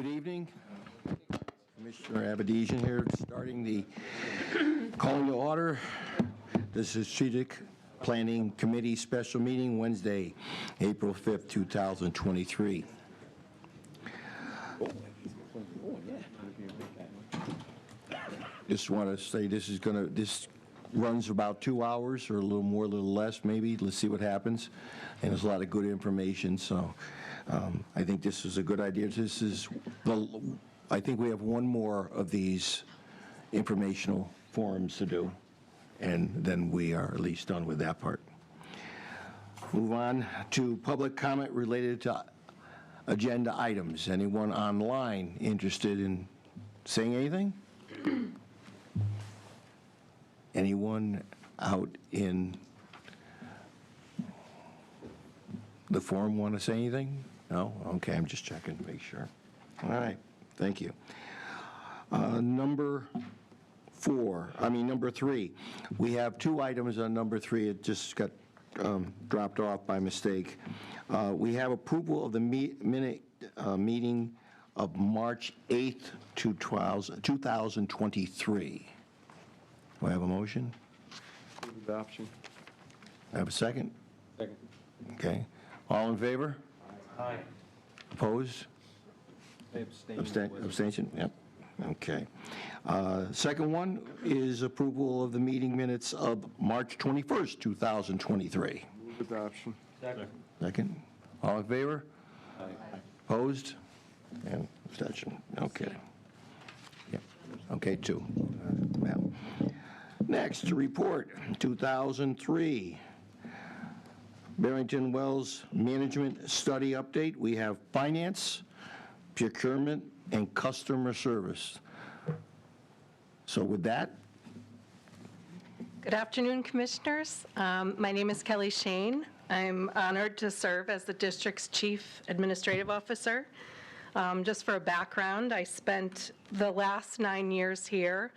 Good evening. Commissioner Abedisian here, starting the calling to order. This is Strategic Planning Committee special meeting Wednesday, April 5th, 2023. Just want to say this runs about 2 hours or a little more, a little less maybe. Let's see what happens. And there's a lot of good information, so I think this is a good idea. I think we have one more of these informational forums to do, and then we are at least done with that part. Move on to public comment related to agenda items. Anyone online interested in saying anything? Anyone out in the forum want to say anything? No? Okay, I'm just checking to make sure. All right, thank you. Number 3. We have 2 items on number 3. It just got dropped off by mistake. We have approval of the meeting of March 8th, 2023. Do I have a motion? Adoption. I have a second? Second. Okay. All in favor? Aye. Opposed? Abstention? Yep. Okay. Second one is approval of the meeting minutes of March 21st, 2023. Move adoption. Second. Second. All in favor? Aye. Opposed? And abstention. Okay. Yep. Okay, 2. Well. Next, report 2003. Barrington Wells Management Study Update. We have finance, procurement, and customer service. So with that. Good afternoon, Commissioners. My name is Kelly Shane. I'm honored to serve as the district's Chief Administrative Officer. Just for a background, I spent the last 9 years here,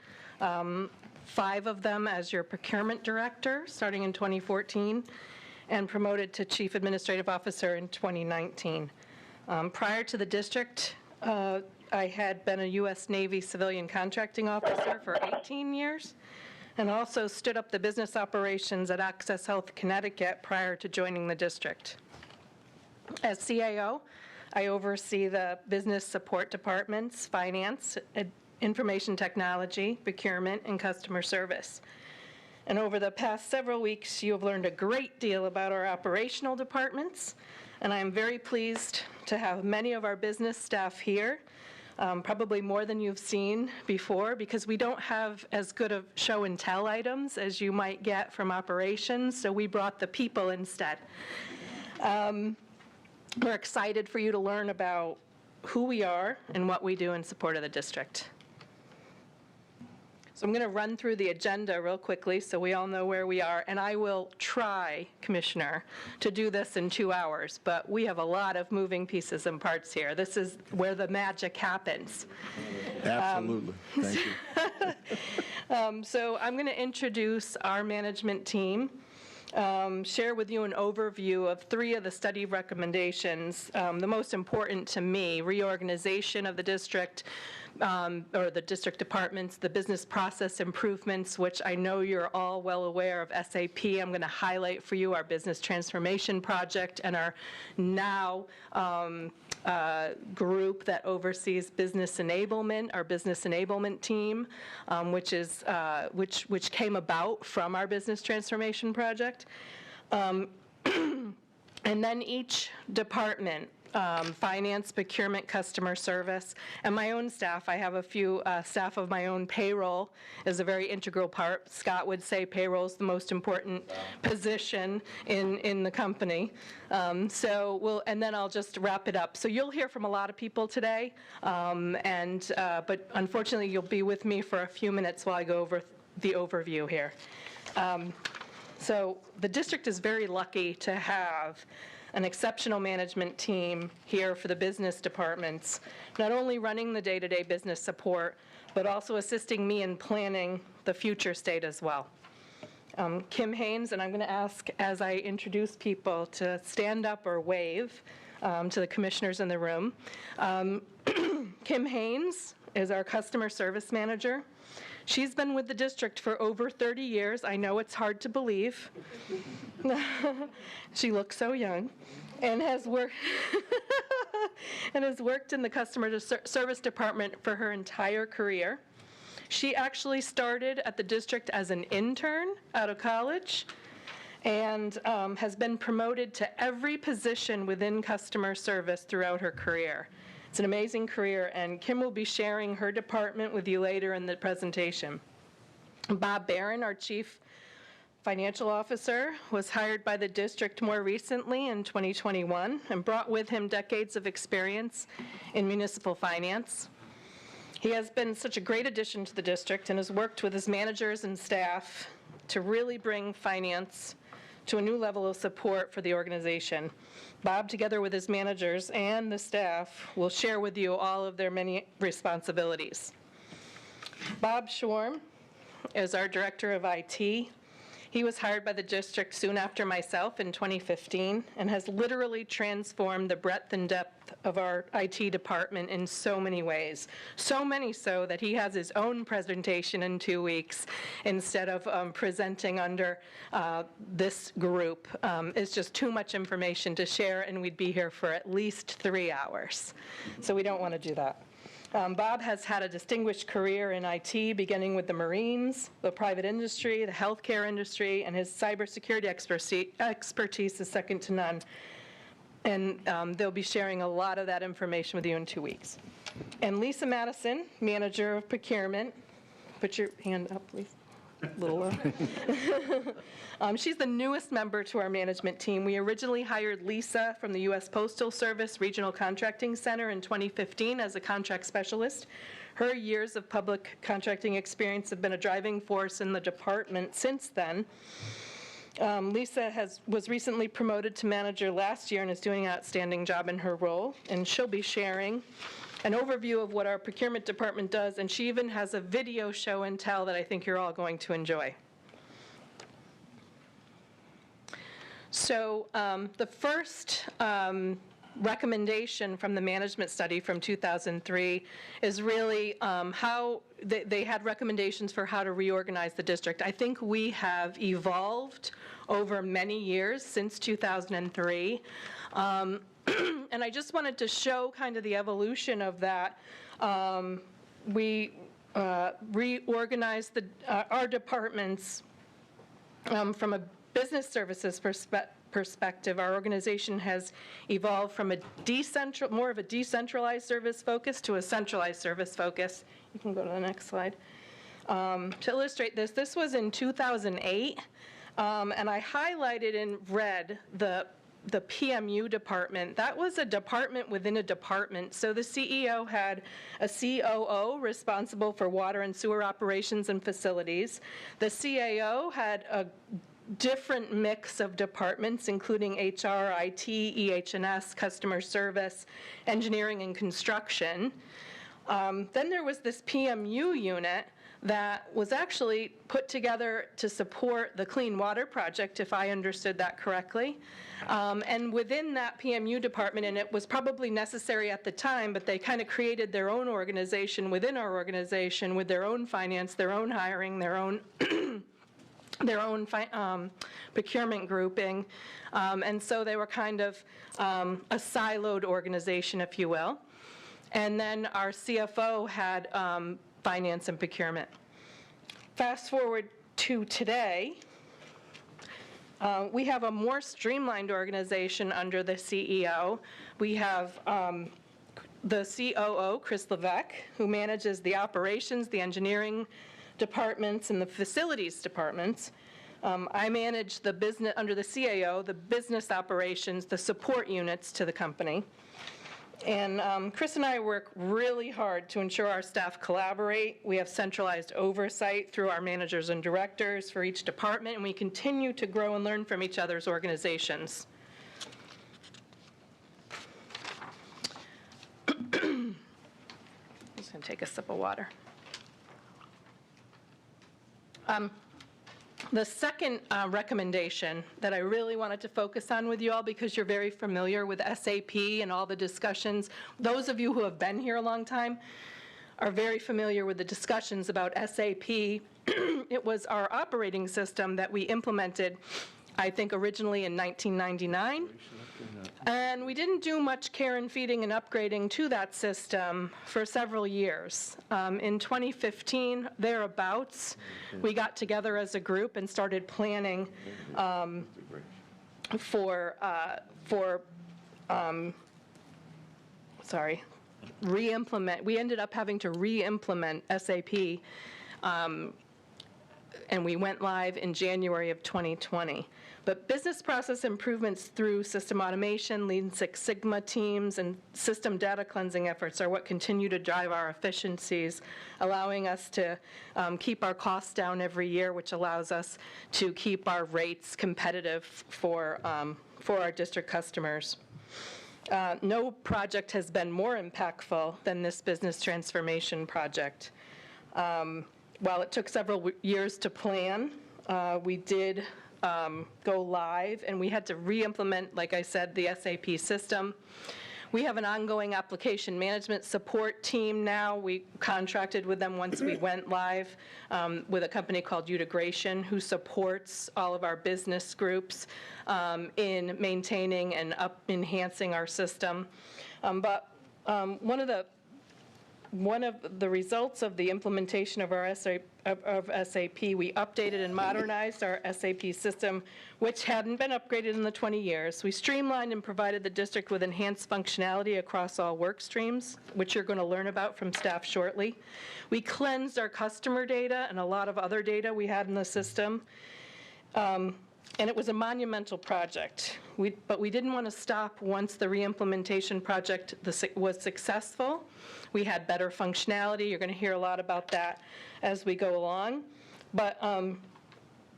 5 of them as your procurement director, starting in 2014, and promoted to Chief Administrative Officer in 2019. Prior to the district, I had been a U.S. Navy civilian contracting officer for 18 years, and also stood up the business operations at Access Health Connecticut prior to joining the district. As CAO, I oversee the business support departments, finance, information technology, procurement, and customer service. And over the past several weeks, you have learned a great deal about our operational departments, and I am very pleased to have many of our business staff here, probably more than you've seen before, because we don't have as good of show and tell items as you might get from operations, so we brought the people instead. We're excited for you to learn about who we are and what we do in support of the district. So I'm going to run through the agenda real quickly so we all know where we are, and I will try, Commissioner, to do this in 2 hours, but we have a lot of moving pieces and parts here. This is where the magic happens. Absolutely. Thank you. So I'm going to introduce our management team, share with you an overview of 3 of the study recommendations. The most important to me: reorganization of the district, or the district departments, the business process improvements, which I know you're all well aware of SAP. I'm going to highlight for you our business transformation project and our now group that oversees business enablement, our business enablement team, which came about from our business transformation project. And then each department, finance, procurement, customer service, and my own staff. I have a few staff of my own. Payroll is a very integral part. Scott would say payroll is the most important position in the company. And then I'll just wrap it up. So you'll hear from a lot of people today, but unfortunately you'll be with me for a few minutes while I go over the overview here. So the district is very lucky to have an exceptional management team here for the business departments, not only running the day-to-day business support, but also assisting me in planning the future state as well. Kim Haynes, and I'm going to ask as I introduce people to stand up or wave to the commissioners in the room. Kim Haynes is our customer service manager. She's been with the district for over 30 years. I know it's hard to believe. She looks so young, and has worked in the customer service department for her entire career. She actually started at the district as an intern out of college, and has been promoted to every position within customer service throughout her career. It's an amazing career, and Kim will be sharing her department with you later in the presentation. Bob Barron, our Chief Financial Officer, was hired by the district more recently in 2021 and brought with him decades of experience in municipal finance. He has been such a great addition to the district and has worked with his managers and staff to really bring finance to a new level of support for the organization. Bob, together with his managers and the staff, will share with you all of their many responsibilities. Bob Schwarm is our Director of IT. He was hired by the district soon after myself in 2015 and has literally transformed the breadth and depth of our IT department in so many ways. So many so that he has his own presentation in 2 weeks instead of presenting under this group. It's just too much information to share, and we'd be here for at least 3 hours. So we don't want to do that. Bob has had a distinguished career in IT, beginning with the Marines, the private industry, the healthcare industry, and his cybersecurity expertise is second to none. And they'll be sharing a lot of that information with you in 2 weeks. And Lisa Madison, Manager of Procurement. Put your hand up, please. A little low. She's the newest member to our management team. We originally hired Lisa from the U.S. Postal Service Regional Contracting Center in 2015 as a contract specialist. Her years of public contracting experience have been a driving force in the department since then. Lisa was recently promoted to manager last year and is doing an outstanding job in her role, and she'll be sharing an overview of what our procurement department does, and she even has a video show and tell that I think you're all going to enjoy. So the first recommendation from the management study from 2003 is really how they had recommendations for how to reorganize the district. I think we have evolved over many years since 2003. And I just wanted to show kind of the evolution of that. We reorganized our departments from a business services perspective. Our organization has evolved from more of a decentralized service focus to a centralized service focus. You can go to the next slide. To illustrate this, this was in 2008, and I highlighted in red the PMU department. That was a department within a department. So the CEO had a COO responsible for water and sewer operations and facilities. The CAO had a different mix of departments, including HR, IT, EH&S, customer service, engineering, and construction. Then there was this PMU unit that was actually put together to support the Clean Water Project, if I understood that correctly. And within that PMU department, and it was probably necessary at the time, but they kind of created their own organization within our organization with their own finance, their own hiring, their own procurement grouping. And so they were kind of a siloed organization, if you will. And then our CFO had finance and procurement. Fast forward to today, we have a more streamlined organization under the CEO. We have the COO, Chris Levesque, who manages the operations, the engineering departments, and the facilities departments. I manage the business, under the CAO, the business operations, the support units to the company. And Chris and I work really hard to ensure our staff collaborate. We have centralized oversight through our managers and directors for each department, and we continue to grow and learn from each other's organizations. I'm just going to take a sip of water. The second recommendation that I really wanted to focus on with you all, because you're very familiar with SAP and all the discussions, those of you who have been here a long time are very familiar with the discussions about SAP. It was our operating system that we implemented, I think, originally in 1999. And we didn't do much care and feeding and upgrading to that system for several years. In 2015, thereabouts, we got together as a group and started planning re-implement. We ended up having to re-implement SAP, and we went live in January of 2020. But business process improvements through system automation, Lean Six Sigma teams, and system data cleansing efforts are what continue to drive our efficiencies, allowing us to keep our costs down every year, which allows us to keep our rates competitive for our district customers. No project has been more impactful than this business transformation project. While it took several years to plan, we did go live, and we had to re-implement, like I said, the SAP system. We have an ongoing application management support team now. We contracted with them once we went live with a company called Utegration, who supports all of our business groups in maintaining and enhancing our system. But one of the results of the implementation of our SAP, we updated and modernized our SAP system, which hadn't been upgraded in the 20 years. We streamlined and provided the district with enhanced functionality across all work streams, which you're going to learn about from staff shortly. We cleansed our customer data and a lot of other data we had in the system. And it was a monumental project. But we didn't want to stop once the re-implementation project was successful. We had better functionality. You're going to hear a lot about that as we go along. But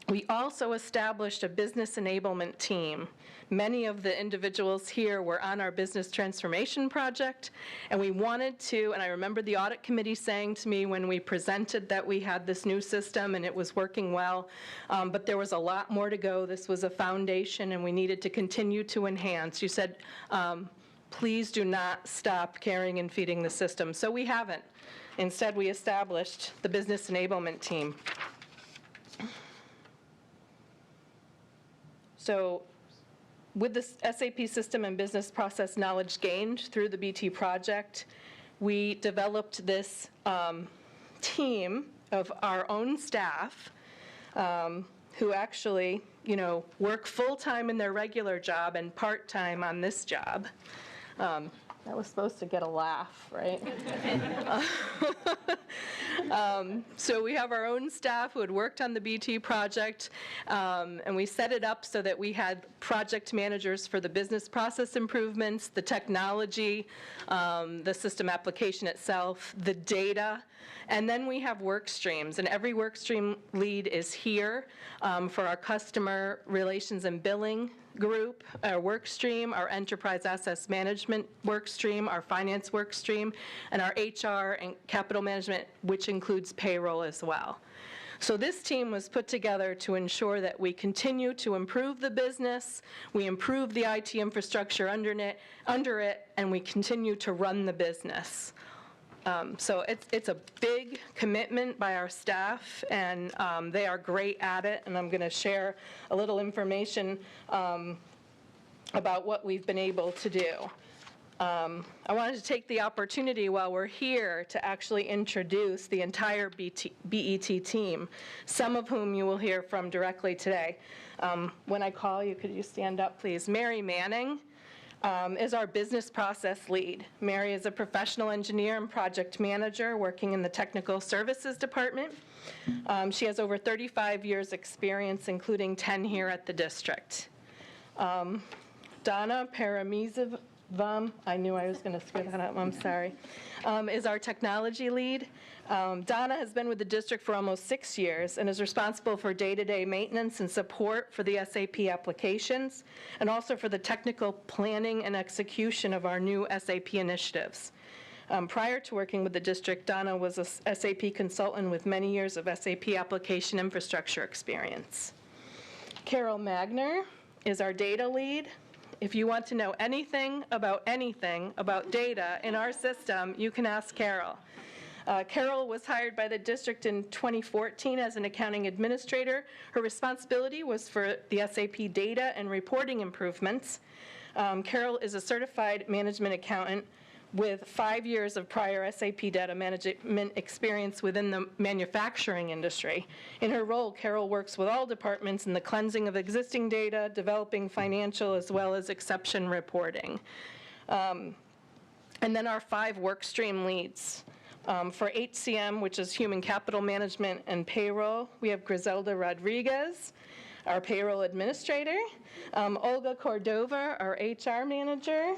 we also established a business enablement team. Many of the individuals here were on our business transformation project, and we wanted to, and I remember the audit committee saying to me when we presented that we had this new system and it was working well, but there was a lot more to go. This was a foundation, and we needed to continue to enhance. You said, please do not stop caring and feeding the system. So we haven't. Instead, we established the business enablement team. So with the SAP system and business process knowledge gained through the BT project, we developed this team of our own staff who actually, work full-time in their regular job and part-time on this job. That was supposed to get a laugh, right? So we have our own staff who had worked on the BT project, and we set it up so that we had project managers for the business process improvements, the technology, the system application itself, the data, and then we have work streams, and every work stream lead is here for our customer relations and billing group, our work stream, our enterprise assets management work stream, our finance work stream, and our HR and capital management, which includes payroll as well. So this team was put together to ensure that we continue to improve the business, we improve the IT infrastructure under it, and we continue to run the business. So it's a big commitment by our staff, and they are great at it, and I'm going to share a little information about what we've been able to do. I wanted to take the opportunity while we're here to actually introduce the entire BET team, some of whom you will hear from directly today. When I call you, could you stand up, please? Mary Manning is our business process lead. Mary is a professional engineer and project manager working in the technical services department. She has over 35 years experience, including 10 here at the district. Donna Paramizavam, I knew I was going to screw that up, I'm sorry, is our technology lead. Donna has been with the district for almost 6 years and is responsible for day-to-day maintenance and support for the SAP applications, and also for the technical planning and execution of our new SAP initiatives. Prior to working with the district, Donna was a SAP consultant with many years of SAP application infrastructure experience. Carol Magner is our data lead. If you want to know anything about data in our system, you can ask Carol. Carol was hired by the district in 2014 as an accounting administrator. Her responsibility was for the SAP data and reporting improvements. Carol is a certified management accountant with 5 years of prior SAP data management experience within the manufacturing industry. In her role, Carol works with all departments in the cleansing of existing data, developing financial as well as exception reporting. And then our 5 work stream leads. For HCM, which is Human Capital Management and Payroll, we have Griselda Rodriguez, our payroll administrator, Olga Cordova, our HR manager.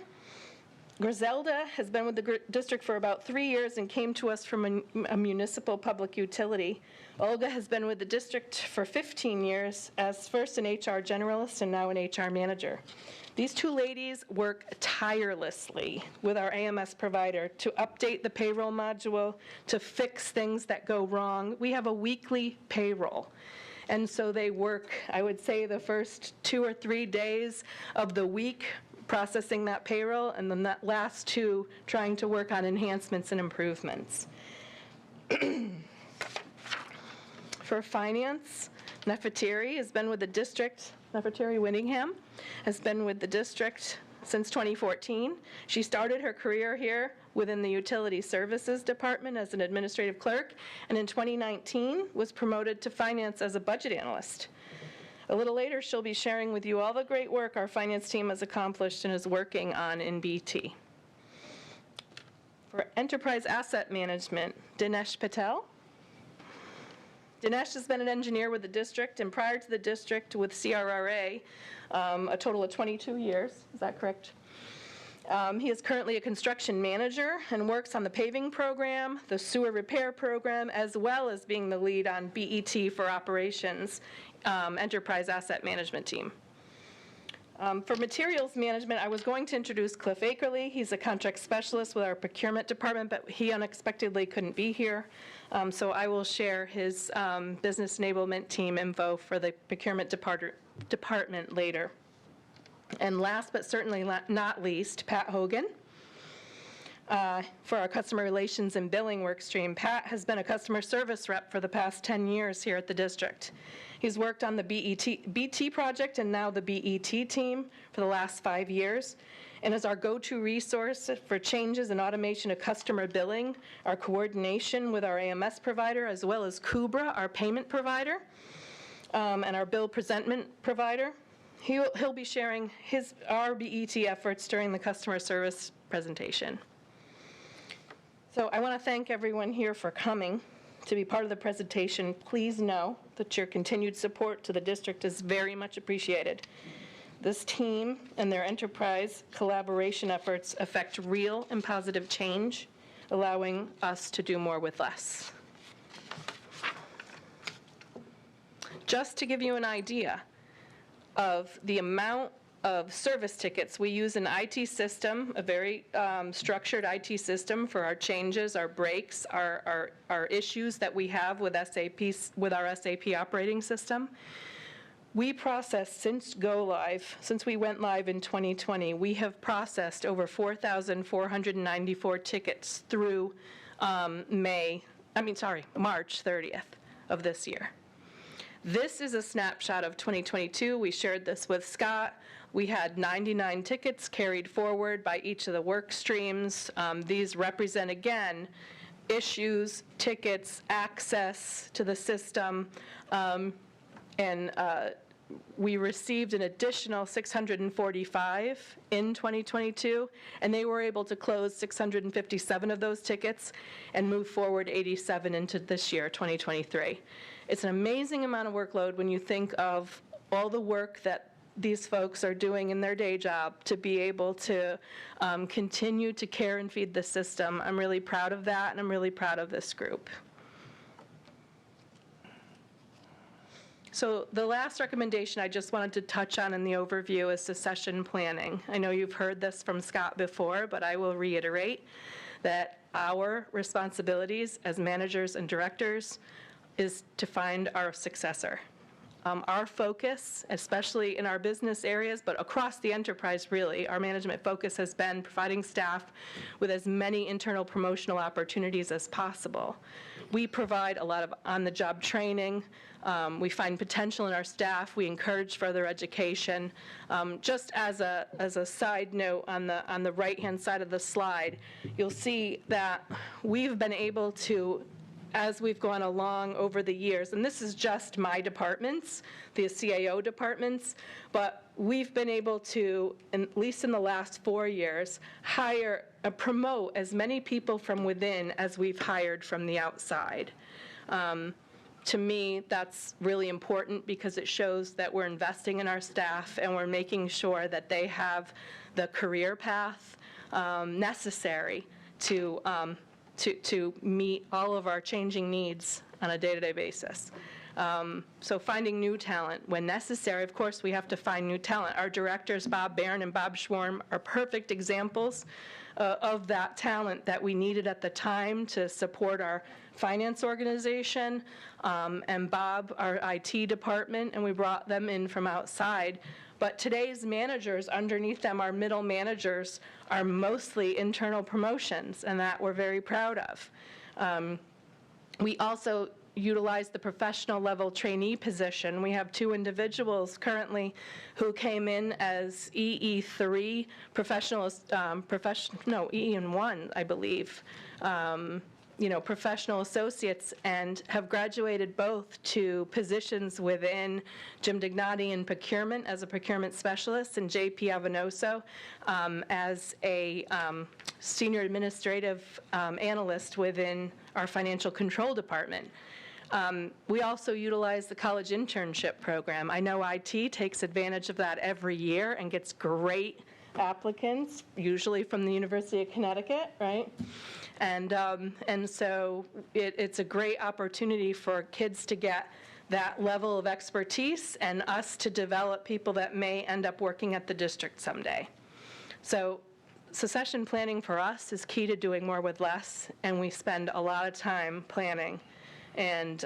Griselda has been with the district for about 3 years and came to us from a municipal public utility. Olga has been with the district for 15 years as first an HR generalist and now an HR manager. These 2 ladies work tirelessly with our AMS provider to update the payroll module, to fix things that go wrong. We have a weekly payroll. And so they work, I would say, the first 2 or 3 days of the week processing that payroll, and then that last 2 trying to work on enhancements and improvements. For finance, Nefertari has been with the district, Nefertari Winningham has been with the district since 2014. She started her career here within the Utility Services Department as an administrative clerk, and in 2019 was promoted to finance as a budget analyst. A little later, she'll be sharing with you all the great work our finance team has accomplished and is working on in BT. For enterprise asset management, Dinesh Patel. Dinesh has been an engineer with the district, and prior to the district with CRRA, a total of 22 years. Is that correct? He is currently a construction manager and works on the paving program, the sewer repair program, as well as being the lead on BET for operations, enterprise asset management team. For materials management, I was going to introduce Cliff Akerley. He's a contract specialist with our procurement department, but he unexpectedly couldn't be here. So I will share his business enablement team info for the procurement department later. And last but certainly not least, Pat Hogan. For our customer relations and billing work stream, Pat has been a customer service rep for the past 10 years here at the district. He's worked on the BT project and now the BET team for the last 5 years, and is our go-to resource for changes and automation of customer billing, our coordination with our AMS provider, as well as Kubra, our payment provider, and our bill presentment provider. He'll be sharing our BET efforts during the customer service presentation. So I want to thank everyone here for coming to be part of the presentation. Please know that your continued support to the district is very much appreciated. This team and their enterprise collaboration efforts affect real and positive change, allowing us to do more with less. Just to give you an idea of the amount of service tickets. We use an IT system, a very structured IT system for our changes, our breaks, our issues that we have with with our SAP operating system. We processed since we went live in 2020, we have processed over 4,494 tickets through March 30th of this year. This is a snapshot of 2022. We shared this with Scott. We had 99 tickets carried forward by each of the work streams. These represent, again, issues, tickets, access to the system, and we received an additional 645 in 2022, and they were able to close 657 of those tickets and move forward 87 into this year, 2023. It's an amazing amount of workload when you think of all the work that these folks are doing in their day job to be able to continue to care and feed the system. I'm really proud of that, and I'm really proud of this group. So the last recommendation I just wanted to touch on in the overview is succession planning. I know you've heard this from Scott before, but I will reiterate that our responsibilities as managers and directors is to find our successor. Our focus, especially in our business areas, but across the enterprise really, our management focus has been providing staff with as many internal promotional opportunities as possible. We provide a lot of on-the-job training. We find potential in our staff. We encourage further education. Just as a side note, on the right-hand side of the slide, you'll see that we've been able to, as we've gone along over the years, and this is just my departments, the CAO departments, but we've been able to, at least in the last 4 years, promote as many people from within as we've hired from the outside. To me, that's really important because it shows that we're investing in our staff and we're making sure that they have the career path necessary to meet all of our changing needs on a day-to-day basis. So finding new talent when necessary. Of course, we have to find new talent. Our directors, Bob Barron and Bob Schwarm, are perfect examples of that talent that we needed at the time to support our finance organization, and Bob, our IT department, and we brought them in from outside. But today's managers, underneath them, our middle managers, are mostly internal promotions, and that we're very proud of. We also utilize the professional level trainee position. We have 2 individuals currently who came in as EE3 EE1, I believe, professional associates, and have graduated both to positions within Jim Dignati in procurement as a procurement specialist and JP Avenoso as a senior administrative analyst within our financial control department. We also utilize the college internship program. I know IT takes advantage of that every year and gets great applicants, usually from the University of Connecticut, right? And so it's a great opportunity for kids to get that level of expertise and us to develop people that may end up working at the district someday. So succession planning for us is key to doing more with less, and we spend a lot of time planning and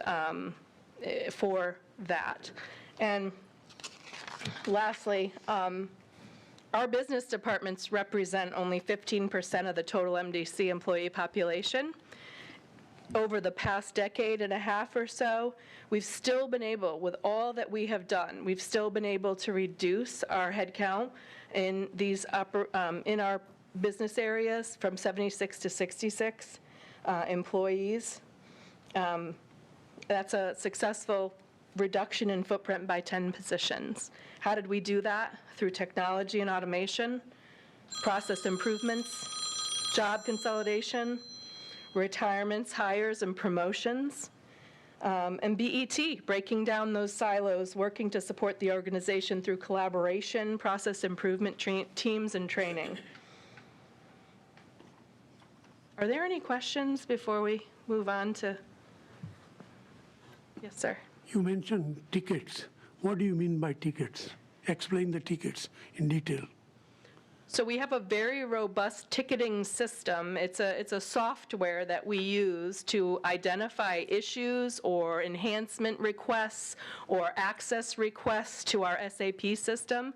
for that. And lastly, our business departments represent only 15% of the total MDC employee population. Over the past decade and a half or so, we've still been able, with all that we have done, we've still been able to reduce our headcount in these in our business areas from 76 to 66 employees. That's a successful reduction in footprint by 10 positions. How did we do that? Through technology and automation, process improvements, job consolidation, retirements, hires, and promotions, and BET, breaking down those silos, working to support the organization through collaboration, process improvement teams, and training. Are there any questions before we move on to? Yes, sir. You mentioned tickets. What do you mean by tickets? Explain the tickets in detail. So we have a very robust ticketing system. It's a software that we use to identify issues or enhancement requests or access requests to our SAP system.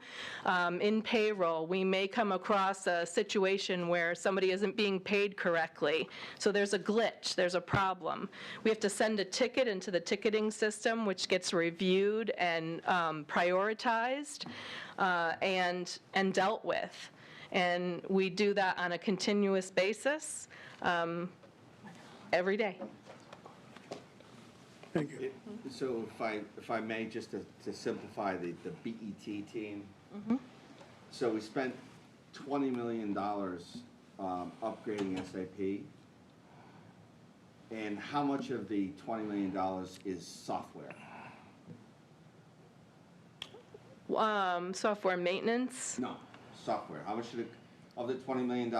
In payroll, we may come across a situation where somebody isn't being paid correctly. So there's a glitch, there's a problem. We have to send a ticket into the ticketing system, which gets reviewed and prioritized and dealt with. And we do that on a continuous basis every day. Thank you. So if I may, just to simplify the BET team. Mm-hmm. So we spent $20 million upgrading SAP. And how much of the $20 million is software? Software maintenance. No, software. How much of the $20 million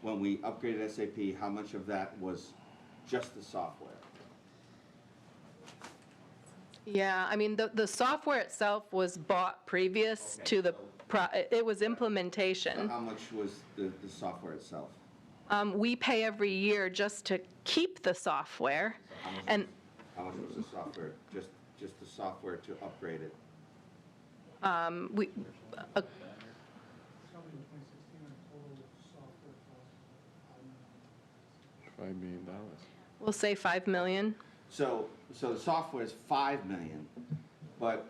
when we upgraded SAP, how much of that was just the software? Yeah, I mean, the software itself was bought previous to the, it was implementation. So how much was the software itself? We pay every year just to keep the software, and How much was the software, just the software to upgrade it? we, $5 million. we'll say 5 million. So the software is 5 million, but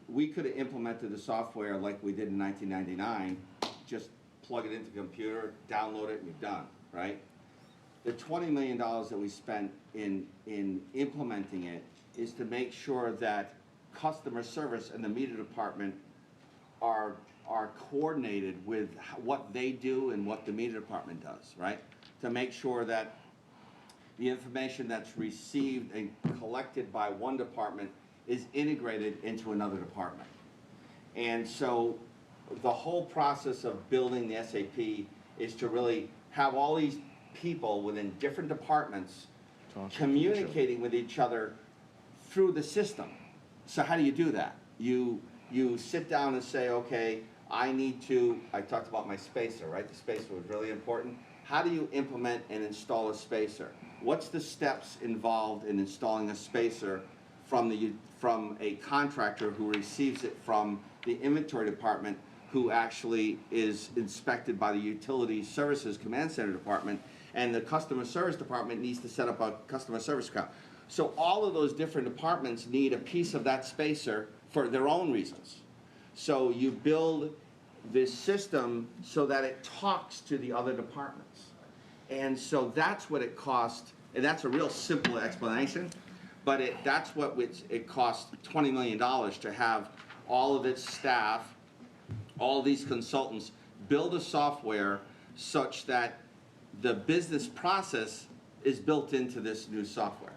we could have implemented the software like we did in 1999, just plug it into the computer, download it, and you're done, right? The $20 million that we spent in implementing it is to make sure that customer service and the meter department are coordinated with what they do and what the meter department does, right? To make sure that the information that's received and collected by one department is integrated into another department. And so the whole process of building the SAP is to really have all these people within different departments communicating with each other through the system. So how do you do that? You sit down and say, okay, I talked about my spacer, right? The spacer was really important. How do you implement and install a spacer? What's the steps involved in installing a spacer from a contractor who receives it from the inventory department, who actually is inspected by the utility services command center department, and the customer service department needs to set up a customer service account. So all of those different departments need a piece of that spacer for their own reasons. So you build this system so that it talks to the other departments. And so that's what it cost, and that's a real simple explanation, but that's what it cost $20 million to have all of its staff, all these consultants, build a software such that the business process is built into this new software.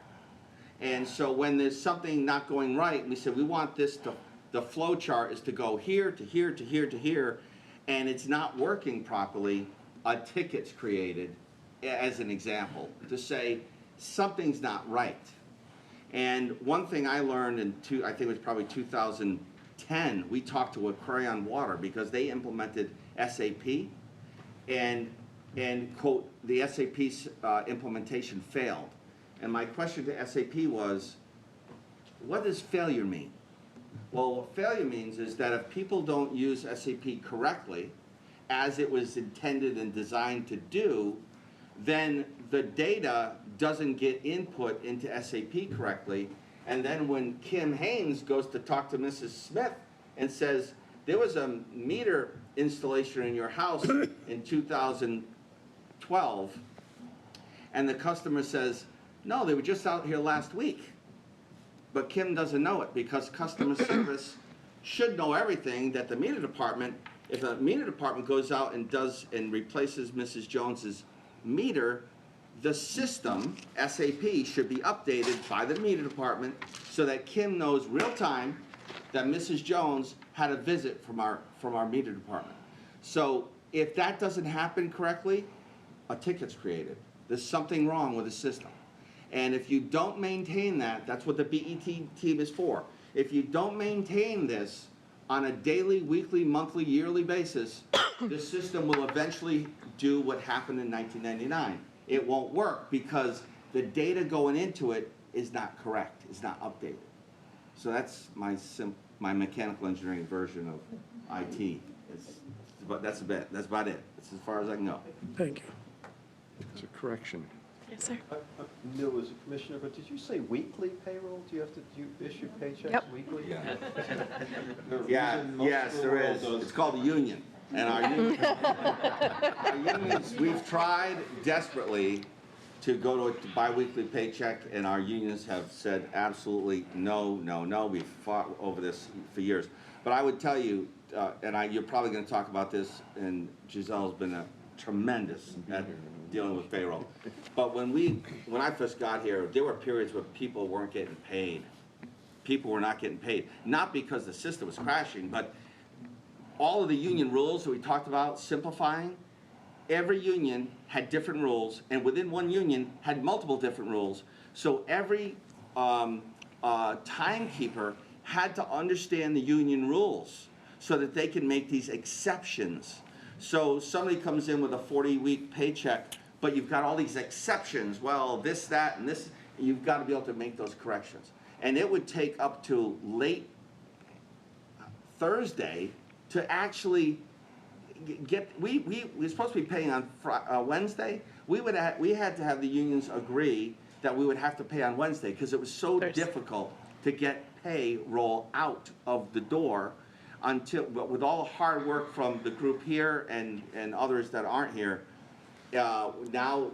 And so when there's something not going right, we said we want this to, the flow chart is to go here to here to here to here, and it's not working properly, a ticket's created, as an example, to say something's not right. And one thing I learned I think it was probably 2010, we talked to Aquarion Water because they implemented SAP, and quote, the SAP's implementation failed. And my question to SAP was, what does failure mean? Well, what failure means is that if people don't use SAP correctly, as it was intended and designed to do, then the data doesn't get input into SAP correctly. And then when Kim Haynes goes to talk to Mrs. Smith and says, there was a meter installation in your house in 2012, and the customer says, no, they were just out here last week. But Kim doesn't know it because customer service should know everything that the meter department, if the meter department goes out and replaces Mrs. Jones's meter, the system, SAP, should be updated by the meter department so that Kim knows real time that Mrs. Jones had a visit from our meter department. So if that doesn't happen correctly, a ticket's created. There's something wrong with the system. And if you don't maintain that, that's what the BET team is for. If you don't maintain this on a daily, weekly, monthly, yearly basis, the system will eventually do what happened in 1999. It won't work because the data going into it is not correct, it's not updated. So that's my mechanical engineering version of IT. That's about it. That's as far as I can go. Thank you. It's a correction. Yes, sir. Neil was a commissioner, but did you say weekly payroll? Do you issue paychecks Yep. weekly? Yeah, yes, there is. It's called a union. And our unions, we've tried desperately to go to a biweekly paycheck, and our unions have said absolutely no, no, no. We've fought over this for years. But I would tell you, you're probably going to talk about this, and Giselle's been tremendous at dealing with payroll. But when I first got here, there were periods where people weren't getting paid. People were not getting paid. Not because the system was crashing, but all of the union rules that we talked about simplifying, every union had different rules, and within one union had multiple different rules. So every timekeeper had to understand the union rules so that they can make these exceptions. So somebody comes in with a 40-week paycheck, but you've got all these exceptions, well, this, that, and this, you've got to be able to make those corrections. And it would take up to late Thursday to actually get, we're supposed to be paying on Wednesday. We had to have the unions agree that we would have to pay on Wednesday because it was so difficult to get payroll out of the door until, but with all the hard work from the group here and others that aren't here, now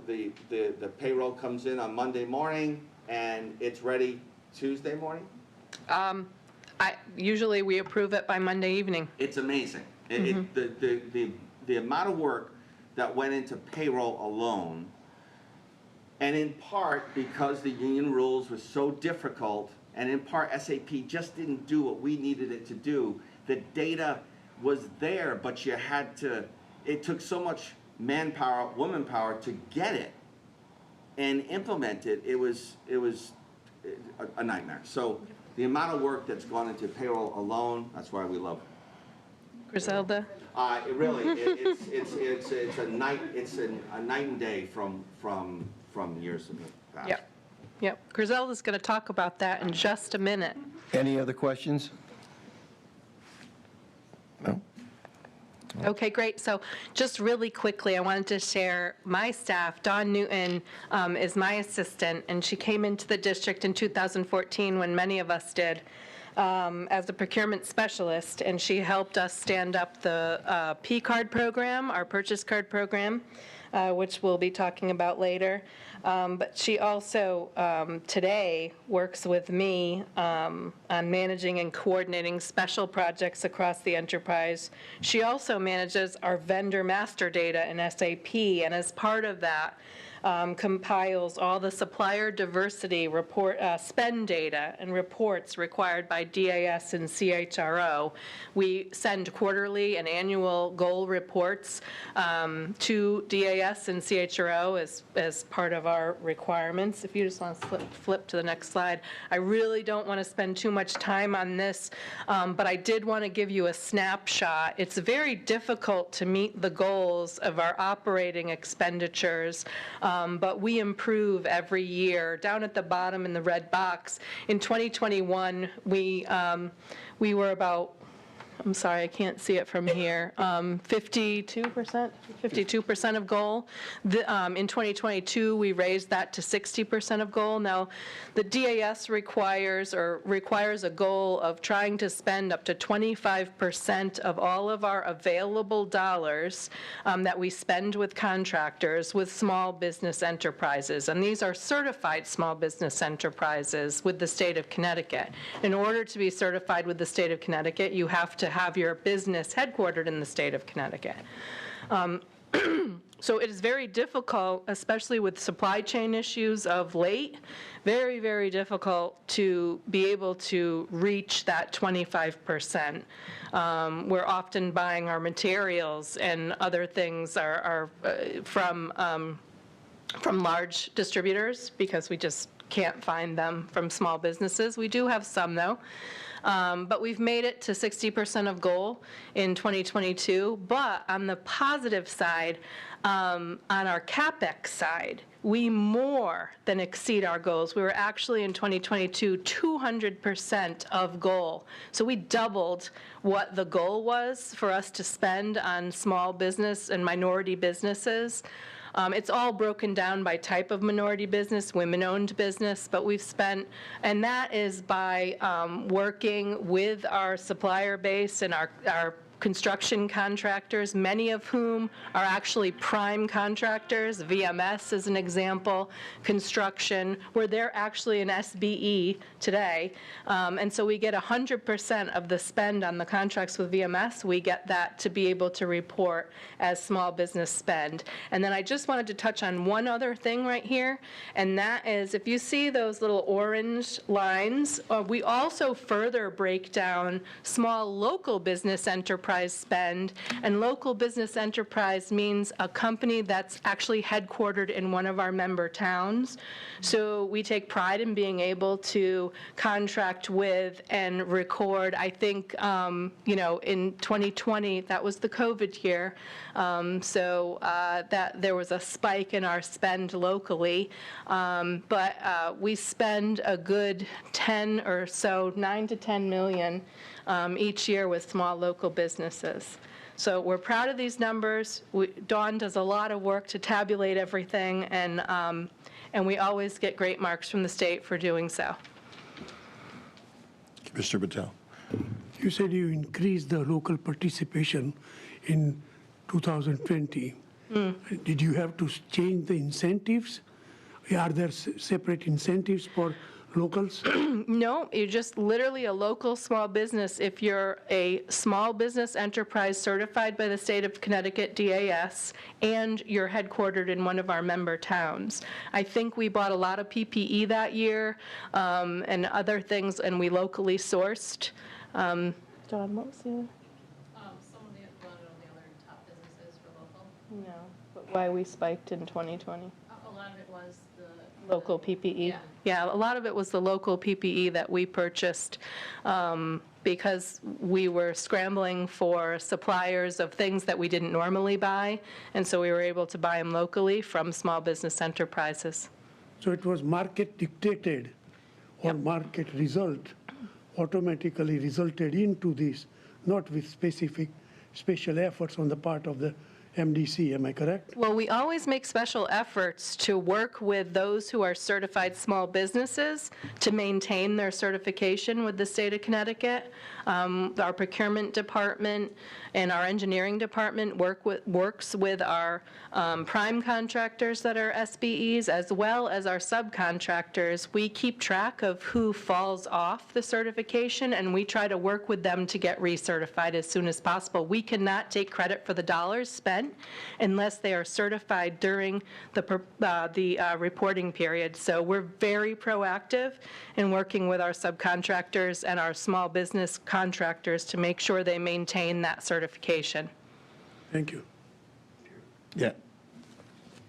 the payroll comes in on Monday morning and it's ready Tuesday morning? Usually we approve it by Monday evening. It's amazing. The amount of work that went into payroll alone, and in part because the union rules were so difficult, and in part SAP just didn't do what we needed it to do. The data was there, but you had to, it took so much manpower, woman power to get it and implement it. It was a nightmare. So the amount of work that's gone into payroll alone, that's why we love it. Griselda? It really, it's a night and day from years in the past. Yep. Griselda's going to talk about that in just a minute. Any other questions? No? Okay, great. So just really quickly, I wanted to share my staff. Dawn Newton is my assistant, and she came into the district in 2014 when many of us did as a procurement specialist, and she helped us stand up the P-card program, our purchase card program, which we'll be talking about later. But she also today works with me on managing and coordinating special projects across the enterprise. She also manages our vendor master data in SAP, and as part of that, compiles all the supplier diversity report spend data and reports required by DAS and CHRO. We send quarterly and annual goal reports to DAS and CHRO as part of our requirements. If you just want to flip to the next slide. I really don't want to spend too much time on this, but I did want to give you a snapshot. It's very difficult to meet the goals of our operating expenditures, but we improve every year. Down at the bottom in the red box, in 2021, we were about, I'm sorry, I can't see it from here, 52% of goal. In 2022, we raised that to 60% of goal. Now, the DAS requires a goal of trying to spend up to 25% of all of our available dollars that we spend with contractors with small business enterprises. And these are certified small business enterprises with the state of Connecticut. In order to be certified with the state of Connecticut, you have to have your business headquartered in the state of Connecticut. So it is very difficult, especially with supply chain issues of late, very, very difficult to be able to reach that 25%. We're often buying our materials and other things are from large distributors because we just can't find them from small businesses. We do have some, though. But we've made it to 60% of goal in 2022. But on the positive side, on our CapEx side, we more than exceed our goals. We were actually in 2022 200% of goal. So we doubled what the goal was for us to spend on small business and minority businesses. It's all broken down by type of minority business, women-owned business, but we've spent, and that is by working with our supplier base and our construction contractors, many of whom are actually prime contractors. VMS is an example, construction, where they're actually an SBE today. And so we get 100% of the spend on the contracts with VMS. We get that to be able to report as small business spend. And then I just wanted to touch on one other thing right here, and that is if you see those little orange lines, we also further break down small local business enterprises enterprise spend, and local business enterprise means a company that's actually headquartered in one of our member towns. So we take pride in being able to contract with and record. I think, in 2020, that was the COVID year, that there was a spike in our spend locally. But we spend a good 10 or so, 9 to 10 million each year with small local businesses. So we're proud of these numbers. Dawn does a lot of work to tabulate everything, and we always get great marks from the state for doing so. Mr. Patel. You said you increased the local participation in 2020. Did you have to change the incentives? Are there separate incentives for locals? No, you're just literally a local small business. If you're a small business enterprise certified by the state of Connecticut DAS and you're headquartered in one of our member towns. I think we bought a lot of PPE that year and other things, and we locally sourced. John, what was the other? Some of the other top businesses for local. No, but why we spiked in 2020? A lot of it was the Local PPE? Yeah. Yeah, a lot of it was the local PPE that we purchased because we were scrambling for suppliers of things that we didn't normally buy, and so we were able to buy them locally from small business enterprises. So it was market dictated or market result automatically resulted into this, not with special efforts on the part of the MDC, am I correct? Well, we always make special efforts to work with those who are certified small businesses to maintain their certification with the state of Connecticut. Our procurement department and our engineering department works with our prime contractors that are SBEs as well as our subcontractors. We keep track of who falls off the certification, and we try to work with them to get recertified as soon as possible. We cannot take credit for the dollars spent unless they are certified during the reporting period. So we're very proactive in working with our subcontractors and our small business contractors to make sure they maintain that certification. Thank you. Yeah.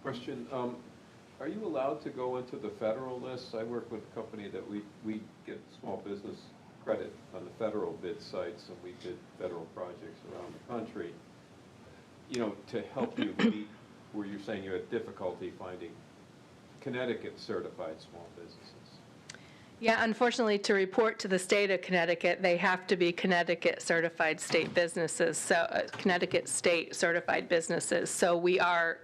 Question, are you allowed to go into the federal list? I work with a company that we get small business credit on the federal bid sites, and we bid federal projects around the country, to help you meet where you're saying you had difficulty finding Connecticut certified small businesses. Yeah, unfortunately, to report to the state of Connecticut, they have to be Connecticut certified state businesses, so Connecticut state certified businesses. So we are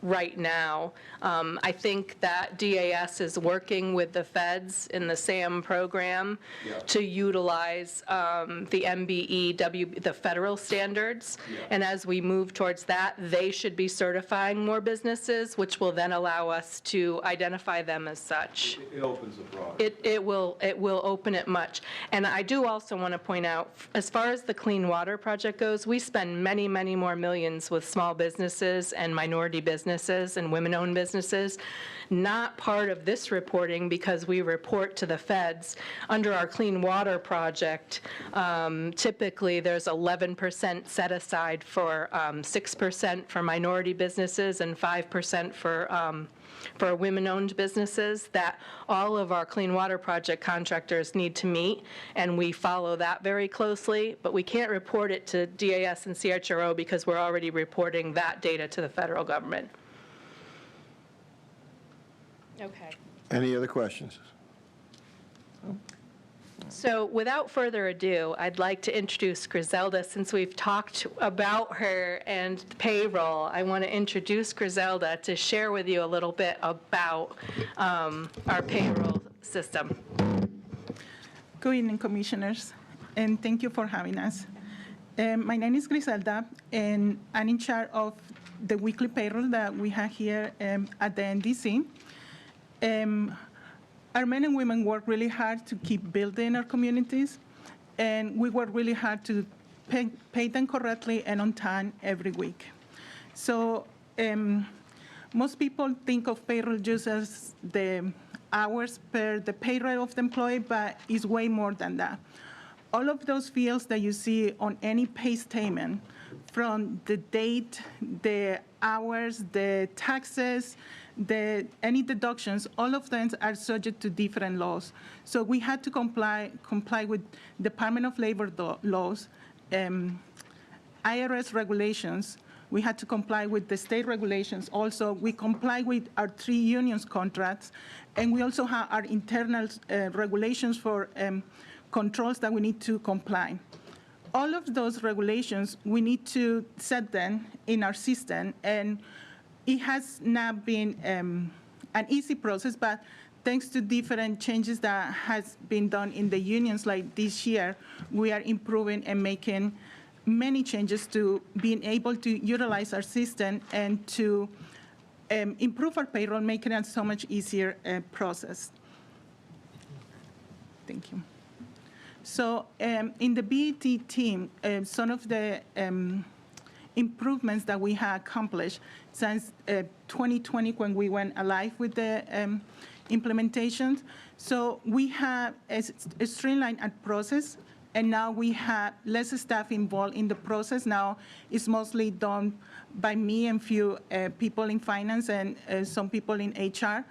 right now. I think that DAS is working with the feds in the SAM program to utilize the MBE, the federal standards. And as we move towards that, they should be certifying more businesses, which will then allow us to identify them as such. It opens it broad. It will open it much. And I do also want to point out, as far as the Clean Water Project goes, we spend many, many more millions with small businesses and minority businesses and women-owned businesses. Not part of this reporting because we report to the feds. Under our Clean Water Project, typically there's 11% set aside for 6% for minority businesses and 5% for women-owned businesses that all of our Clean Water Project contractors need to meet, and we follow that very closely, but we can't report it to DAS and CHRO because we're already reporting that data to the federal government. Okay. Any other questions? So without further ado, I'd like to introduce Griselda. Since we've talked about her and payroll, I want to introduce Griselda to share with you a little bit about our payroll system. Good evening, Commissioners, and thank you for having us. My name is Griselda, and I'm in charge of the weekly payroll that we have here at the MDC. Our men and women work really hard to keep building our communities, and we work really hard to pay them correctly and on time every week. So most people think of payroll just as the hours per the pay rate of the employee, but it's way more than that. all of those fields that you see on any pay statement, from the date, the hours, the taxes, any deductions, all of them are subject to different laws. So we had to comply with Department of Labor laws, IRS regulations. We had to comply with the state regulations. Also, we comply with our 3 unions contracts, and we also have our internal regulations for controls that we need to comply. All of those regulations, we need to set them in our system, and it has not been an easy process, but thanks to different changes that has been done in the unions, like this year, we are improving and making many changes to being able to utilize our system and to improve our payroll, making it so much easier process. Thank you. So in the BET team, some of the improvements that we have accomplished since 2020 when we went live with the implementations. So we have a streamlined process, and now we have less staff involved in the process. Now it's mostly done by me and few people in finance and some people in HR.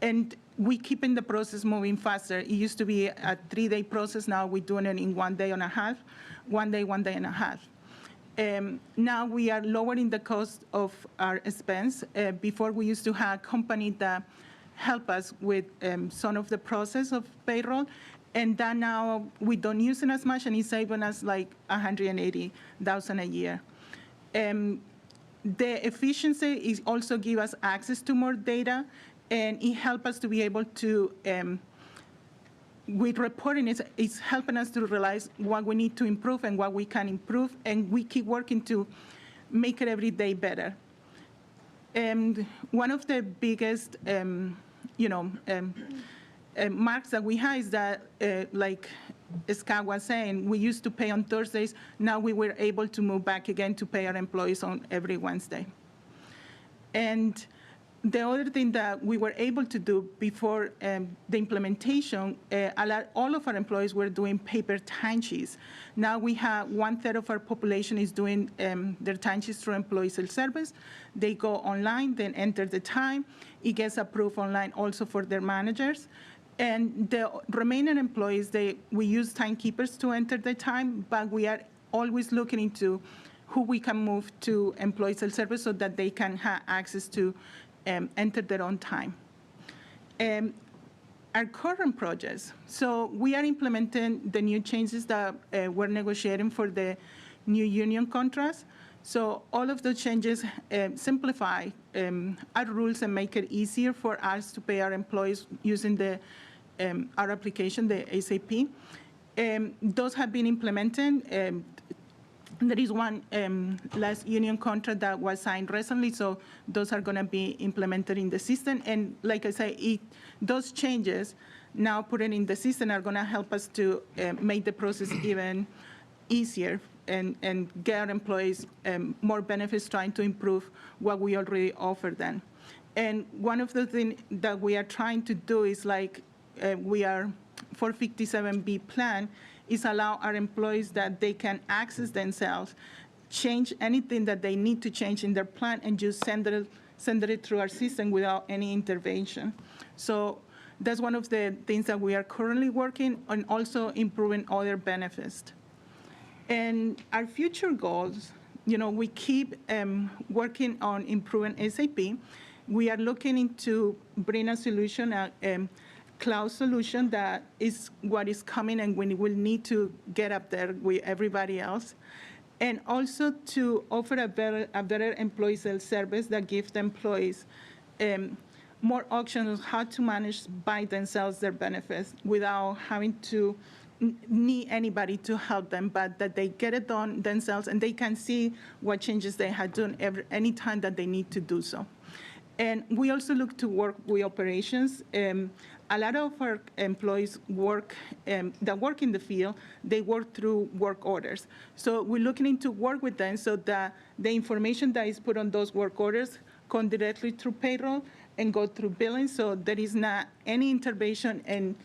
And we keeping the process moving faster. It used to be a 3-day process. Now we're doing it in 1 day and a half, 1 day and a half. Now we are lowering the cost of our expense. Before we used to have a company that help us with some of the process of payroll, and that now we don't use it as much, and it's saving us like $180,000 a year. The efficiency is also give us access to more data, and it helps us to be able to, with reporting, it's helping us to realize what we need to improve and what we can improve, and we keep working to make it every day better. And one of the biggest, marks that we have is that, like Scott was saying, we used to pay on Thursdays. Now we were able to move back again to pay our employees on every Wednesday. And the other thing that we were able to do before the implementation, all of our employees were doing paper timesheets. Now we have 1/3 of our population is doing their timesheets through employee self-service. They go online, then enter the time. It gets approved online also for their managers. And the remaining employees, we use timekeepers to enter the time, but we are always looking into who we can move to employee self-service so that they can have access to enter their own time. Our current projects, so we are implementing the new changes that we're negotiating for the new union contracts. So all of the changes simplify our rules and make it easier for us to pay our employees using our application, the ASAP. Those have been implemented. There is one last union contract that was signed recently, so those are going to be implemented in the system. And like I say, those changes now put it in the system are going to help us to make the process even easier and get our employees more benefits, trying to improve what we already offer them. And one of the things that we are trying to do is like we are 457B plan is allow our employees that they can access themselves, change anything that they need to change in their plan, and just send it through our system without any intervention. So that's one of the things that we are currently working on, also improving other benefits. And our future goals, we keep working on improving SAP. We are looking into bring a solution, cloud solution that is what is coming, and we will need to get up there with everybody else. And also to offer a better employee self-service that gives the employees more options on how to manage by themselves their benefits without having to need anybody to help them, but that they get it done themselves and they can see what changes they had done any time that they need to do so. And we also look to work with operations. A lot of our employees that work in the field, they work through work orders. So we're looking into work with them so that the information that is put on those work orders come directly through payroll and go through billing, so there is not any intervention and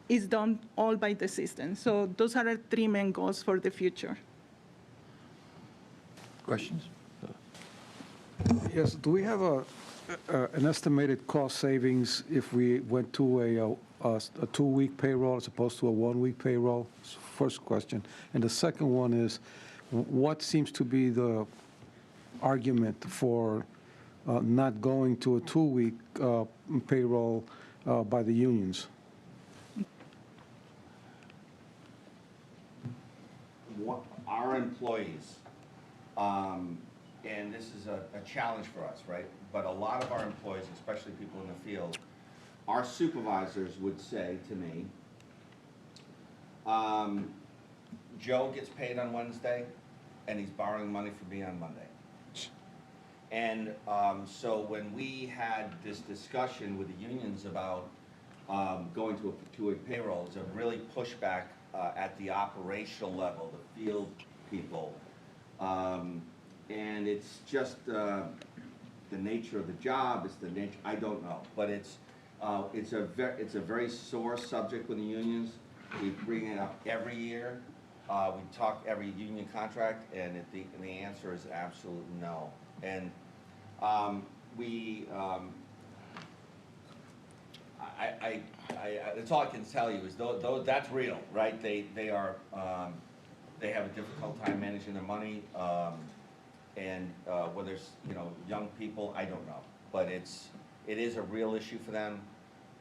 is done all by the system. So those are our three main goals for the future. Questions? Yes, do we have an estimated cost savings if we went to a 2-week payroll as opposed to a 1-week payroll? First question. And the second one is, what seems to be the argument for not going to a 2-week payroll by the unions? Our employees, and this is a challenge for us, right? But a lot of our employees, especially people in the field, our supervisors would say to me, Joe gets paid on Wednesday, and he's borrowing money from me on Monday. And so when we had this discussion with the unions about going to a 2-week payroll, it's a really pushback at the operational level, the field people. And it's just the nature of the job, it's the nature, I don't know. But it's a very sore subject with the unions. We bring it up every year. We talk every union contract, and the answer is absolute no. And that's all I can tell you is that's real, right? They have a difficult time managing their money, and whether it's young people, I don't know, but it is a real issue for them,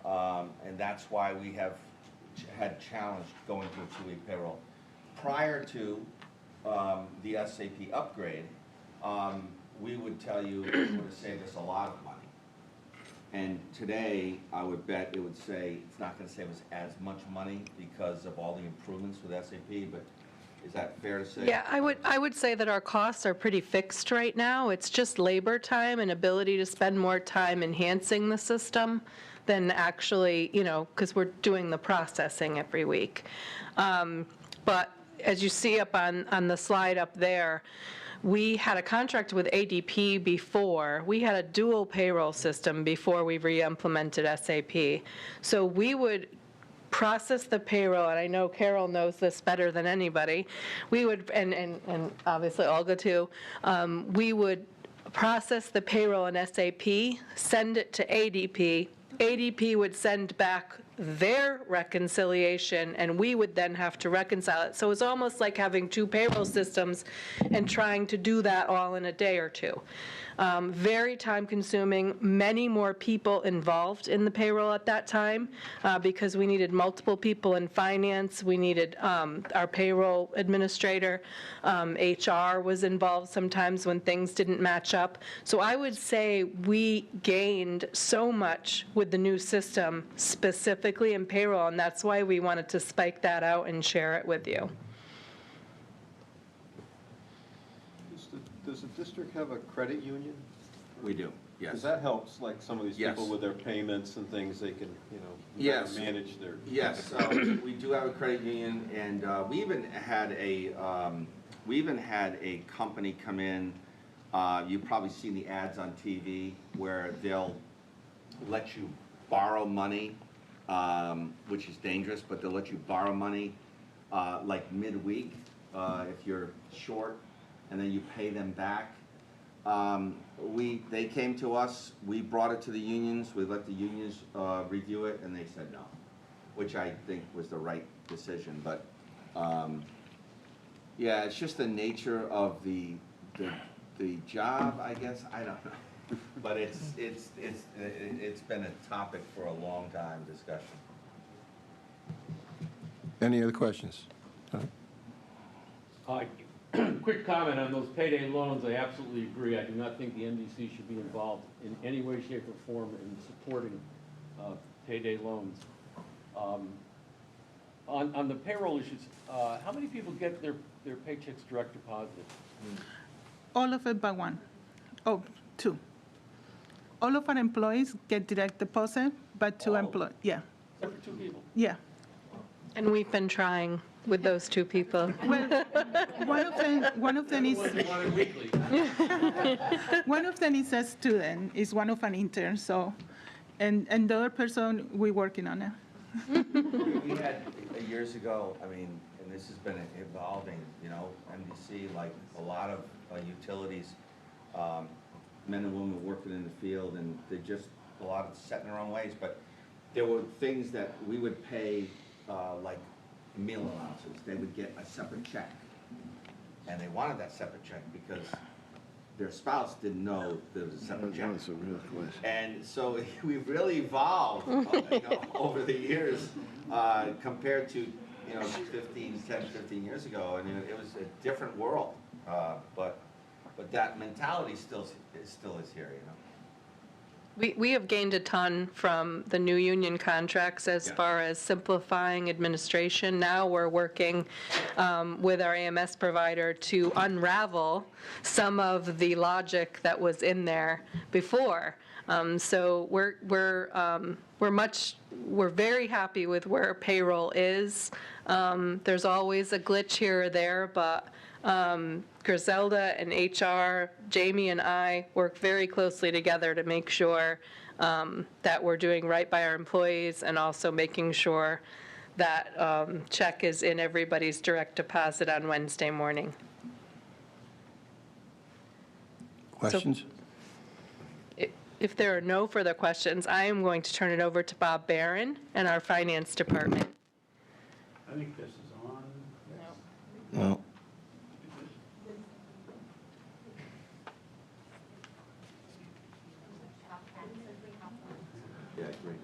and that's why we have had challenged going to a 2-week payroll. Prior to the SAP upgrade, we would tell you it would have saved us a lot of money. And today, I would bet it would say it's not going to save us as much money because of all the improvements with SAP, but is that fair to say? Yeah, I would say that our costs are pretty fixed right now. It's just labor time and ability to spend more time enhancing the system than actually, because we're doing the processing every week. But as you see up on the slide up there, we had a contract with ADP before. We had a dual payroll system before we re-implemented SAP. So we would process the payroll, and I know Carol knows this better than anybody. We would, and obviously Olga too, we would process the payroll in SAP, send it to ADP. ADP would send back their reconciliation, and we would then have to reconcile it. So it's almost like having two payroll systems and trying to do that all in a day or two. Very time-consuming, many more people involved in the payroll at that time because we needed multiple people in finance. We needed our payroll administrator. HR was involved sometimes when things didn't match up. So I would say we gained so much with the new system, specifically in payroll, and that's why we wanted to spike that out and share it with you. Does the district have a credit union? We do, yes. Because that helps, like some of these Yes. people with their payments and things, they can, Yes. manage their. Yes, we do have a credit union, and we even had a company come in. You've probably seen the ads on TV where they'll let you borrow money, which is dangerous, but they'll let you borrow money like midweek if you're short, and then you pay them back. They came to us, we brought it to the unions, we let the unions review it, and they said no, which I think was the right decision. But yeah, it's just the nature of the job, I guess. I don't know, but it's been a topic for a long time discussion. Any other questions? Quick comment on those payday loans. I absolutely agree. I do not think the MDC should be involved in any way, shape, or form in supporting payday loans. On the payroll issues, how many people get their paychecks direct deposited? All of it but one. Oh, two. All of our employees get direct deposit, but two employees, yeah, Except for two people. yeah. And we've been trying with those two people. Well, one of them is They want it weekly. one of them is a student, is one of an intern. So, and the other person we're working on it. We had, years ago, I mean, and this has been evolving, you know, MDC, like a lot of utilities, men and women working in the field, and they're just, a lot of set in their own ways, but there were things that we would pay, like meal allowances. They would get a separate check, and they wanted that separate check because their spouse didn't know there was a separate check. That's a real question. And so we've really evolved, you know, over the years, compared to, you know, 10, 15 years ago, and it was a different world. But that mentality still is here, you know. We have gained a ton from the new union contracts as Yeah. far as simplifying administration. Now we're working with our AMS provider to unravel some of the logic that was in there before. So we're very happy with where payroll is. There's always a glitch here or there, but Griselda and HR, Jamie and I work very closely together to make sure that we're doing right by our employees and also making sure that check is in everybody's direct deposit on Wednesday morning. Questions? If there are no further questions, I am going to turn it over to Bob Barron and our finance department. I think this is on. No. Yeah, great.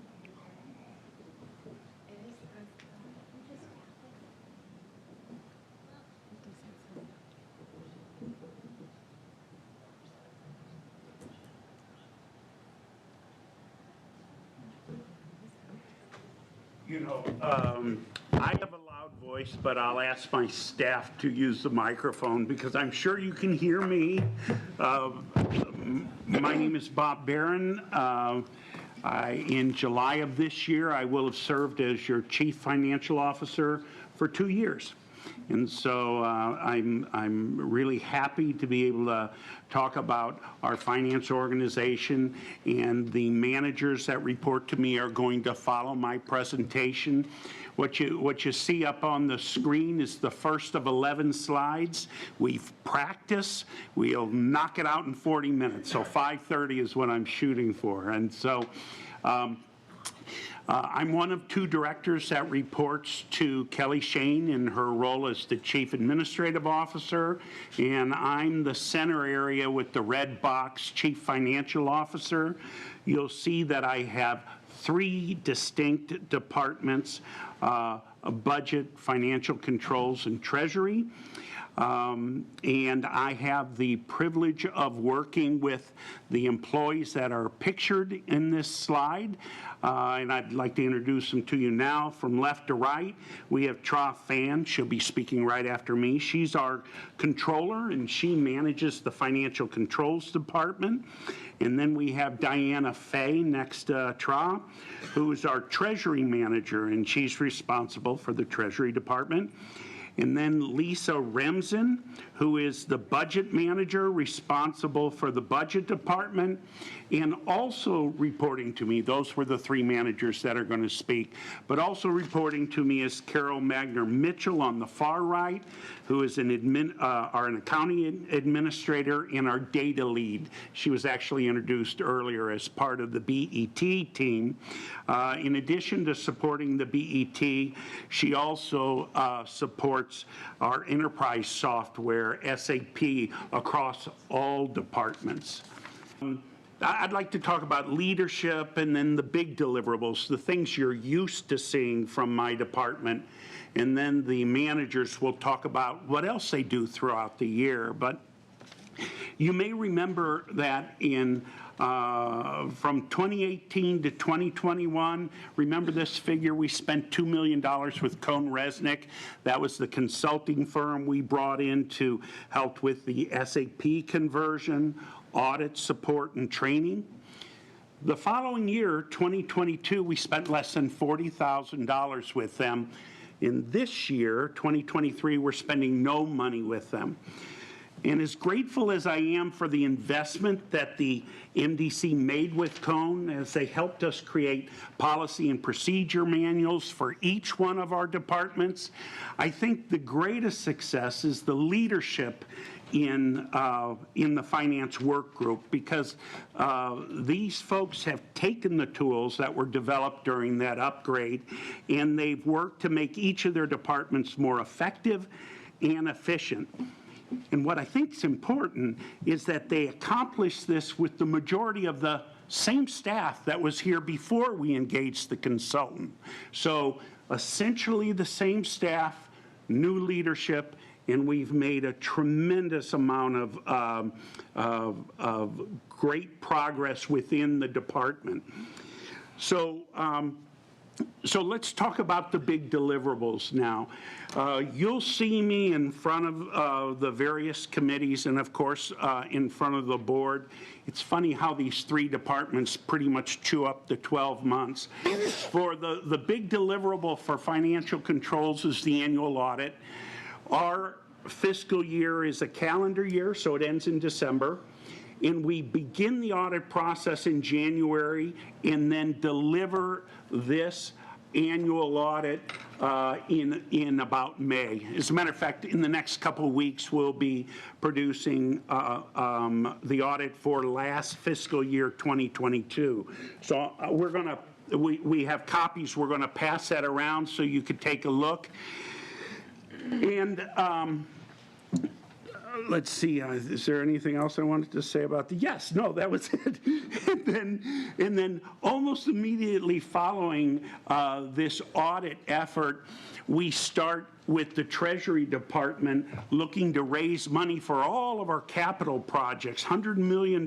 You know, I have a loud voice, but I'll ask my staff to use the microphone because I'm sure you can hear me. My name is Bob Barron. In July of this year, I will have served as your Chief Financial Officer for 2 years. And so I'm really happy to be able to talk about our finance organization, and the managers that report to me are going to follow my presentation. What you see up on the screen is the first of 11 slides. We've practiced. We'll knock it out in 40 minutes. So 5:30 is what I'm shooting for. And so I'm one of 2 directors that reports to Kelly Shane in her role as the Chief Administrative Officer, and I'm the center area with the red box, Chief Financial Officer. You'll see that I have 3 distinct departments, budget, financial controls, and treasury. And I have the privilege of working with the employees that are pictured in this slide. And I'd like to introduce them to you now. From left to right, we have Tra Fan. She'll be speaking right after me. She's our controller, and she manages the financial controls department. And then we have Diana Fay next to Tra, who is our treasury manager, and she's responsible for the treasury department. And then Lisa Remsen, who is the budget manager responsible for the budget department, and also reporting to me, those were the 3 managers that are going to speak, but also reporting to me is Carol Magner-Mitchell on the far right, who is an accounting administrator and our data lead. She was actually introduced earlier as part of the BET team. In addition to supporting the BET, she also supports our enterprise software, SAP, across all departments. I'd like to talk about leadership and then the big deliverables, the things you're used to seeing from my department. And then the managers will talk about what else they do throughout the year. But you may remember that from 2018 to 2021, remember this figure? We spent $2 million with CohnReznick. That was the consulting firm we brought in to help with the SAP conversion, audit, support, and training. The following year, 2022, we spent less than $40,000 with them. In this year, 2023, we're spending no money with them. And as grateful as I am for the investment that the MDC made with Cone, as they helped us create policy and procedure manuals for each one of our departments, I think the greatest success is the leadership in the finance work group, because these folks have taken the tools that were developed during that upgrade, and they've worked to make each of their departments more effective and efficient. And what I think is important is that they accomplished this with the majority of the same staff that was here before we engaged the consultant. So essentially the same staff, new leadership, and we've made a tremendous amount of great progress within the department. So let's talk about the big deliverables now. You'll see me in front of the various committees and, of course, in front of the board. It's funny how these three departments pretty much chew up the 12 months. For the big deliverable for financial controls is the annual audit. Our fiscal year is a calendar year, so it ends in December. And we begin the audit process in January and then deliver this annual audit in about May. As a matter of fact, in the next couple of weeks, we'll be producing the audit for last fiscal year 2022. So we have copies. We're going to pass that around so you could take a look. And let's see, is there anything else I wanted to say about the, yes, no, that was it. and then almost immediately following this audit effort, we start with the Treasury Department looking to raise money for all of our capital projects, $100 million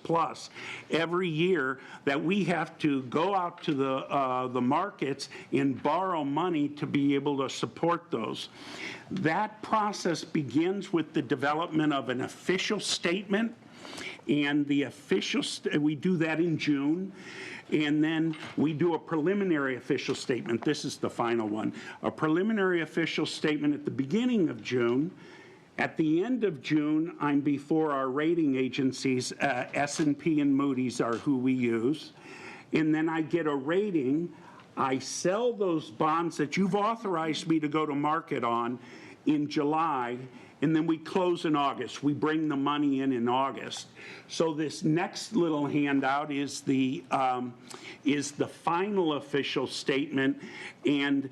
plus every year, that we have to go out to the markets and borrow money to be able to support those. That process begins with the development of an official statement, and we do that in June. And then we do a preliminary official statement. This is the final one. A preliminary official statement at the beginning of June. At the end of June, I'm before our rating agencies. S&P and Moody's are who we use. And then I get a rating. I sell those bonds that you've authorized me to go to market on in July, and then we close in August. We bring the money in August. So this next little handout is the final official statement, and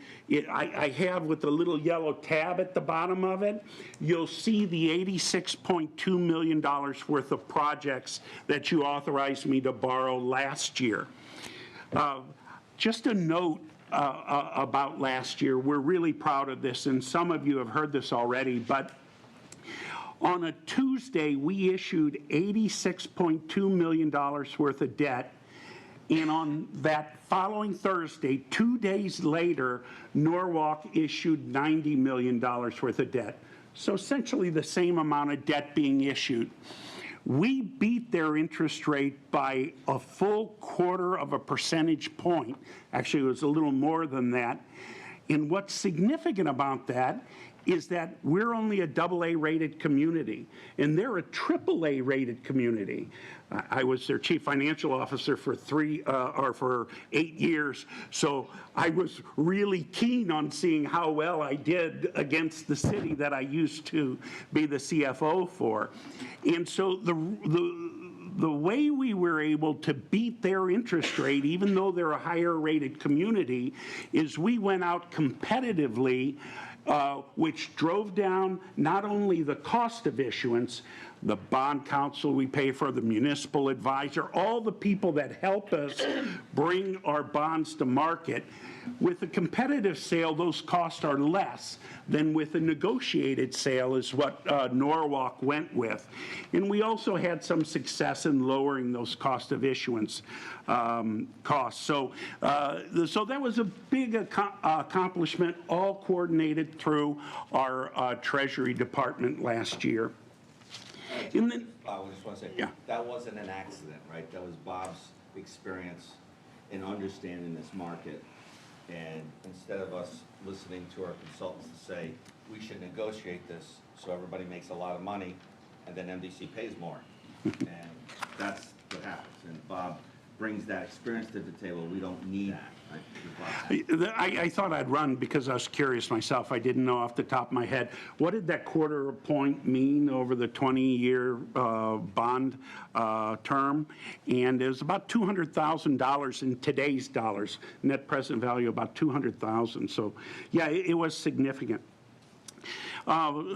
I have with the little yellow tab at the bottom of it, you'll see the $86.2 million worth of projects that you authorized me to borrow last year. Just a note about last year, we're really proud of this, and some of you have heard this already, but on a Tuesday, we issued $86.2 million worth of debt, and on that following Thursday, 2 days later, Norwalk issued $90 million worth of debt. So essentially the same amount of debt being issued. We beat their interest rate by a full 1/4 percentage point. Actually, it was a little more than that. And what's significant about that is that we're only a AA rated community, and they're a AAA rated community. I was their chief financial officer for 8 years, so I was really keen on seeing how well I did against the city that I used to be the CFO for. And so the way we were able to beat their interest rate, even though they're a higher rated community, is we went out competitively, which drove down not only the cost of issuance, the bond counsel we pay for, the municipal advisor, all the people that help us bring our bonds to market. With a competitive sale, those costs are less than with a negotiated sale, is what Norwalk went with. And we also had some success in lowering those cost of issuance costs. So that was a big accomplishment, all coordinated through our Treasury Department last year. And then, I just want to say, yeah. That wasn't an accident, right? That was Bob's experience in understanding this market. And instead of us listening to our consultants to say, we should negotiate this so everybody makes a lot of money, and then MDC pays more. And that's what happens. And Bob brings that experience to the table. We don't need that. I thought I'd run because I was curious myself. I didn't know off the top of my head. What did that quarter point mean over the 20-year bond term? And it was about $200,000 in today's dollars. Net present value about $200,000. So, yeah, it was significant.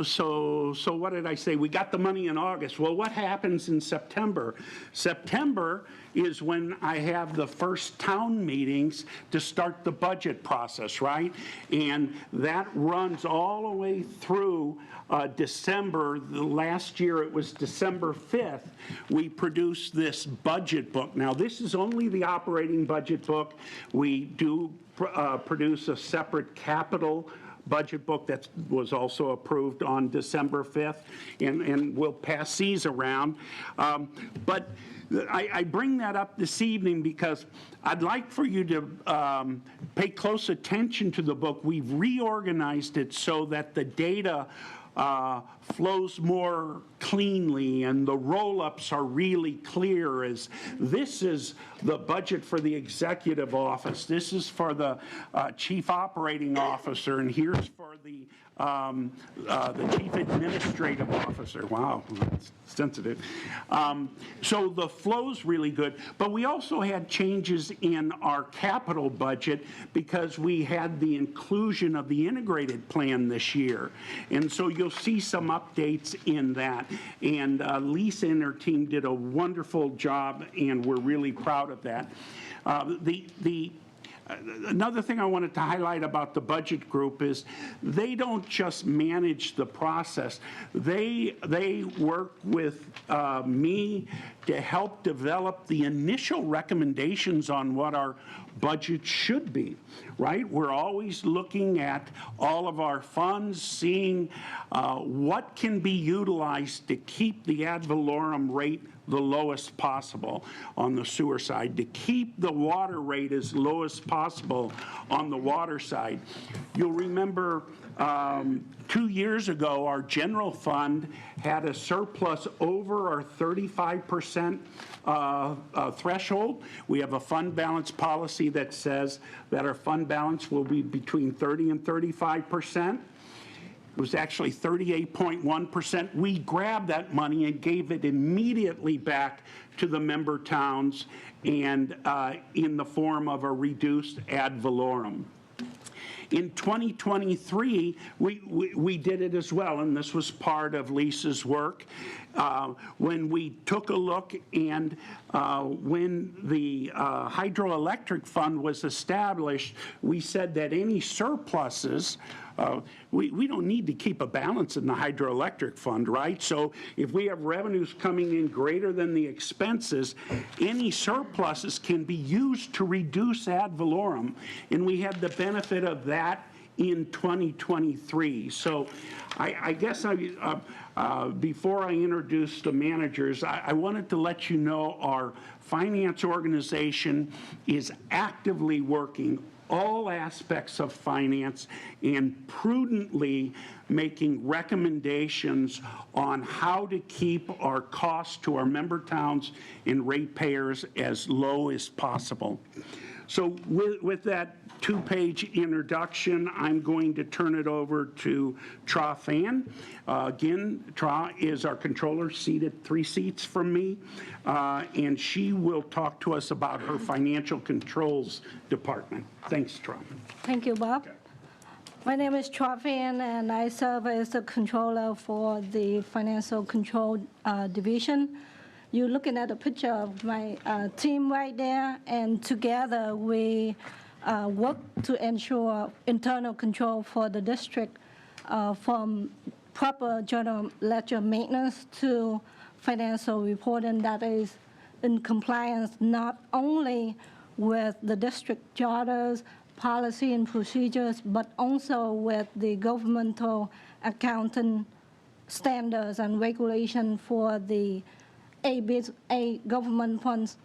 So what did I say? We got the money in August. Well, what happens in September? September is when I have the first town meetings to start the budget process, right? And that runs all the way through December. The last year it was December 5th. We produced this budget book. Now, this is only the operating budget book. We do produce a separate capital budget book that was also approved on December 5th, and we'll pass these around. But I bring that up this evening because I'd like for you to pay close attention to the book. We've reorganized it so that the data flows more cleanly and the roll-ups are really clear. As this is the budget for the executive office, this is for the chief operating officer, and here's for the chief administrative officer. Wow, that's sensitive. So the flow's really good, but we also had changes in our capital budget because we had the inclusion of the integrated plan this year. And so you'll see some updates in that. And Lisa and her team did a wonderful job, and we're really proud of that. Another thing I wanted to highlight about the budget group is they don't just manage the process. They work with me to help develop the initial recommendations on what our budget should be, right? We're always looking at all of our funds, seeing what can be utilized to keep the ad valorem rate the lowest possible on the sewer side, to keep the water rate as low as possible on the water side. You'll remember 2 years ago, our general fund had a surplus over our 35% threshold. We have a fund balance policy that says that our fund balance will be between 30 and 35%. It was actually 38.1%. We grabbed that money and gave it immediately back to the member towns and in the form of a reduced ad valorem. In 2023, we did it as well, and this was part of Lisa's work. When we took a look and when the hydroelectric fund was established, we said that any surpluses, we don't need to keep a balance in the hydroelectric fund, right? So if we have revenues coming in greater than the expenses, any surpluses can be used to reduce ad valorem. And we had the benefit of that in 2023. So I guess before I introduce the managers, I wanted to let you know our finance organization is actively working all aspects of finance and prudently making recommendations on how to keep our costs to our member towns and ratepayers as low as possible. So with that two-page introduction, I'm going to turn it over to Tra Phan. Again, Tra is our controller, seated 3 seats from me, and she will talk to us about her financial controls department. Thanks, Tra. Thank you, Bob. Okay. My name is Tra Phan, and I serve as the controller for the financial control division. You're looking at a picture of my team right there, and together we work to ensure internal control for the district, from proper general ledger maintenance to financial reporting that is in compliance not only with the district charters, policy and procedures, but also with the governmental accounting standards and regulation for the 8 government funds,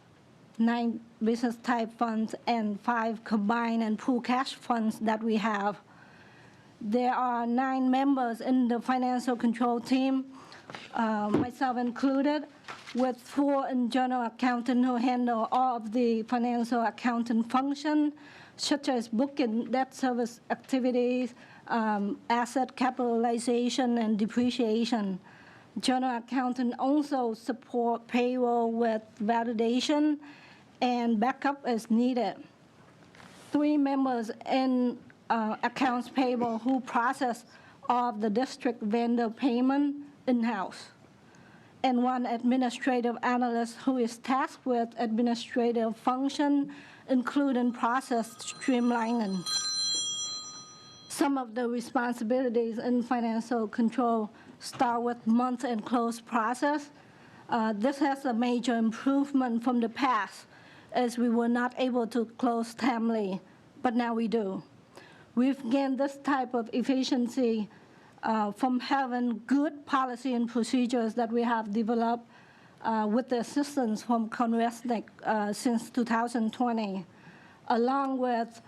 9 business type funds, and 5 combined and pool cash funds that we have. There are 9 members in the financial control team myself included, with 4 internal accountants who handle all of the financial accounting function, such as book and debt service activities, asset capitalization, and depreciation. General accountant also support payroll with validation and backup as needed. 3 members in accounts payable who process all of the district vendor payment in-house, and 1 administrative analyst who is tasked with administrative function, including process streamlining. Some of the responsibilities in financial control start with month-end close process. This has a major improvement from the past, as we were not able to close timely, but now we do. We've gained this type of efficiency from having good policy and procedures that we have developed with the assistance from CONRESNIC since 2020, along with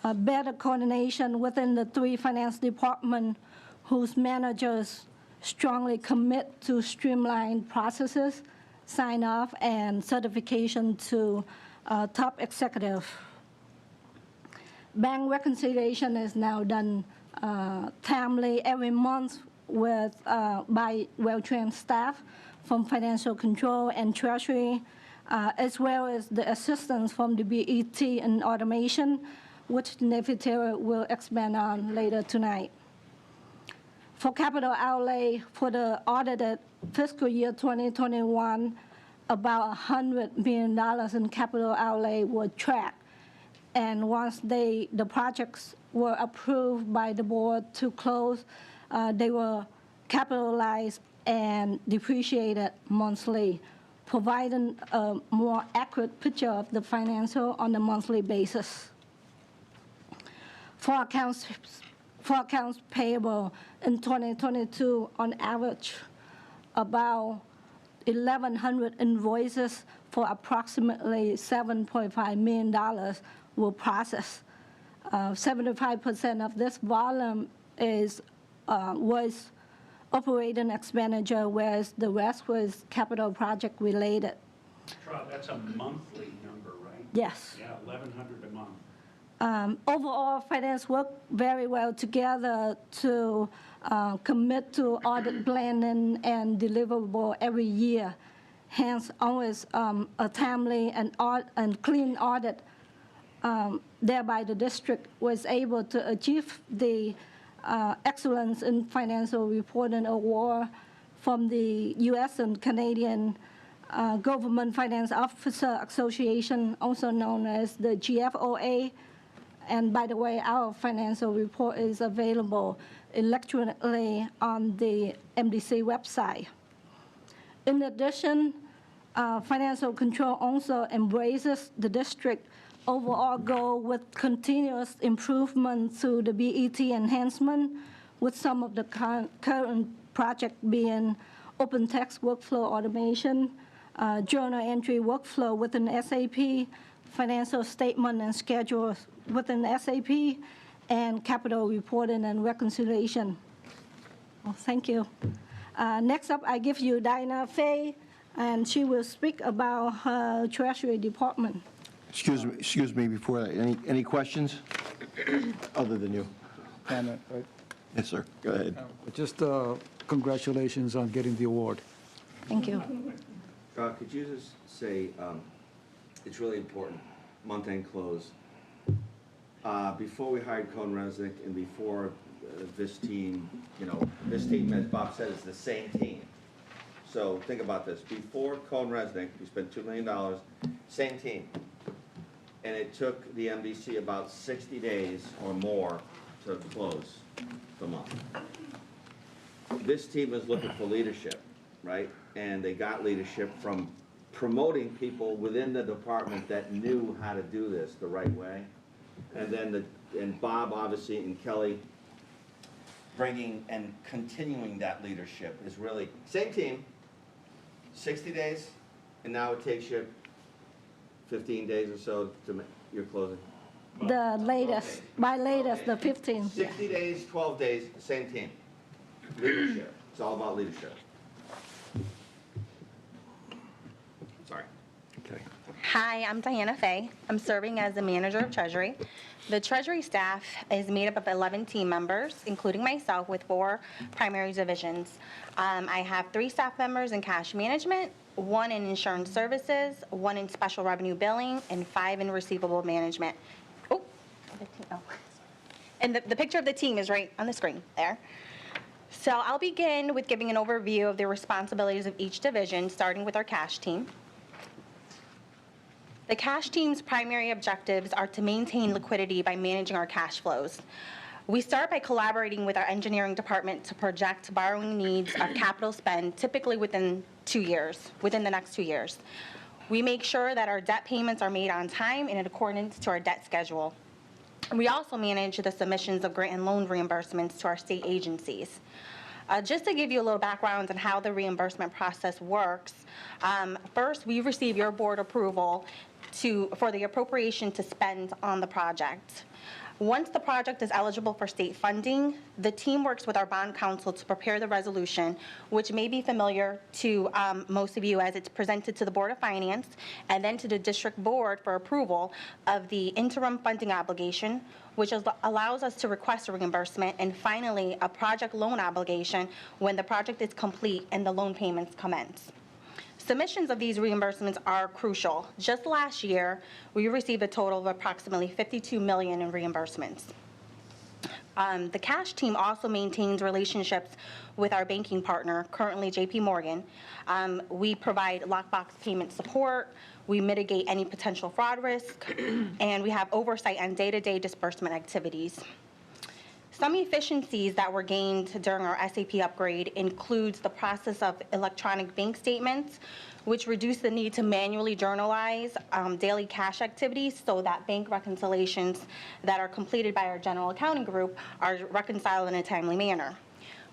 better coordination within the 3 finance departments whose managers strongly commit to streamline processes, sign-off, and certification to top executive. Bank reconciliation is now done timely every month by well-trained staff from financial control and treasury, as well as the assistance from the BET and automation, which Nefertari will expand on later tonight. For capital outlay for the audited fiscal year 2021, about $100 million in capital outlay were tracked. And once the projects were approved by the board to close, they were capitalized and depreciated monthly, providing a more accurate picture of the financial on a monthly basis. For accounts payable in 2022, on average, about 1,100 invoices for approximately $7.5 million were processed. 75% of this volume was operating expenditure, whereas the rest was capital project related. That's a monthly number, right? Yes. Yeah, 1,100 a month. Overall, finance worked very well together to commit to audit planning and deliverable every year. Hence, always a timely and clean audit. Thereby, the district was able to achieve the Excellence in Financial Reporting Award from the U.S. and Canadian Government Finance Officer Association, also known as the GFOA. And by the way, our financial report is available electronically on the MDC website. In addition, financial control also embraces the district overall goal with continuous improvement through the BET enhancement, with some of the current project being open text workflow automation, journal entry workflow within SAP, financial statement and schedules within SAP, and capital reporting and reconciliation. Well, thank you. Next up, I give you Dinah Fay, and she will speak about her Treasury Department. Excuse me before that. Any questions other than you? Comment, right? Yes, sir. Go ahead. Just congratulations on getting the award. Thank you. Could you just say, it's really important, month-end close. Before we hired CONRESNIC and before this team, this team, as Bob said, is the same team. So think about this. Before CONRESNIC, we spent $2 million, same team. And it took the MDC about 60 days or more to close the month. This team is looking for leadership, right? And they got leadership from promoting people within the department that knew how to do this the right way. And then and Bob, obviously, and Kelly bringing and continuing that leadership is really, same team, 60 days, and now it takes you 15 days or so to make your closing. The latest, Okay. by latest, Okay. the 15th. 60 days, 12 days, same team. Leadership. It's all about leadership. Hi, I'm Diana Fay. I'm serving as the manager of Treasury. The Treasury staff is made up of 11 team members, including myself, with 4 primary divisions. I have 3 staff members in cash management, 1 in insurance services, 1 in special revenue billing, and 5 in receivable management. Oh, and the picture of the team is right on the screen there. So I'll begin with giving an overview of the responsibilities of each division, starting with our cash team. The cash team's primary objectives are to maintain liquidity by managing our cash flows. We start by collaborating with our engineering department to project borrowing needs of capital spend, typically within the next 2 years. We make sure that our debt payments are made on time and in accordance to our debt schedule. We also manage the submissions of grant and loan reimbursements to our state agencies. Just to give you a little background on how the reimbursement process works, first we receive your board approval for the appropriation to spend on the project. Once the project is eligible for state funding, the team works with our bond counsel to prepare the resolution, which may be familiar to most of you as it's presented to the Board of Finance and then to the district board for approval of the interim funding obligation, which allows us to request a reimbursement, and finally a project loan obligation when the project is complete and the loan payments commence. Submissions of these reimbursements are crucial. Just last year, we received a total of approximately $52 million in reimbursements. The cash team also maintains relationships with our banking partner, currently JP Morgan. We provide lockbox payment support, we mitigate any potential fraud risk, and we have oversight on day-to-day disbursement activities. Some efficiencies that were gained during our SAP upgrade includes the process of electronic bank statements, which reduce the need to manually journalize daily cash activities so that bank reconciliations that are completed by our general accounting group are reconciled in a timely manner.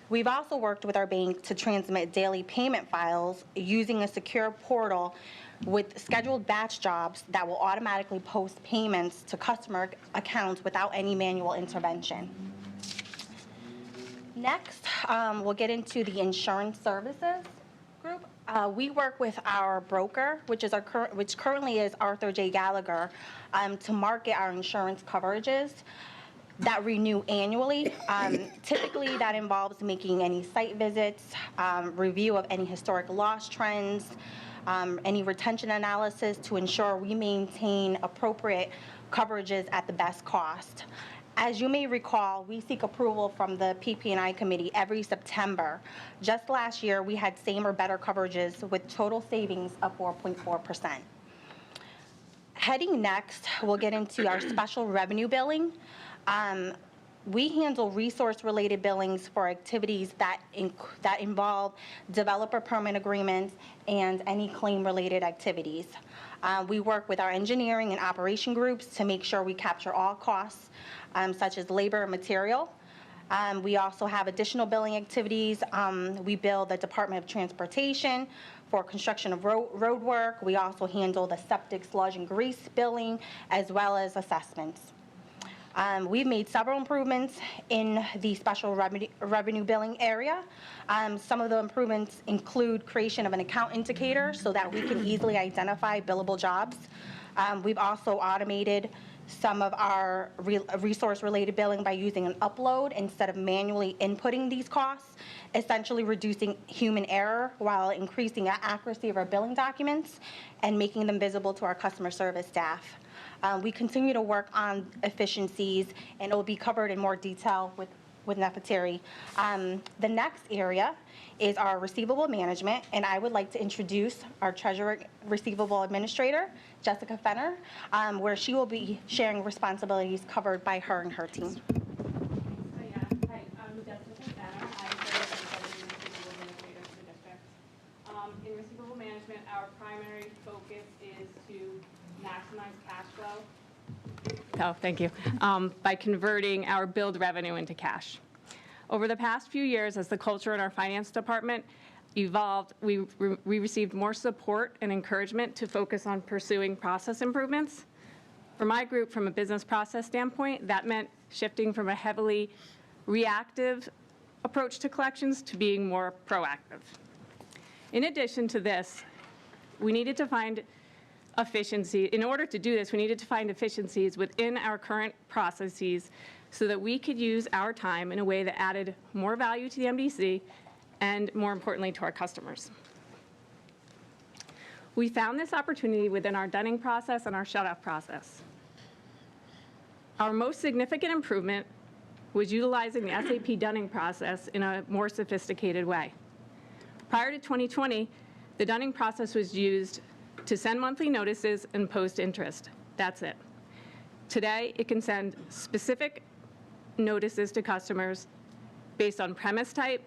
We've also worked with our bank to transmit daily payment files using a secure portal with scheduled batch jobs that will automatically post payments to customer accounts without any manual intervention. Next, we'll get into the insurance services group. We work with our broker, which currently is Arthur J. Gallagher, to market our insurance coverages that renew annually. Typically, that involves making any site visits, review of any historic loss trends, any retention analysis to ensure we maintain appropriate coverages at the best cost. As you may recall, we seek approval from the PP&I committee every September. Just last year, we had same or better coverages with total savings of 4.4%. Heading next, we'll get into our special revenue billing. We handle resource-related billings for activities that involve developer permit agreements and any claim-related activities. We work with our engineering and operation groups to make sure we capture all costs, such as labor and material. We also have additional billing activities. We bill the Department of Transportation for construction of road work. We also handle the septic, sludge, and grease billing, as well as assessments. We've made several improvements in the special revenue billing area. Some of the improvements include creation of an account indicator so that we can easily identify billable jobs. We've also automated some of our resource-related billing by using an upload instead of manually inputting these costs, essentially reducing human error while increasing the accuracy of our billing documents and making them visible to our customer service staff. We continue to work on efficiencies, and it will be covered in more detail with Nefertari. The next area is our receivable management, and I would like to introduce our Treasurer Receivable Administrator, Jessica Fenner, where she will be sharing responsibilities covered by her and her team. Hi, I'm Jessica Fenner. I serve as the Receivable Administrator for the district. In receivable management, our primary focus is to maximize cash flow. Oh, thank you. By converting our billed revenue into cash. Over the past few years, as the culture in our finance department evolved, we received more support and encouragement to focus on pursuing process improvements. For my group, from a business process standpoint, that meant shifting from a heavily reactive approach to collections to being more proactive. In addition to this, we needed to find efficiency. In order to do this, we needed to find efficiencies within our current processes so that we could use our time in a way that added more value to the MDC and, more importantly, to our customers. We found this opportunity within our dunning process and our shut-off process. Our most significant improvement was utilizing the SAP dunning process in a more sophisticated way. Prior to 2020, the dunning process was used to send monthly notices and post interest. That's it. Today, it can send specific notices to customers based on premise type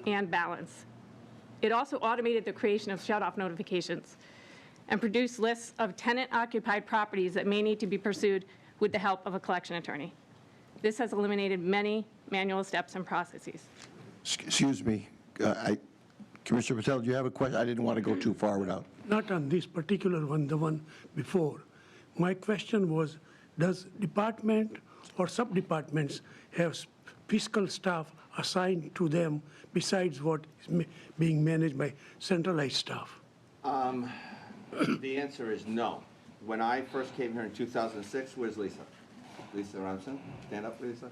and balance. It also automated the creation of shut-off notifications and produced lists of tenant-occupied properties that may need to be pursued with the help of a collection attorney. This has eliminated many manual steps and processes. Excuse me, Commissioner Patel, do you have a question? I didn't want to go too far without. Not on this particular one, the one before. My question was, does department or sub-departments have fiscal staff assigned to them besides what is being managed by centralized staff? The answer is no. When I first came here in 2006, where's Lisa? Lisa Robinson, stand up, Lisa.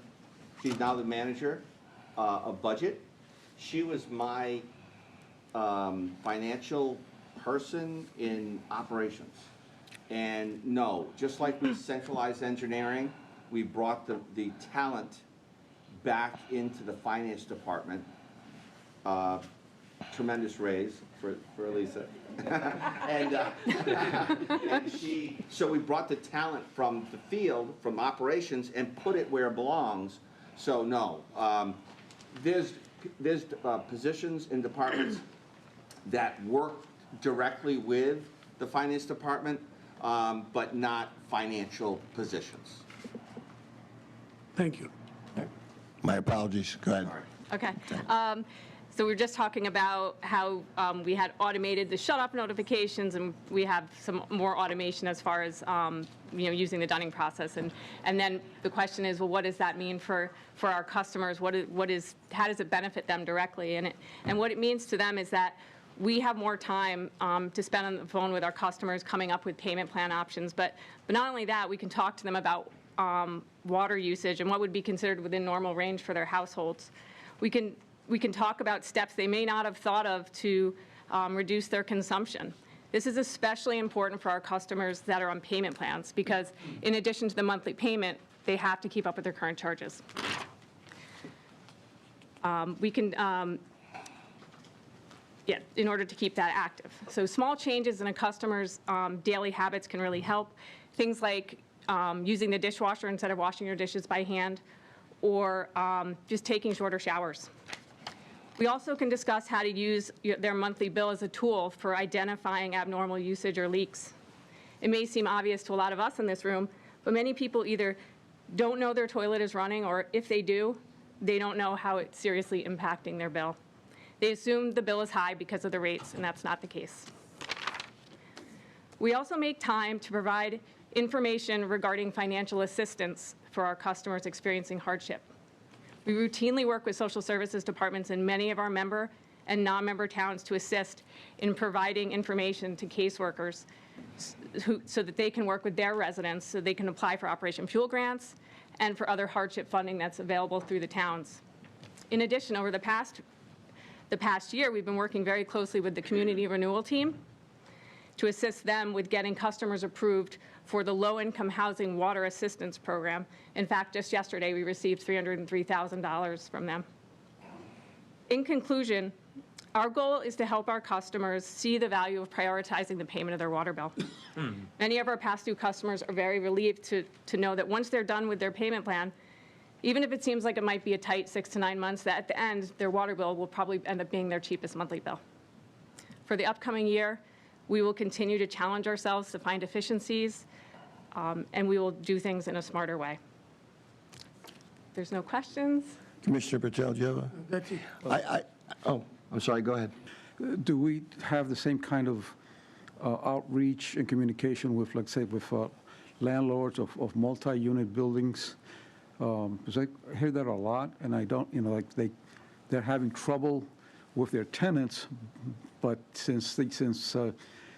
She's now the manager of budget. She was my financial person in operations. And no, just like we centralized engineering, we brought the talent back into the finance department. Tremendous raise for Lisa. and so we brought the talent from the field, from operations, and put it where it belongs. So no, there's positions in departments that work directly with the finance department, but not financial positions. Thank you. My apologies. Go ahead. Okay. So we were just talking about how we had automated the shut-off notifications, and we have some more automation as far as using the dunning process. And then the question is, well, what does that mean for our customers? How does it benefit them directly? And what it means to them is that we have more time to spend on the phone with our customers, coming up with payment plan options. But not only that, we can talk to them about water usage and what would be considered within normal range for their households. We can talk about steps they may not have thought of to reduce their consumption. This is especially important for our customers that are on payment plans because in addition to the monthly payment, they have to keep up with their current charges. In order to keep that active. So small changes in a customer's daily habits can really help. Things like using the dishwasher instead of washing your dishes by hand, or just taking shorter showers. We also can discuss how to use their monthly bill as a tool for identifying abnormal usage or leaks. It may seem obvious to a lot of us in this room, but many people either don't know their toilet is running, or if they do, they don't know how it's seriously impacting their bill. They assume the bill is high because of the rates, and that's not the case. We also make time to provide information regarding financial assistance for our customers experiencing hardship. We routinely work with social services departments in many of our member and non-member towns to assist in providing information to caseworkers so that they can work with their residents so they can apply for Operation Fuel grants and for other hardship funding that's available through the towns. In addition, over the past year, we've been working very closely with the community renewal team to assist them with getting customers approved for the low-income housing water assistance program. In fact, just yesterday, we received $303,000 from them. In conclusion, our goal is to help our customers see the value of prioritizing the payment of their water bill. Many of our past due customers are very relieved to know that once they're done with their payment plan, even if it seems like it might be a tight 6 to 9 months, that at the end, their water bill will probably end up being their cheapest monthly bill. For the upcoming year, we will continue to challenge ourselves to find efficiencies, and we will do things in a smarter way. If there's no questions. Commissioner Patel, do you have a? That's it. Oh, I'm sorry, go ahead. Do we have the same kind of outreach and communication with, let's say, with landlords of multi-unit buildings? Because I hear that a lot, and I don't, like they're having trouble with their tenants, but since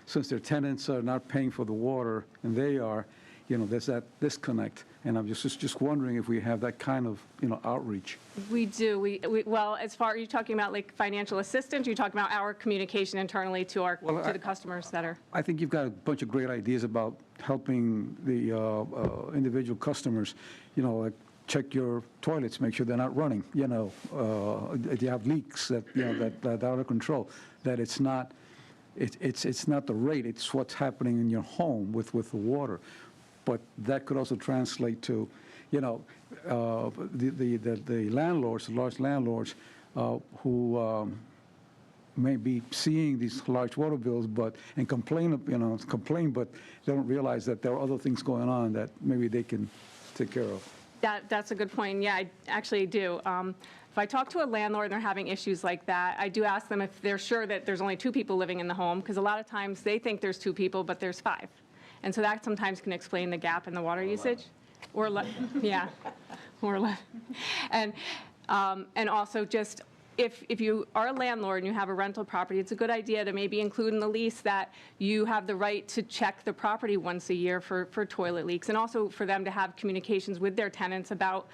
since their tenants are not paying for the water and they are, there's that disconnect. And I'm just wondering if we have that kind of, outreach. We do. Well, as far, are you talking about like financial assistance? You're talking about our communication internally to the customers that are? I think you've got a bunch of great ideas about helping the individual customers, like check your toilets, make sure they're not running, if you have leaks that are out of control, that it's not the rate, it's what's happening in your home with the water. But that could also translate to, the landlords, the large landlords, who may be seeing these large water bills, and complain, but they don't realize that there are other things going on that maybe they can take care of. That's a good point. Yeah, I actually do. If I talk to a landlord and they're having issues like that, I do ask them if they're sure that there's only 2 people living in the home, because a lot of times they think there's 2 people, but there's 5. And so that sometimes can explain the gap in the water usage. Or yeah, or 11. And also just, if you are a landlord and you have a rental property, it's a good idea to maybe include in the lease that you have the right to check the property once a year for toilet leaks, and also for them to have communications with their tenants about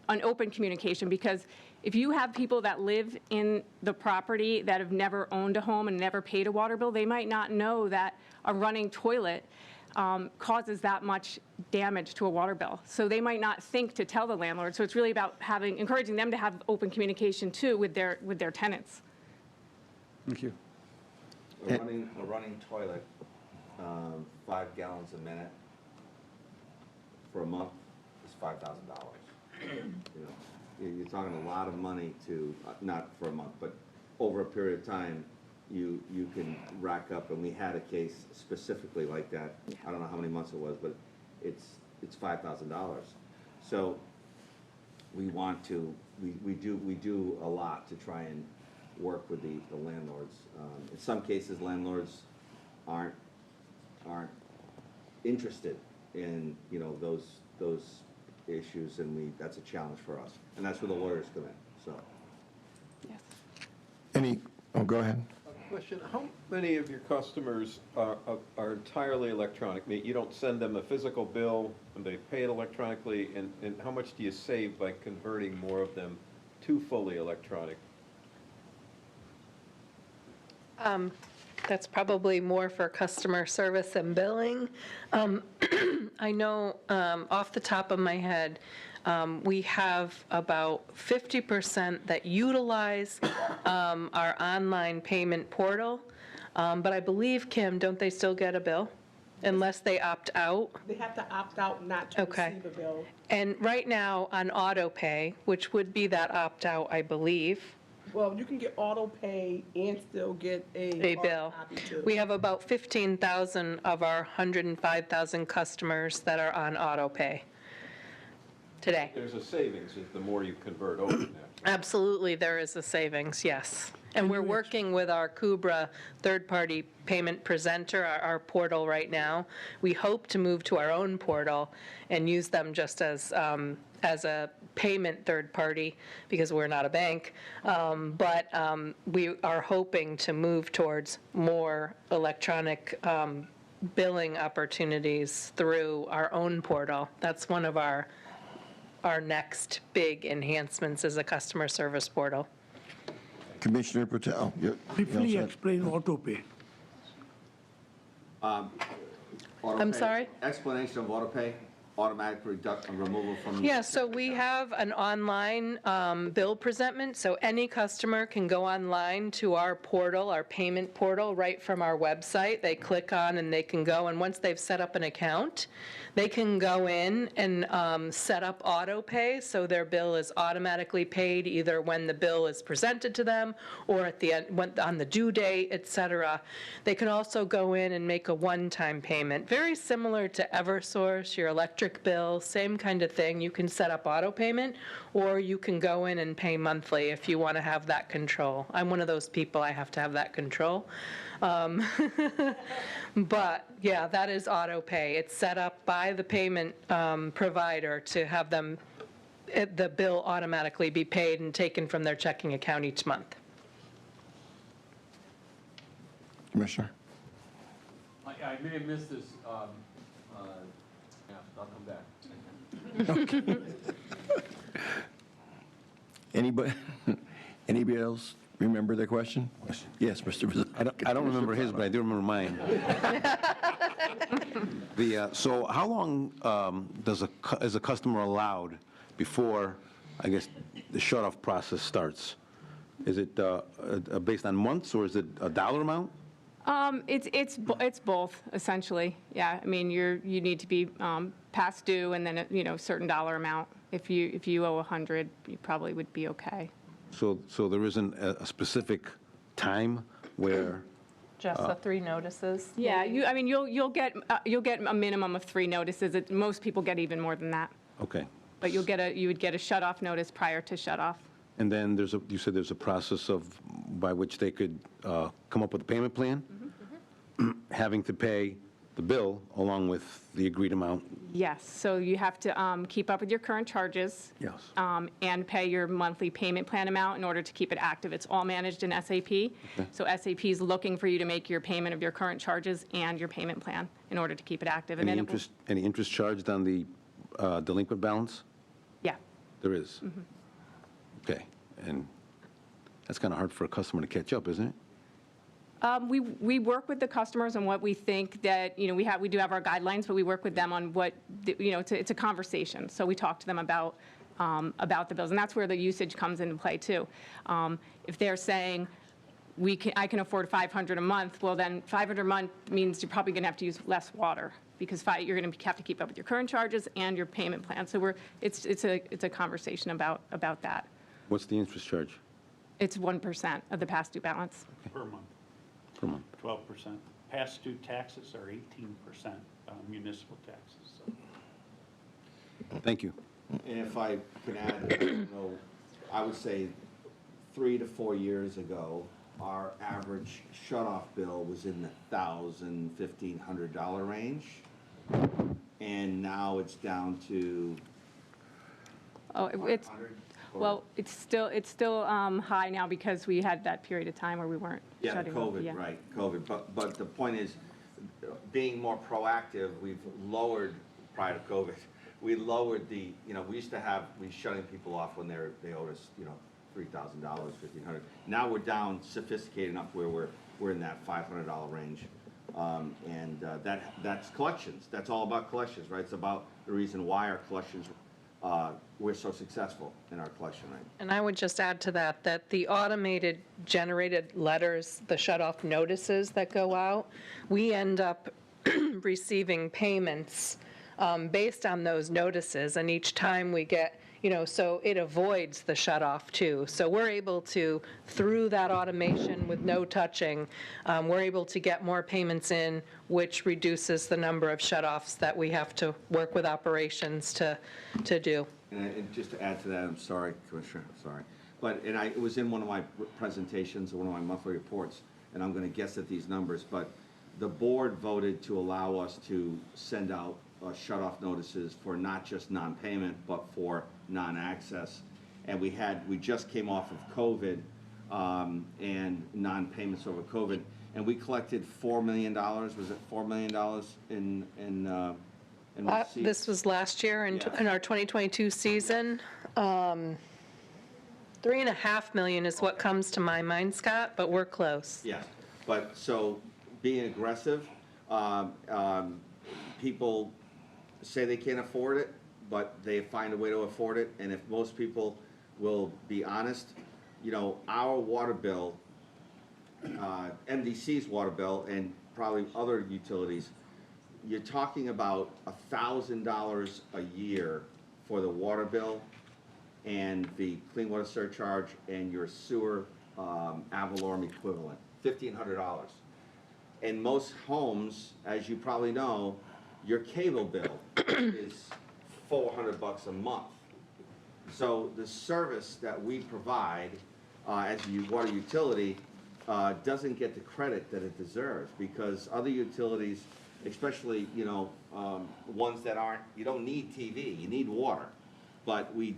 an open communication, because if you have people that live in the property that have never owned a home and never paid a water bill, they might not know that a running toilet causes that much damage to a water bill. So they might not think to tell the landlord. So it's really about encouraging them to have open communication too with their tenants. Thank you. A running toilet, 5 gallons a minute for a month is $5,000. You're talking a lot of money to, not for a month, but over a period of time, you can rack up, and we had a case specifically like that. I don't know how many months it was, but it's $5,000. So we do a lot to try and work with the landlords. In some cases, landlords aren't interested in those issues, and that's a challenge for us, and that's where the lawyers come in. So. Yes. Go ahead. Question, how many of your customers are entirely electronic? You don't send them a physical bill and they pay it electronically, and how much do you save by converting more of them to fully electronic? That's probably more for customer service and billing. I know off the top of my head, we have about 50% that utilize our online payment portal. But I believe, Kim, don't they still get a bill unless they opt out? They have to opt out not to receive a bill. And right now on auto pay, which would be that opt out, I believe. Well, you can get auto pay and still get a bill. Copy too. We have about 15,000 of our 105,000 customers that are on auto pay today. There's a savings the more you convert over now. Absolutely, there is a savings, yes. And we're working with our Kubra third-party payment presenter, our portal right now. We hope to move to our own portal and use them just as a payment third party, because we're not a bank. But we are hoping to move towards more electronic billing opportunities through our own portal. That's one of our next big enhancements is a customer service portal. Commissioner Patel. Briefly explain auto pay. I'm sorry? Explanation of auto pay, automatic removal from. Yeah, so we have an online bill presentment, so any customer can go online to our portal, our payment portal, right from our website. They click on and they can go, and once they've set up an account, they can go in and set up auto pay, so their bill is automatically paid either when the bill is presented to them or at the end, on the due date, et cetera. They can also go in and make a one-time payment, very similar to Eversource, your electric bill, same kind of thing. You can set up auto payment, or you can go in and pay monthly if you want to have that control. I'm one of those people, I have to have that control. But yeah, that is auto pay. It's set up by the payment provider to have them, the bill automatically be paid and taken from their checking account each month. Commissioner. I may have missed this. Yeah, I'll come back. Anybody else remember the question? Yes, Mr. Bizzardo. I don't remember his, but I do remember mine. So how long is a customer allowed before, I guess, the shut-off process starts? Is it based on months, or is it a dollar amount? It's both, essentially. Yeah, I mean, you need to be past due, and then, a certain dollar amount. If you owe 100, you probably would be okay. So there isn't a specific time where... Just the 3 notices? Yeah, you'll get a minimum of 3 notices. Most people get even more than that. Okay. But you would get a shut-off notice prior to shut-off. And then you said there's a process by which they could come up with a payment plan, having to pay the bill along with the agreed amount. Yes, so you have to keep up with your current charges. Yes. And pay your monthly payment plan amount in order to keep it active. It's all managed in SAP. Okay. So SAP is looking for you to make your payment of your current charges and your payment plan in order to keep it active. And Any interest charged on the delinquent balance? Yeah. There is? Okay. And that's kind of hard for a customer to catch up, isn't it? We work with the customers on what we think that, we do have our guidelines, but we work with them on what, it's a conversation. So we talk to them about the bills, and that's where the usage comes into play too. If they're saying, I can afford $500 a month, well then $500 a month means you're probably going to have to use less water, because you're going to have to keep up with your current charges and your payment plan. So it's a conversation about that. What's the interest charge? It's 1% of the past due balance. Per month. Per month. 12%. Past due taxes are 18% municipal taxes. So. Thank you. And if I can add, I would say 3 to 4 years ago, our average shut-off bill was in the $1,000, $1,500 range. And now it's down to Well, it's still high now because we had that period of time where we weren't shutting off. COVID, right, COVID. But the point is, being more proactive, we've lowered, prior to COVID, we lowered we used to be shutting people off when they owed us, $3,000, $1,500. Now we're down, sophisticated enough where we're in that $500 range. That's collections. That's all about collections, right? It's about the reason why our collections we're so successful in our collection rate. And I would just add to that the automated generated letters, the shut-off notices that go out, we end up receiving payments based on those notices, and each time we get, so it avoids the shut-off too. So we're able to, through that automation with no touching, we're able to get more payments in, which reduces the number of shut-offs that we have to work with operations to do. And just to add to that, I'm sorry, Commissioner, I'm sorry. But, it was in one of my presentations, or one of my monthly reports, and I'm going to guess at these numbers, but the board voted to allow us to send out shut-off notices for not just non-payment, but for non-access. And we just came off of COVID and non-payments over COVID, and we collected $4 million. Was it $4 million in receipts? This was last year in our 2022 season. $3.5 million is what comes to my mind, Scott, but we're close. Yes, but so being aggressive, people say they can't afford it, but they find a way to afford it. And if most people will be honest, our water bill, MDC's water bill, and probably other utilities, you're talking about $1,000 a year for the water bill and the clean water surcharge and your sewer ad valorem equivalent, $1,500. In most homes, as you probably know, your cable bill is $400 a month. So the service that we provide as a water utility doesn't get the credit that it deserves, because other utilities, especially ones that aren't, you don't need TV, you need water, but we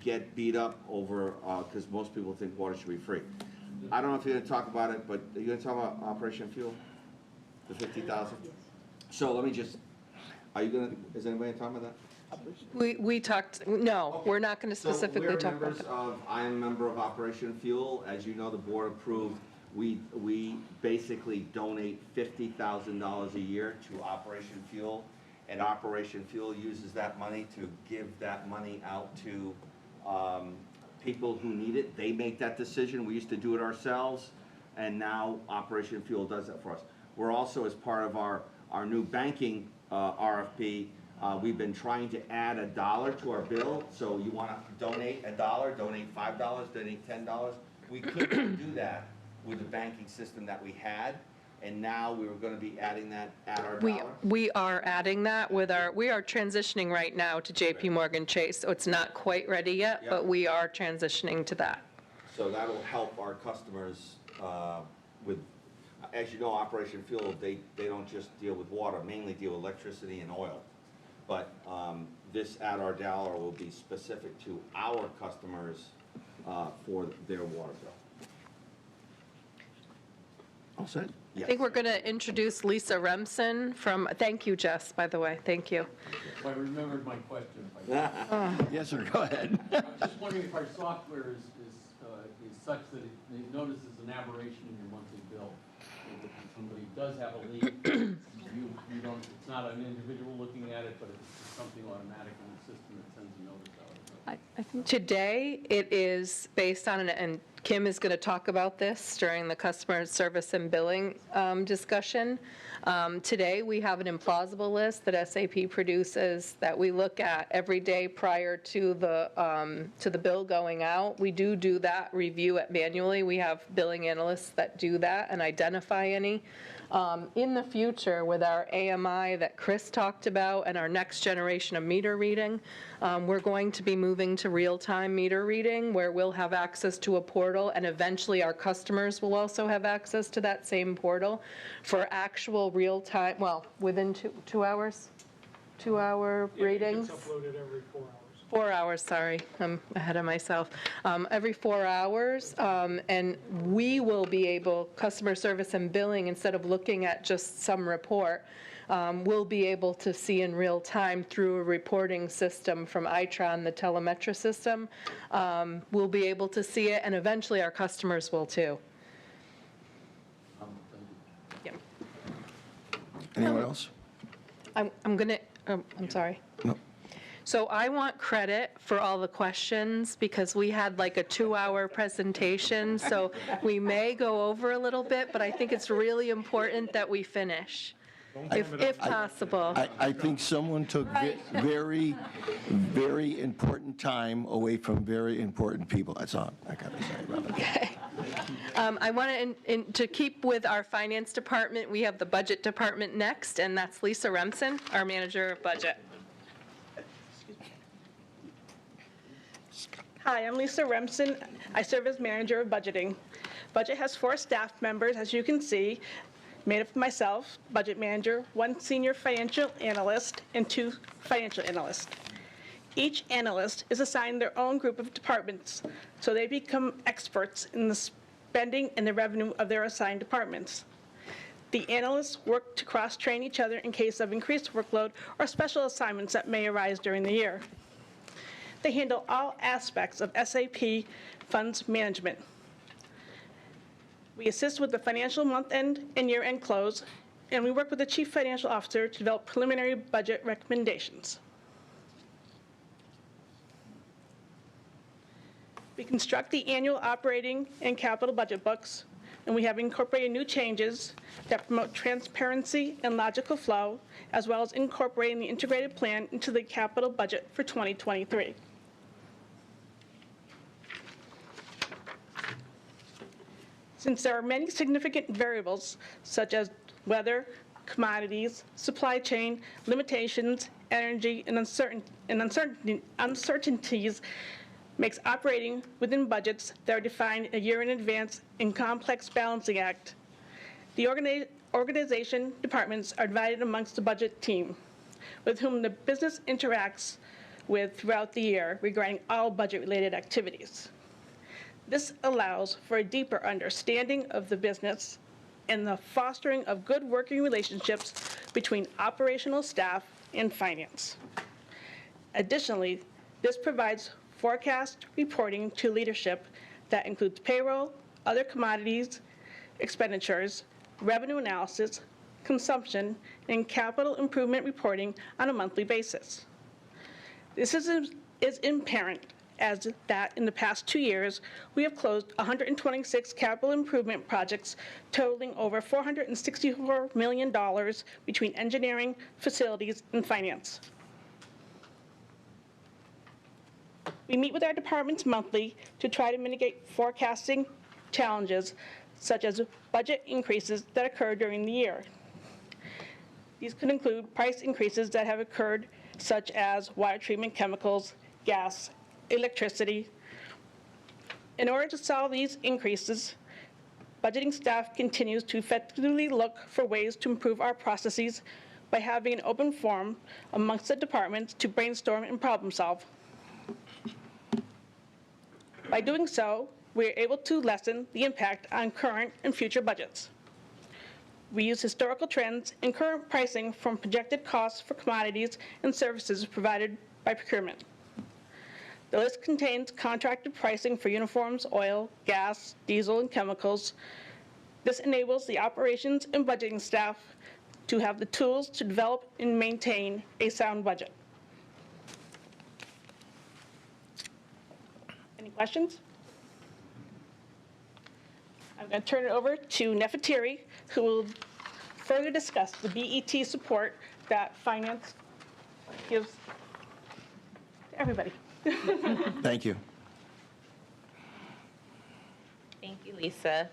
get beat up over because most people think water should be free. I don't know if you're going to talk about it, but are you going to talk about Operation Fuel? The 50,000? So let me just, are you gonna, is anybody talking about that? We talked, no, we're not going to specifically talk about that. I am a member of Operation Fuel. As you know, the board approved, we basically donate $50,000 a year to Operation Fuel, and Operation Fuel uses that money to give that money out to people who need it. They make that decision. We used to do it ourselves, and now Operation Fuel does that for us. We're also, as part of our new banking RFP, we've been trying to add $1 to our bill. So you want to donate $1, donate $5, donate $10. We couldn't do that with the banking system that we had, and now we were going to be adding that at our dollar. We are adding that with we are transitioning right now to JP Morgan Chase, so it's not quite ready yet, but we are transitioning to that. So that'll help our customers with, as you know, Operation Fuel, they don't just deal with water, mainly deal with electricity and oil. But this at our dollar will be specific to our customers for their water bill. All set? I think we're going to introduce Lisa Remsen from, thank you, Jess, by the way, thank you. I remembered my question. Yes, sir, go ahead. I was just wondering if our software is such that it notices an aberration in your monthly bill. If somebody does have a leak, you don't, it's not an individual looking at it, but it's something automatic in the system that sends a notice out. I think today it is based on, and Kim is going to talk about this during the customer service and billing discussion. Today we have an implausible list that SAP produces that we look at every day prior to the bill going out. We do that, review it manually. We have billing analysts that do that and identify any. In the future, with our AMI that Chris talked about and our next generation of meter reading, we're going to be moving to real-time meter reading where we'll have access to a portal, and eventually our customers will also have access to that same portal for actual real-time, well, within 2 hours, 2-hour readings. It's uploaded every 4 hours. 4 hours, sorry, I'm ahead of myself. Every 4 hours, and we will be able, customer service and billing, instead of looking at just some report, we'll be able to see in real time through a reporting system from Itron, the telemetry system. We'll be able to see it, and eventually our customers will too. Yeah. Anyone else? I'm sorry. No. So I want credit for all the questions because we had like a 2-hour presentation, so we may go over a little bit, but I think it's really important that we finish, if possible. I think someone took very, very important time away from very important people. That's all I got to say about it. Okay. I want to keep with our finance department. We have the budget department next, and that's Lisa Remsen, our manager of budget. Hi, I'm Lisa Remsen. I serve as manager of budgeting. Budget has 4 staff members, as you can see, made up of myself, budget manager, 1 senior financial analyst, and 2 financial analysts. Each analyst is assigned their own group of departments, so they become experts in the spending and the revenue of their assigned departments. The analysts work to cross-train each other in case of increased workload or special assignments that may arise during the year. They handle all aspects of SAP funds management. We assist with the financial month-end and year-end close, and we work with the Chief Financial Officer to develop preliminary budget recommendations. We construct the annual operating and capital budget books, and we have incorporated new changes that promote transparency and logical flow, as well as incorporating the integrated plan into the capital budget for 2023. Since there are many significant variables, such as weather, commodities, supply chain, limitations, energy, and uncertainties, makes operating within budgets that are defined a year in advance in complex balancing act. The organization departments are divided amongst the budget team, with whom the business interacts with throughout the year regarding all budget-related activities. This allows for a deeper understanding of the business and the fostering of good working relationships between operational staff and finance. Additionally, this provides forecast reporting to leadership that includes payroll, other commodities, expenditures, revenue analysis, consumption, and capital improvement reporting on a monthly basis. This is apparent as that in the past 2 years, we have closed 126 capital improvement projects totaling over $464 million between engineering, facilities, and finance. We meet with our departments monthly to try to mitigate forecasting challenges such as budget increases that occur during the year. These could include price increases that have occurred, such as water treatment chemicals, gas, electricity. In order to solve these increases, budgeting staff continues to effectively look for ways to improve our processes by having an open forum amongst the departments to brainstorm and problem solve. By doing so, we are able to lessen the impact on current and future budgets. We use historical trends and current pricing from projected costs for commodities and services provided by procurement. The list contains contracted pricing for uniforms, oil, gas, diesel, and chemicals. This enables the operations and budgeting staff to have the tools to develop and maintain a sound budget. Any questions? I'm going to turn it over to Nefertiri, who will further discuss the BET support that finance gives to everybody. Thank you. Thank you, Lisa.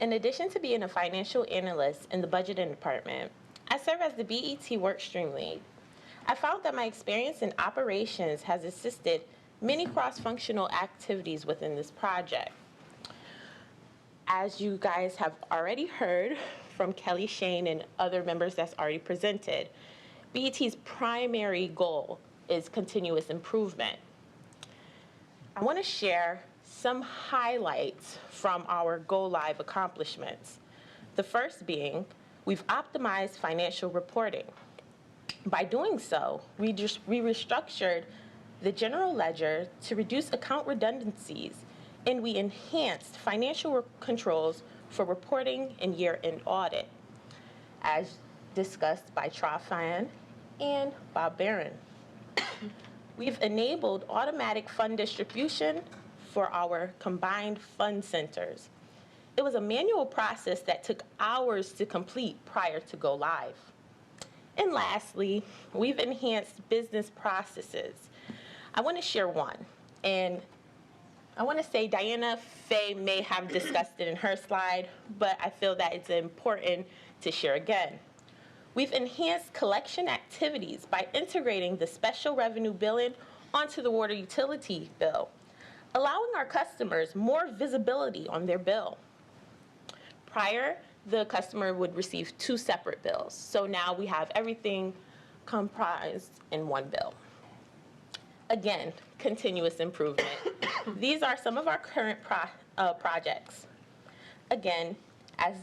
In addition to being a financial analyst in the budgeting department, I serve as the BET workstream lead. I found that my experience in operations has assisted many cross-functional activities within this project. As you guys have already heard from Kelly Shane and other members that's already presented, BET's primary goal is continuous improvement. I want to share some highlights from our Go Live accomplishments. The first being, we've optimized financial reporting. By doing so, we restructured the general ledger to reduce account redundancies, and we enhanced financial controls for reporting and year-end audit, as discussed by Trafan and Bob Barron. We've enabled automatic fund distribution for our combined fund centers. It was a manual process that took hours to complete prior to go live. And lastly, we've enhanced business processes. I want to share one, and I want to say Diana Faye may have discussed it in her slide, but I feel that it's important to share again. We've enhanced collection activities by integrating the special revenue billing onto the water utility bill, allowing our customers more visibility on their bill. Prior, the customer would receive 2 separate bills, so now we have everything comprised in one bill. Again, continuous improvement. These are some of our current projects. Again, as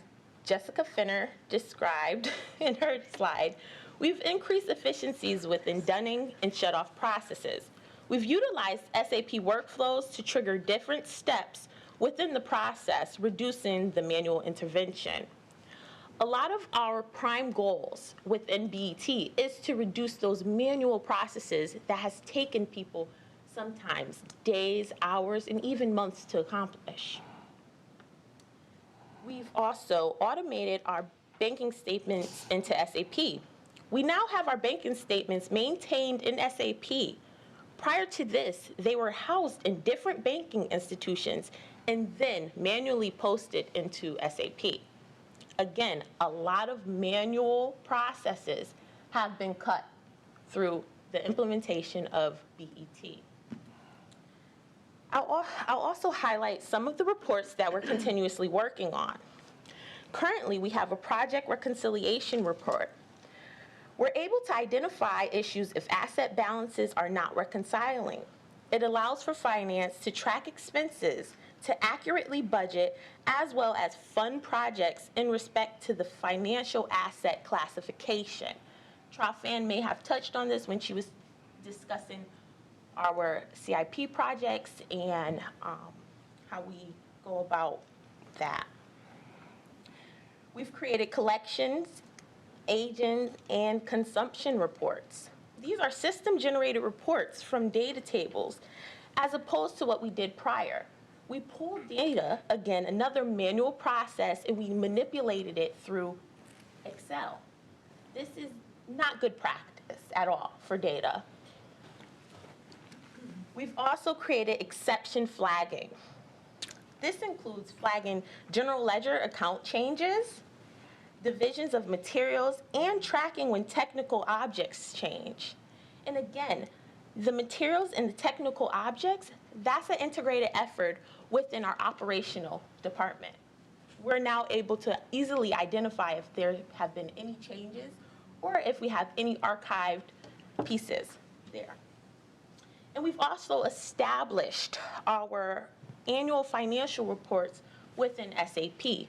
Jessica Finner described in her slide, we've increased efficiencies within dunning and shutoff processes. We've utilized SAP workflows to trigger different steps within the process, reducing the manual intervention. A lot of our prime goals within BET is to reduce those manual processes that has taken people sometimes days, hours, and even months to accomplish. We've also automated our banking statements into SAP. We now have our banking statements maintained in SAP. Prior to this, they were housed in different banking institutions and then manually posted into SAP. Again, a lot of manual processes have been cut through the implementation of BET. I'll also highlight some of the reports that we're continuously working on. Currently, we have a project reconciliation report. We're able to identify issues if asset balances are not reconciling. It allows for finance to track expenses to accurately budget as well as fund projects in respect to the financial asset classification. Trofan may have touched on this when she was discussing our CIP projects and how we go about that. We've created collections, agents, and consumption reports. These are system-generated reports from data tables, as opposed to what we did prior. We pulled data, again, another manual process, and we manipulated it through Excel. This is not good practice at all for data. We've also created exception flagging. This includes flagging general ledger account changes, divisions of materials, and tracking when technical objects change. And again, the materials and the technical objects, that's an integrated effort within our operational department. We're now able to easily identify if there have been any changes or if we have any archived pieces there. And we've also established our annual financial reports within SAP.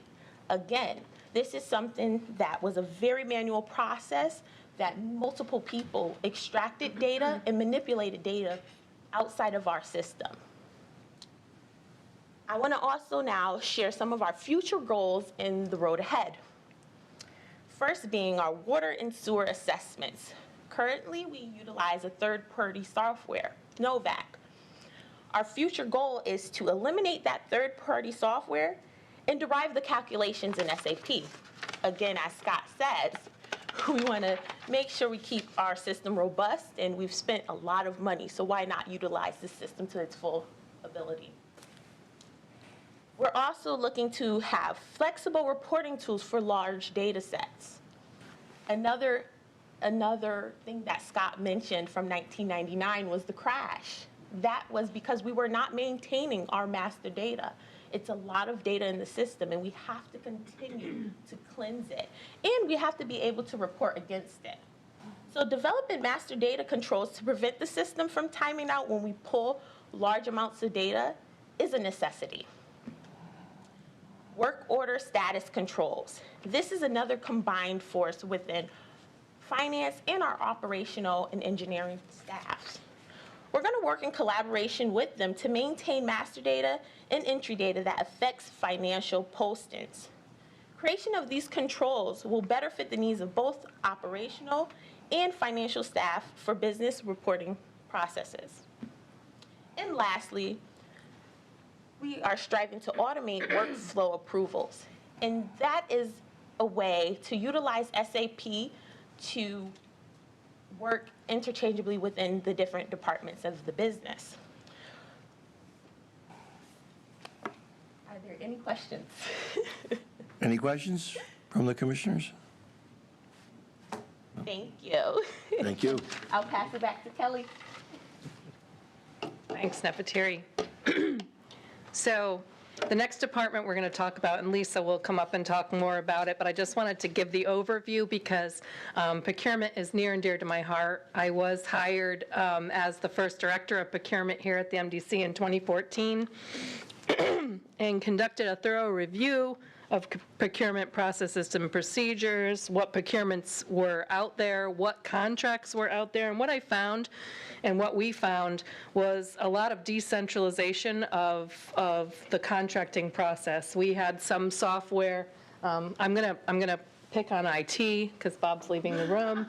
Again, this is something that was a very manual process that multiple people extracted data and manipulated data outside of our system. I want to also now share some of our future goals in the road ahead. First being our water and sewer assessments. Currently, we utilize a third-party software, Novak. Our future goal is to eliminate that third-party software and derive the calculations in SAP. Again, as Scott says, we want to make sure we keep our system robust, and we've spent a lot of money, so why not utilize the system to its full ability? We're also looking to have flexible reporting tools for large data sets. Another thing that Scott mentioned from 1999 was the crash. That was because we were not maintaining our master data. It's a lot of data in the system, and we have to continue to cleanse it. And we have to be able to report against it. So developing master data controls to prevent the system from timing out when we pull large amounts of data is a necessity. Work order status controls. This is another combined force within finance and our operational and engineering staffs. We're going to work in collaboration with them to maintain master data and entry data that affects financial postings. Creation of these controls will better fit the needs of both operational and financial staff for business reporting processes. And lastly, we are striving to automate workflow approvals. And that is a way to utilize SAP to work interchangeably within the different departments of the business. Are there any questions? Any questions from the commissioners? Thank you. Thank you. I'll pass it back to Kelly. Thanks, Nefertiti. So the next department we're going to talk about, and Lisa will come up and talk more about it, but I just wanted to give the overview because procurement is near and dear to my heart. I was hired as the first director of procurement here at the MDC in 2014 and conducted a thorough review of procurement processes and procedures, what procurements were out there, what contracts were out there, and what I found and what we found was a lot of decentralization of the contracting process. We had some software. I'm gonna pick on IT because Bob's leaving the room.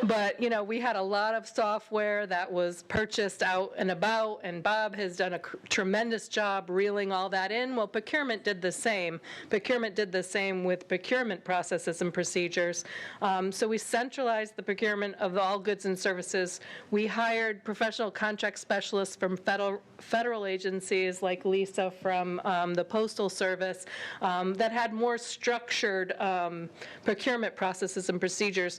But you know, we had a lot of software that was purchased out and about, and Bob has done a tremendous job reeling all that in. Well, procurement did the same. Procurement did the same with procurement processes and procedures. So we centralized the procurement of all goods and services. We hired professional contract specialists from federal agencies like Lisa from the Postal Service that had more structured procurement processes and procedures.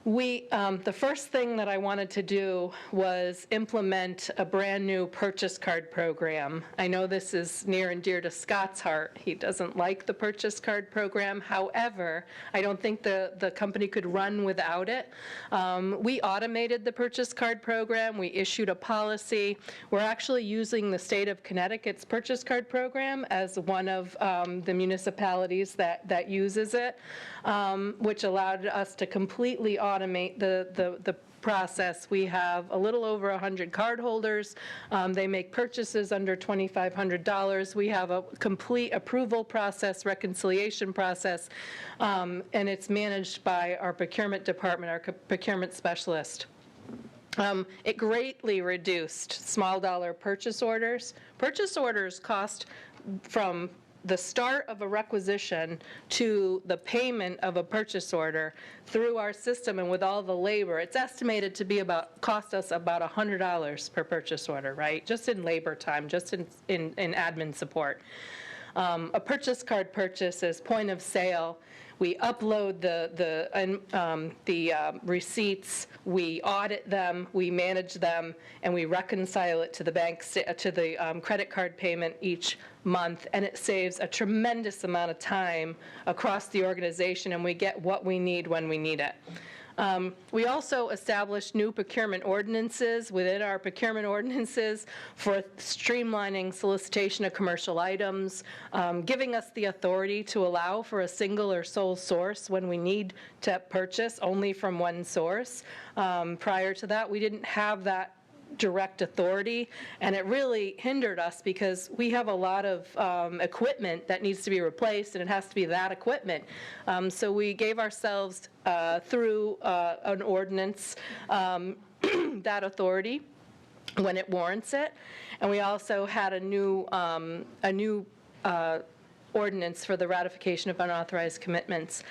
The first thing that I wanted to do was implement a brand-new purchase card program. I know this is near and dear to Scott's heart. He doesn't like the purchase card program. However, I don't think the company could run without it. We automated the purchase card program. We issued a policy. We're actually using the state of Connecticut's purchase card program as one of the municipalities that uses it, which allowed us to completely automate the process. We have a little over 100 cardholders. They make purchases under $2,500. We have a complete approval process, reconciliation process, and it's managed by our procurement department, our procurement specialist. It greatly reduced small dollar purchase orders. Purchase orders cost from the start of a requisition to the payment of a purchase order through our system and with all the labor, it's estimated to be cost us about $100 per purchase order, right? Just in labor time, just in admin support. A purchase card purchase is point of sale. We upload the receipts, we audit them, we manage them, and we reconcile it to the credit card payment each month, and it saves a tremendous amount of time across the organization, and we get what we need when we need it. We also established new procurement ordinances within our procurement ordinances for streamlining solicitation of commercial items, giving us the authority to allow for a single or sole source when we need to purchase only from one source. Prior to that, we didn't have that direct authority, and it really hindered us because we have a lot of equipment that needs to be replaced, and it has to be that equipment. So we gave ourselves, through an ordinance, that authority when it warrants it, and we also had a new ordinance for the ratification of unauthorized commitments.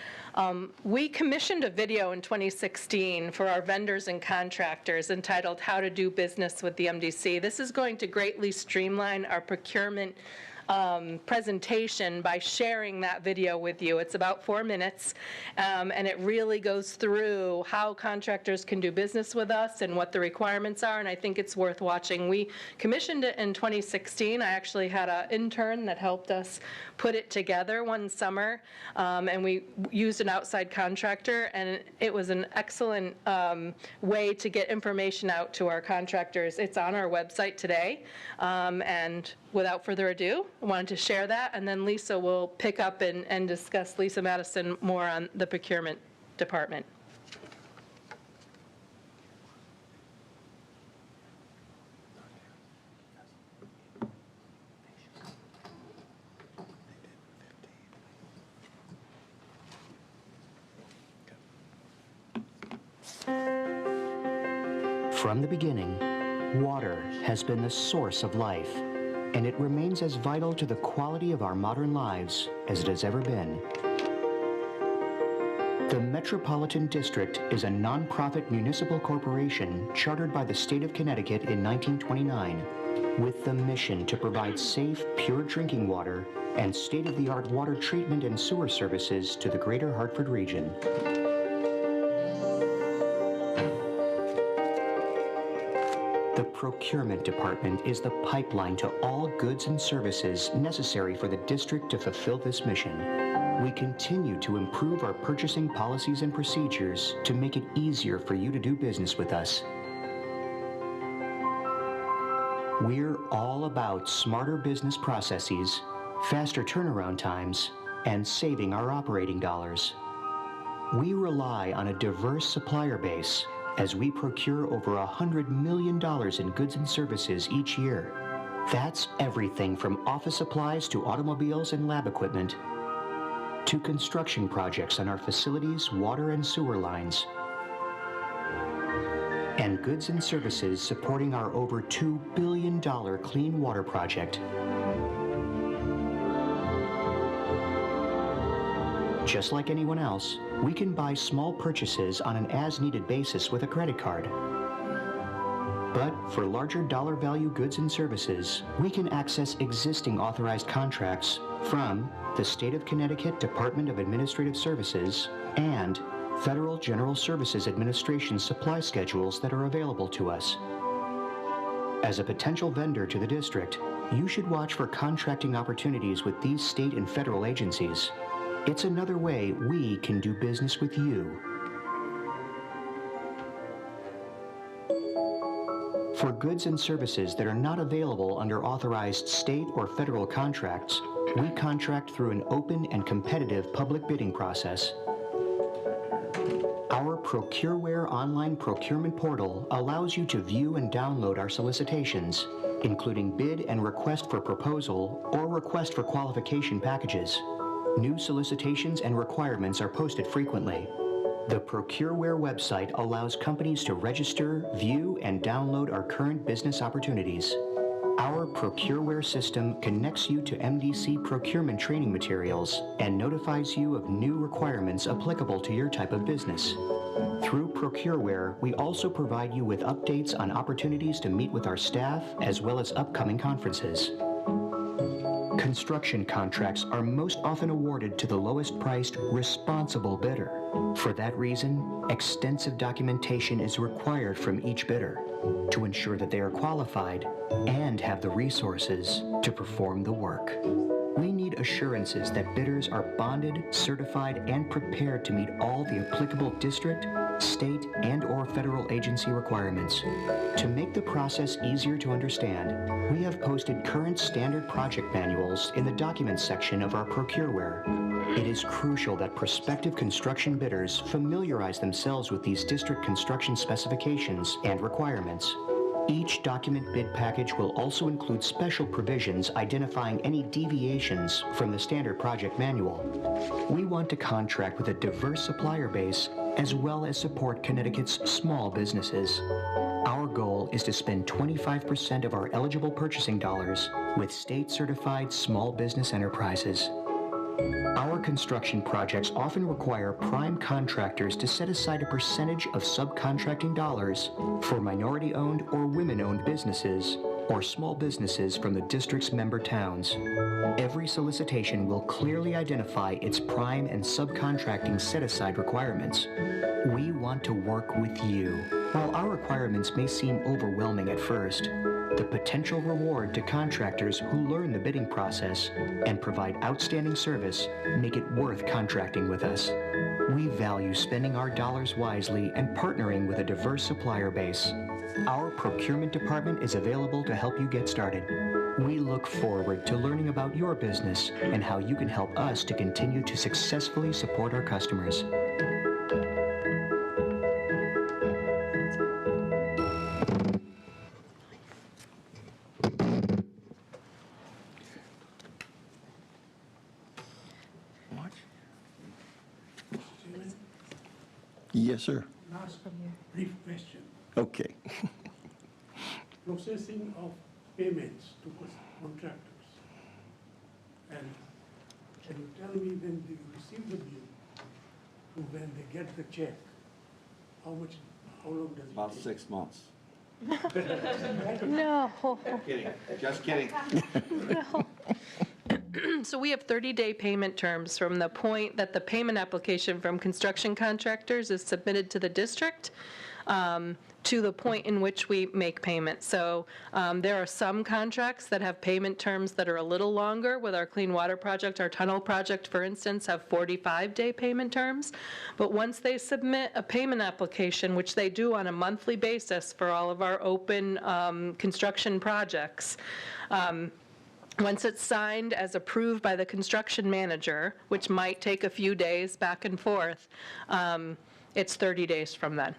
We commissioned a video in 2016 for our vendors and contractors entitled How to Do Business with the MDC. This is going to greatly streamline our procurement presentation by sharing that video with you. It's about 4 minutes, and it really goes through how contractors can do business with us and what the requirements are, and I think it's worth watching. We commissioned it in 2016. I actually had an intern that helped us put it together one summer, and we used an outside contractor, and it was an excellent way to get information out to our contractors. It's on our website today, and without further ado, I wanted to share that, and then Lisa will pick up and discuss, Lisa Madison, more on the procurement department. From the beginning, water has been the source of life, and it remains as vital to the quality of our modern lives as it has ever been. The Metropolitan District is a nonprofit municipal corporation chartered by the state of Connecticut in 1929 with the mission to provide safe, pure drinking water and state-of-the-art water treatment and sewer services to the greater Hartford region. The Procurement Department is the pipeline to all goods and services necessary for the district to fulfill this mission. We continue to improve our purchasing policies and procedures to make it easier for you to do business with us. We're all about smarter business processes, faster turnaround times, and saving our operating dollars. We rely on a diverse supplier base as we procure over $100 million in goods and services each year. That's everything from office supplies to automobiles and lab equipment, to construction projects on our facilities, water and sewer lines, and goods and services supporting our over $2 billion clean water project. Just like anyone else, we can buy small purchases on an as-needed basis with a credit card. But for larger dollar value goods and services, we can access existing authorized contracts from the State of Connecticut Department of Administrative Services and Federal General Services Administration supply schedules that are available to us. As a potential vendor to the district, you should watch for contracting opportunities with these state and federal agencies. It's another way we can do business with you. For goods and services that are not available under authorized state or federal contracts, we contract through an open and competitive public bidding process. Our Procureware online procurement portal allows you to view and download our solicitations, including bid and request for proposal or request for qualification packages. New solicitations and requirements are posted frequently. The Procureware website allows companies to register, view, and download our current business opportunities. Our Procureware system connects you to MDC procurement training materials and notifies you of new requirements applicable to your type of business. Through Procureware, we also provide you with updates on opportunities to meet with our staff as well as upcoming conferences. Construction contracts are most often awarded to the lowest priced, responsible bidder. For that reason, extensive documentation is required from each bidder to ensure that they are qualified and have the resources to perform the work. We need assurances that bidders are bonded, certified, and prepared to meet all the applicable district, state, and/or federal agency requirements. To make the process easier to understand, we have posted current standard project manuals in the documents section of our Procureware. It is crucial that prospective construction bidders familiarize themselves with these district construction specifications and requirements. Each document bid package will also include special provisions identifying any deviations from the standard project manual. We want to contract with a diverse supplier base as well as support Connecticut's small businesses. Our goal is to spend 25% of our eligible purchasing dollars with state-certified small business enterprises. Our construction projects often require prime contractors to set aside a percentage of subcontracting dollars for minority-owned or women-owned businesses or small businesses from the district's member towns. Every solicitation will clearly identify its prime and subcontracting set-aside requirements. We want to work with you. While our requirements may seem overwhelming at first, the potential reward to contractors who learn the bidding process and provide outstanding service make it worth contracting with us. We value spending our dollars wisely and partnering with a diverse supplier base. Our procurement department is available to help you get started. We look forward to learning about your business and how you can help us to continue to successfully support our customers. Yes, sir. Last brief question. Okay. Processing of payments to contractors. And can you tell me when you receive the bill to when they get the check? How long does it About take? 6 months. No. Kidding, just kidding. So we have 30-day payment terms from the point that the payment application from construction contractors is submitted to the district to the point in which we make payment. So there are some contracts that have payment terms that are a little longer. With our clean water project, our tunnel project, for instance, have 45-day payment terms. But once they submit a payment application, which they do on a monthly basis for all of our open construction projects, once it's signed as approved by the construction manager, which might take a few days back and forth, it's 30 days from then.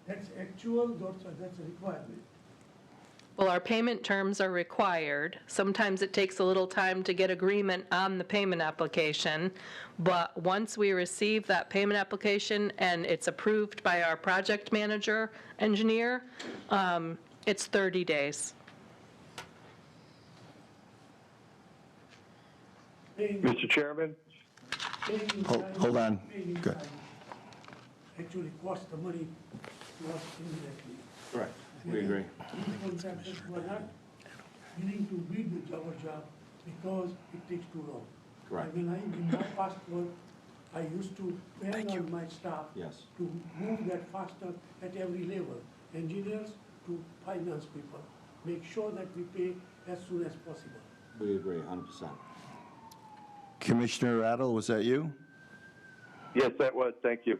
That's actual, that's a requirement. Well, our payment terms are required. Sometimes it takes a little time to get agreement on the payment application, but once we receive that payment application and it's approved by our project manager, engineer, it's 30 days. Mr. Chairman? Hold on. Good. Actually costs the money to us indirectly. Correct, we agree. Contractors who are not willing to bid our job because it takes too long. Correct. When I give my passport I used to plan on my staff Yes. to move that faster at every level, engineers to finance people. Make sure that we pay as soon as possible. We agree, 100%. Commissioner Rattle, was that you? Yes, that was. Thank you.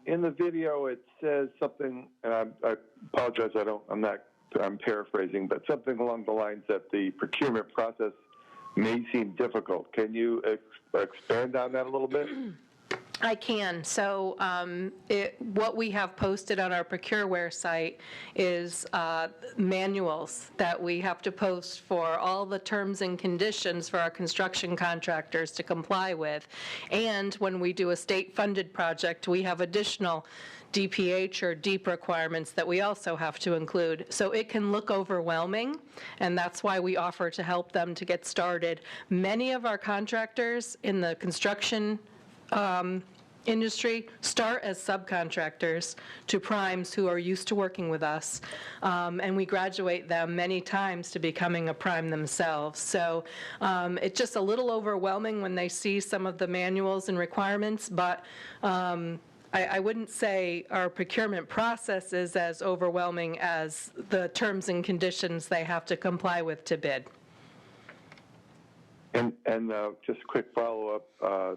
In the video, it says something, and I apologize. I'm paraphrasing, but something along the lines that the procurement process may seem difficult. Can you expand on that a little bit? I can. So what we have posted on our Procureware site is manuals that we have to post for all the terms and conditions for our construction contractors to comply with. And when we do a state-funded project, we have additional DPH or DEEP requirements that we also have to include. So it can look overwhelming, and that's why we offer to help them to get started. Many of our contractors in the construction industry start as subcontractors to primes who are used to working with us, and we graduate them many times to becoming a prime themselves. So it's just a little overwhelming when they see some of the manuals and requirements, but I wouldn't say our procurement process is as overwhelming as the terms and conditions they have to comply with to bid. And just a quick follow-up,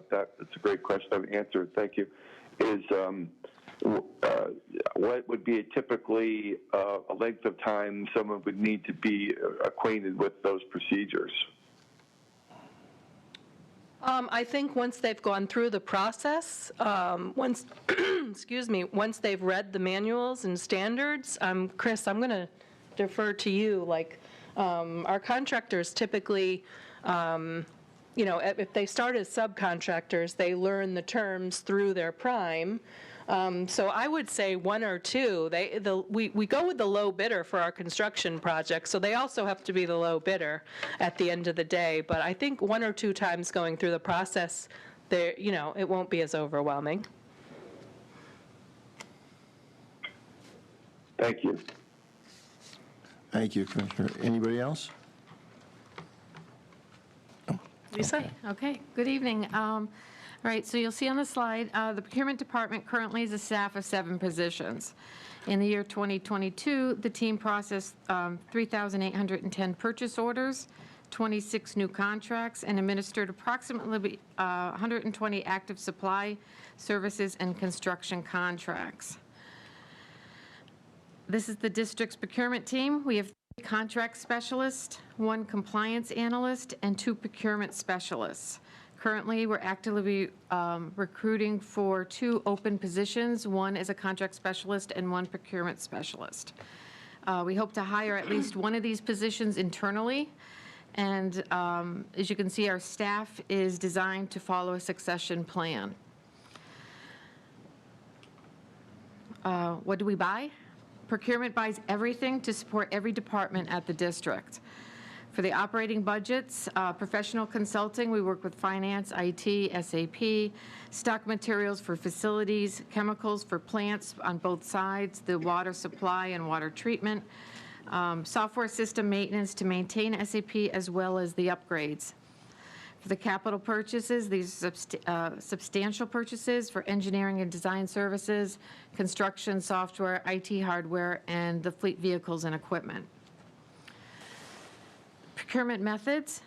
that's a great question. I've answered. Thank you. Is what would be typically a length of time someone would need to be acquainted with those procedures? I think once they've gone through the process, once once they've read the manuals and standards, Chris, I'm going to defer to you. Like, our contractors typically, if they start as subcontractors, they learn the terms through their prime. So I would say one or two. We go with the low bidder for our construction projects, so they also have to be the low bidder at the end of the day. But I think one or two times going through the process, it won't be as overwhelming. Thank you. Thank you, Commissioner. Anybody else? Lisa? Okay, good evening. All right, so you'll see on the slide, the procurement department currently is a staff of 7 positions. In the year 2022, the team processed 3,810 purchase orders, 26 new contracts, and administered approximately 120 active supply, services, and construction contracts. This is the district's procurement team. We have 3 contract specialists, 1 compliance analyst, and 2 procurement specialists. Currently, we're actively recruiting for 2 open positions. 1 is a contract specialist and 1 procurement specialist. We hope to hire at least 1 of these positions internally. And as you can see, our staff is designed to follow a succession plan. What do we buy? Procurement buys everything to support every department at the district. For the operating budgets, professional consulting, we work with finance, IT, SAP, stock materials for facilities, chemicals for plants on both sides, the water supply and water treatment, software system maintenance to maintain SAP as well as the upgrades. For the capital purchases, these are substantial purchases for engineering and design services, construction software, IT hardware, and the fleet vehicles and equipment. Procurement methods,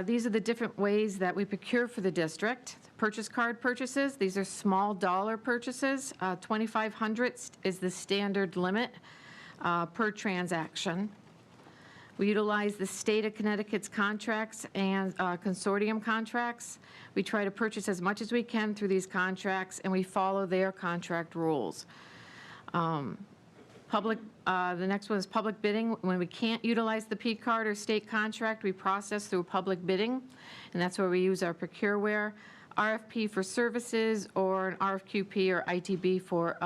these are the different ways that we procure for the district. Purchase card purchases, these are small dollar purchases. 2,500 is the standard limit per transaction. We utilize the state of Connecticut's contracts and consortium contracts. We try to purchase as much as we can through these contracts, and we follow their contract rules. The next one is public bidding. When we can't utilize the P card or state contract, we process through public bidding, and that's where we use our Procureware. RFP for services, or an RFQP or ITB for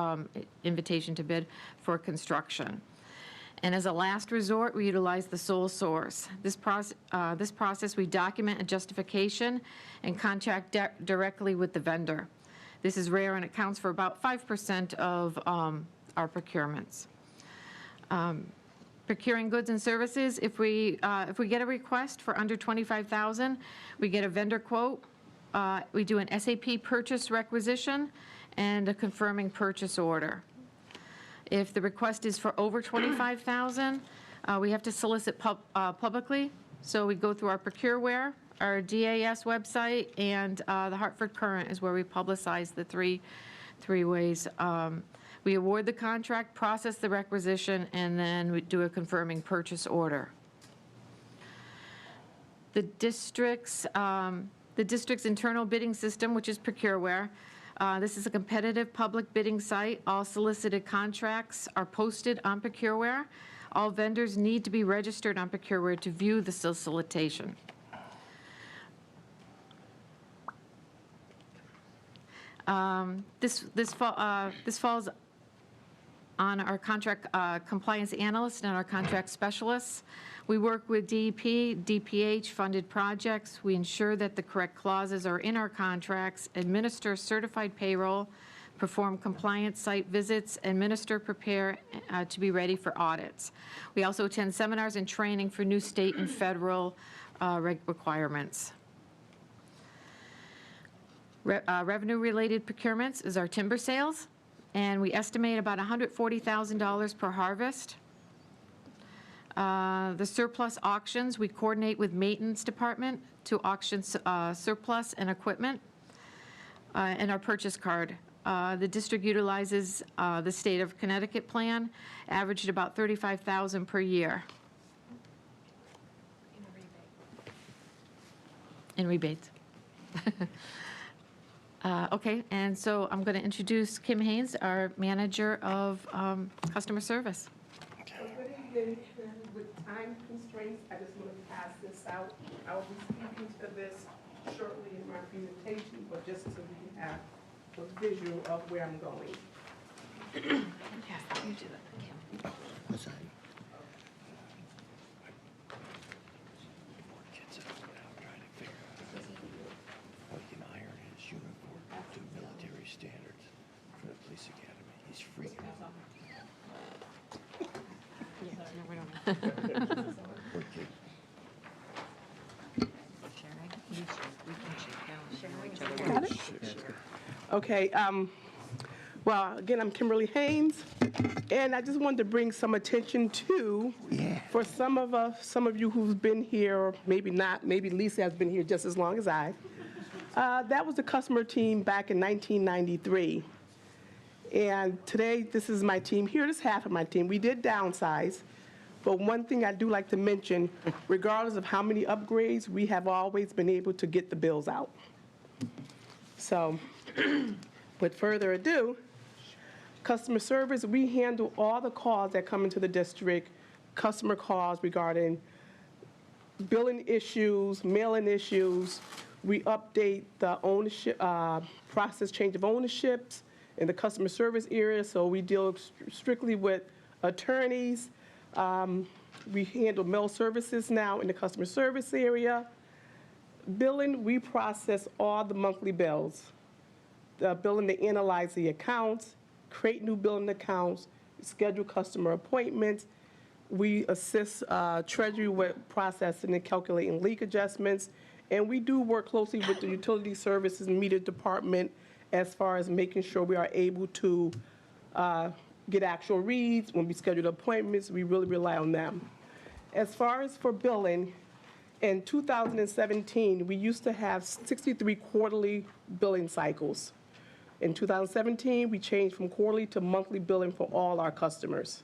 invitation to bid for construction. And as a last resort, we utilize the sole source. This process, we document a justification and contract directly with the vendor. This is rare and it accounts for about 5% of our procurements. Procuring goods and services, if we get a request for under $25,000, we get a vendor quote. we do an SAP purchase requisition and a confirming purchase order. If the request is for over $25,000, we have to solicit publicly. So we go through our Procureware, our DAS website, and the Hartford Courant is where we publicize the three ways. We award the contract, process the requisition, and then we do a confirming purchase order. The district's internal bidding system, which is Procureware. This is a competitive public bidding site. All solicited contracts are posted on Procureware. All vendors need to be registered on Procureware to view the solicitation. This falls on our contract compliance analyst and our contract specialists. We work with DEP, DPH-funded projects. We ensure that the correct clauses are in our contracts, administer certified payroll, perform compliance site visits, prepare to be ready for audits. We also attend seminars and training for new state and federal requirements. Revenue-related procurements is our timber sales, and we estimate about $140,000 per harvest. The surplus auctions, we coordinate with maintenance department to auction surplus and equipment. And our purchase card. The district utilizes the state of Connecticut plan, averaged about $35,000 per year. In rebates. Okay, and so I'm going to introduce Kim Haynes, our manager of customer service. Good evening. With time constraints, I just want to pass this out. I will be speaking to this shortly in my presentation, but just so we can have a visual of where I'm going. Yes, you do that, Kim. What's that? Standards for the police academy. He's freaking out. Got it? Okay. Well, again, I'm Kimberly Haynes, and I just wanted to bring some attention to, for some of you who've been here, or maybe not, maybe Lisa has been here just as long as I. That was the customer team back in 1993. And today, this is my team. Here is half of my team. We did downsize. But one thing I do like to mention, regardless of how many upgrades, we have always been able to get the bills out. So, with further ado, customer service, we handle all the calls that come into the district, customer calls regarding billing issues, mailing issues. We update the ownership, process change of ownerships in the customer service area, so we deal strictly with attorneys. We handle mail services now in the customer service area. Billing, we process all the monthly bills. The billing, they analyze the accounts, create new billing accounts, schedule customer appointments. We assist Treasury with processing and calculating leak adjustments. And we do work closely with the utility services and meter department as far as making sure we are able to get actual reads. When we schedule appointments, we really rely on them. As far as for billing, in 2017, we used to have 63 quarterly billing cycles. In 2017, we changed from quarterly to monthly billing for all our customers.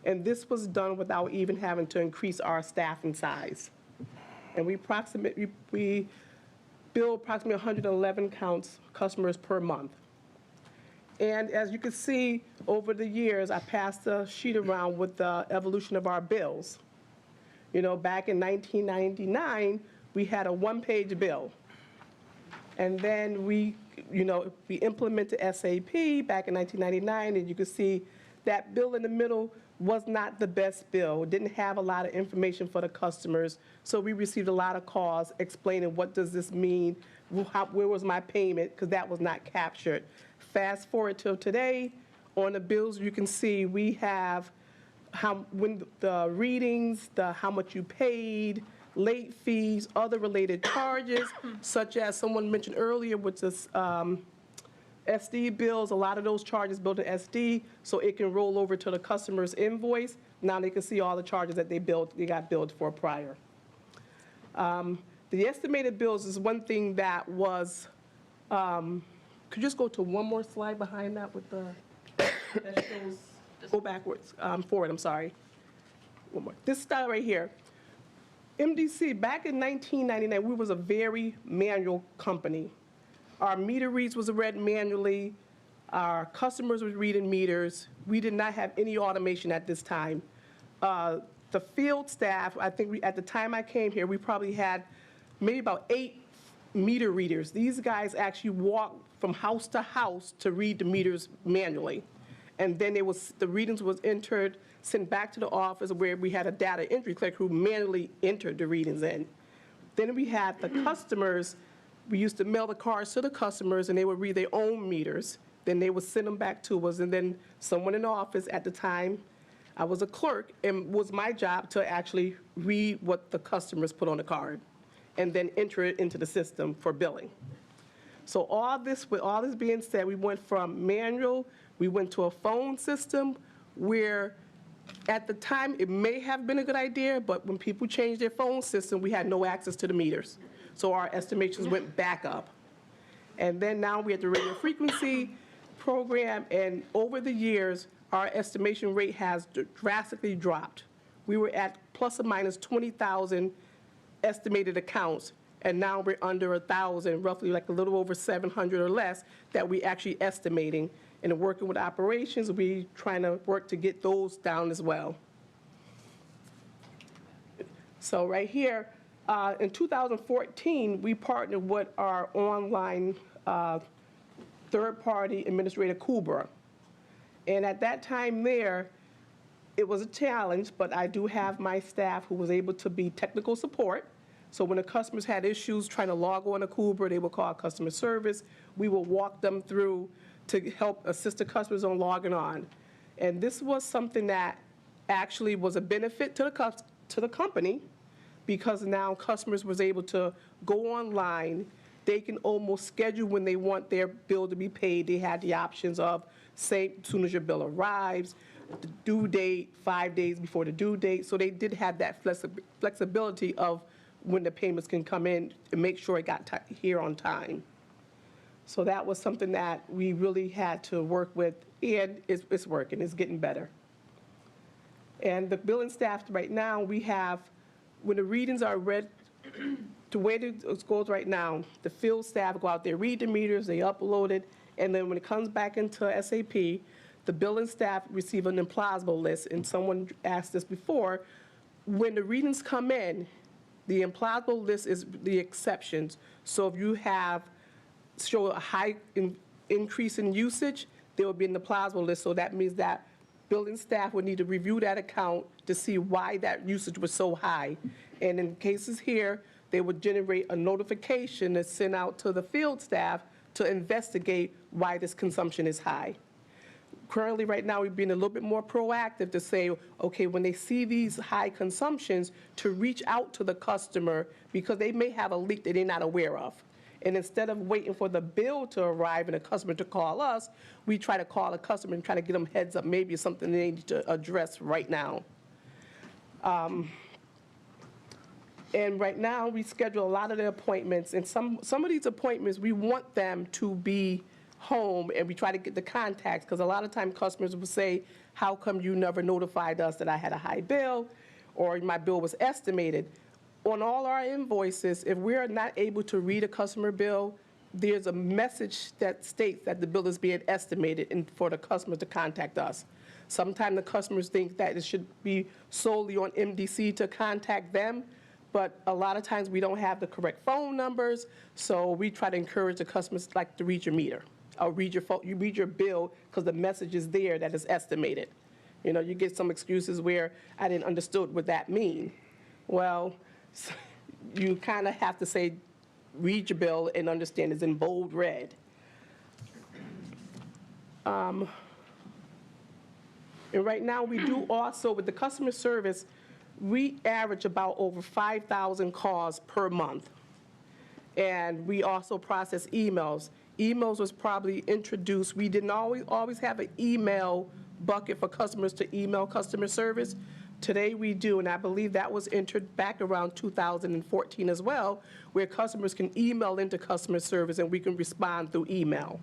And this was done without even having to increase our staffing size. And we bill approximately 111 customers per month. And as you can see, over the years, I passed a sheet around with the evolution of our bills. You know, back in 1999, we had a one-page bill. And then we implemented SAP back in 1999, and you can see that bill in the middle was not the best bill. It didn't have a lot of information for the customers, so we received a lot of calls explaining what does this mean, where was my payment, because that was not captured. Fast forward till today, on the bills you can see we have when the readings, how much you paid, late fees, other related charges, such as someone mentioned earlier with this SD bills. A lot of those charges built in SD, so it can roll over to the customer's invoice. Now they can see all the charges that they got billed for prior. The estimated bills is one thing that was, could you just go to one more slide behind that with the, that shows, go backwards, forward, I'm sorry. One more. This style right here. MDC, back in 1999, we was a very manual company. Our meter reads was read manually. Our customers was reading meters. We did not have any automation at this time. The field staff, I think at the time I came here, we probably had maybe about 8 meter readers. These guys actually walked from house to house to read the meters manually. And then the readings was entered, sent back to the office where we had a data entry clerk who manually entered the readings in. Then we had the customers. We used to mail the cards to the customers, and they would read their own meters. Then they would send them back to us, and then someone in the office at the time, I was a clerk, and it was my job to actually read what the customers put on the card and then enter it into the system for billing. So with all this being said, we went from manual, we went to a phone system where at the time it may have been a good idea, but when people changed their phone system, we had no access to the meters. So our estimations went back up. And then now we have the radio frequency program, and over the years, our estimation rate has drastically dropped. We were at plus or minus 20,000 estimated accounts, and now we're under 1,000, roughly like a little over 700 or less that we actually estimating. And working with operations, we trying to work to get those down as well. So right here, in 2014, we partnered with our online third-party administrator, Kubra. And at that time there, it was a challenge, but I do have my staff who was able to be technical support. So when the customers had issues trying to log on to Kubra, they would call customer service. We would walk them through to help assist the customers on logging on. And this was something that actually was a benefit to the company, because now customers was able to go online. They can almost schedule when they want their bill to be paid. They had the options of, say, as soon as your bill arrives, the due date, 5 days before the due date. So they did have that flexibility of when the payments can come in and make sure it got here on time. So that was something that we really had to work with, and it's working. It's getting better. And the billing staff right now, we have, when the readings are read, the way it goes right now, the field staff go out there, read the meters, they upload it, and then when it comes back into SAP, the billing staff receive an implausible list. And someone asked this before, when the readings come in, the implausible list is the exceptions. So if you show a high increase in usage, there will be an implausible list. So that means that billing staff would need to review that account to see why that usage was so high. And in cases here, they would generate a notification to send out to the field staff to investigate why this consumption is high. Currently, right now, we've been a little bit more proactive to say, okay, when they see these high consumptions, to reach out to the customer because they may have a leak that they're not aware of. And instead of waiting for the bill to arrive and the customer to call us, we try to call the customer and try to get them heads up, maybe it's something they need to address right now. And right now, we schedule a lot of the appointments, and some of these appointments, we want them to be home, and we try to get the contacts, because a lot of times customers will say, how come you never notified us that I had a high bill, or my bill was estimated? On all our invoices, if we're not able to read a customer bill, there's a message that states that the bill is being estimated and for the customer to contact us. Sometimes the customers think that it should be solely on MDC to contact them, but a lot of times we don't have the correct phone numbers, so we try to encourage the customers like to read your meter, or read your phone, you read your bill because the message is there that is estimated. You know, you get some excuses where I didn't understood what that mean. Well, you kind of have to say, read your bill and understand it's in bold red. And right now we do also, with the customer service, we average about over 5,000 calls per month. And we also process emails. Emails was probably introduced. We didn't always have an email bucket for customers to email customer service. Today we do, and I believe that was entered back around 2014 as well, where customers can email into customer service and we can respond through email.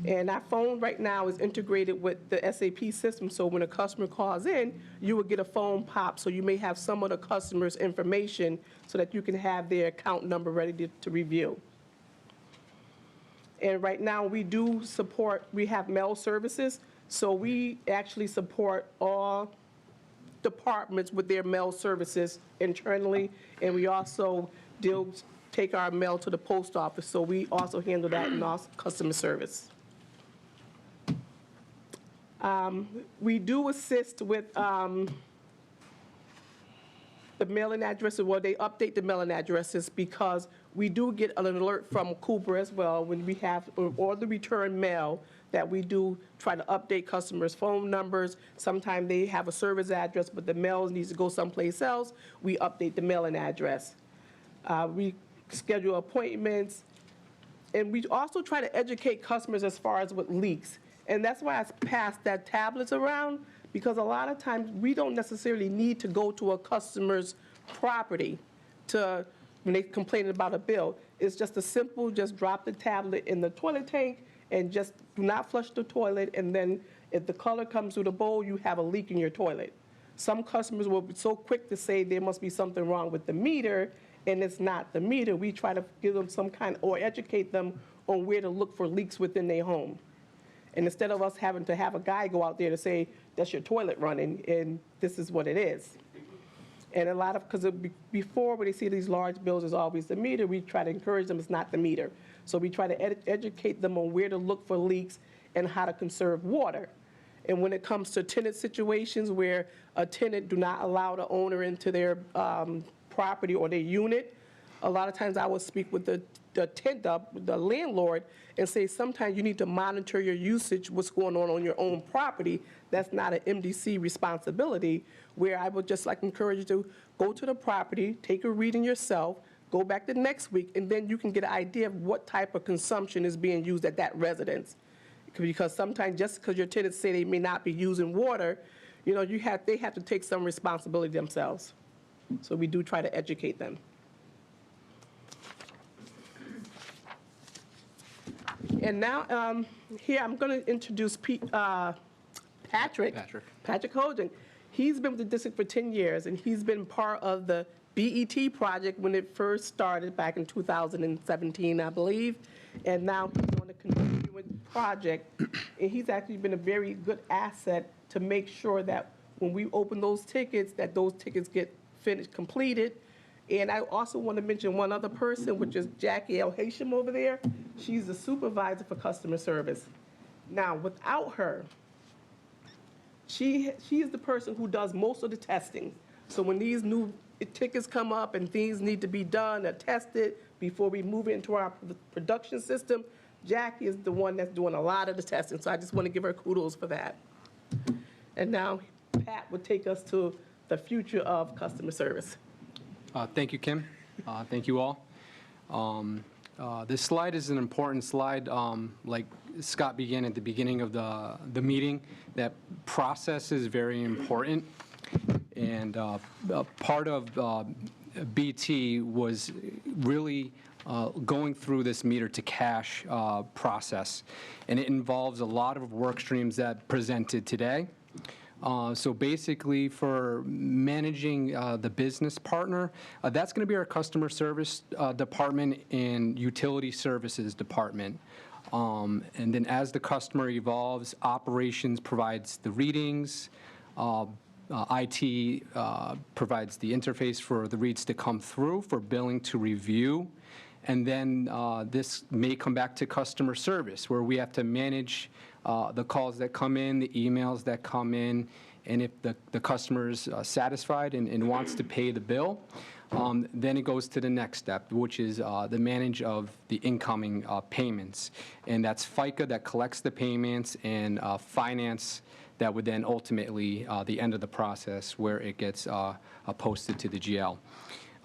And our phone right now is integrated with the SAP system, so when a customer calls in, you will get a phone pop, so you may have some of the customer's information so that you can have their account number ready to review. And right now, we have mail services, so we actually support all departments with their mail services internally, and we also take our mail to the post office, so we also handle that in our customer service. We do assist with the mailing addresses, well, they update the mailing addresses because we do get an alert from Cooper as well when we have, or the return mail, that we do try to update customers' phone numbers. Sometimes they have a service address, but the mail needs to go someplace else. We update the mailing address. We schedule appointments, and we also try to educate customers as far as with leaks. And that's why I passed that tablets around, because a lot of times we don't necessarily need to go to a customer's property when they complain about a bill. It's just a simple, just drop the tablet in the toilet tank and just do not flush the toilet, and then if the color comes through the bowl, you have a leak in your toilet. Some customers will be so quick to say there must be something wrong with the meter, and it's not the meter. We try to give them some kind, or educate them on where to look for leaks within their home. And instead of us having to have a guy go out there to say, that's your toilet running, and this is what it is. And a lot of, because before when they see these large bills, it's always the meter, we try to encourage them it's not the meter. So we try to educate them on where to look for leaks and how to conserve water. And when it comes to tenant situations where a tenant do not allow the owner into their property or their unit, a lot of times I will speak with the landlord and say sometimes you need to monitor your usage, what's going on your own property. That's not an MDC responsibility, where I would just like encourage you to go to the property, take a reading yourself, go back the next week, and then you can get an idea of what type of consumption is being used at that residence. Because sometimes just because your tenants say they may not be using water, they have to take some responsibility themselves. So we do try to educate them. And now, here I'm going to introduce Patrick Hogan. He's been with the district for 10 years, and he's been part of the BET project when it first started back in 2017, I believe. And now he's on the continuing project, and he's actually been a very good asset to make sure that when we open those tickets, that those tickets get completed. And I also want to mention one other person, which is Jackie L. Haysham over there. She's the supervisor for customer service. Now, without her, she is the person who does most of the testing. So when these new tickets come up and things need to be done or tested before we move it into our production system, Jackie is the one that's doing a lot of the testing. So I just want to give her kudos for that. And now Pat will take us to the future of customer service. Thank you, Kim. Thank you all. This slide is an important slide. Like Scott began at the beginning of the meeting, that process is very important. And part of BT was really going through this meter to cash process. And it involves a lot of work streams that presented today. So basically, for managing the business partner, that's going to be our customer service department and utility services department. And then as the customer evolves, operations provides the readings, IT provides the interface for the reads to come through, for billing to review. And then this may come back to customer service, where we have to manage the calls that come in, the emails that come in, and if the customer is satisfied and wants to pay the bill, then it goes to the next step, which is the manage of the incoming payments. And that's FICA that collects the payments, and finance that would then ultimately, the end of the process, where it gets posted to the GL.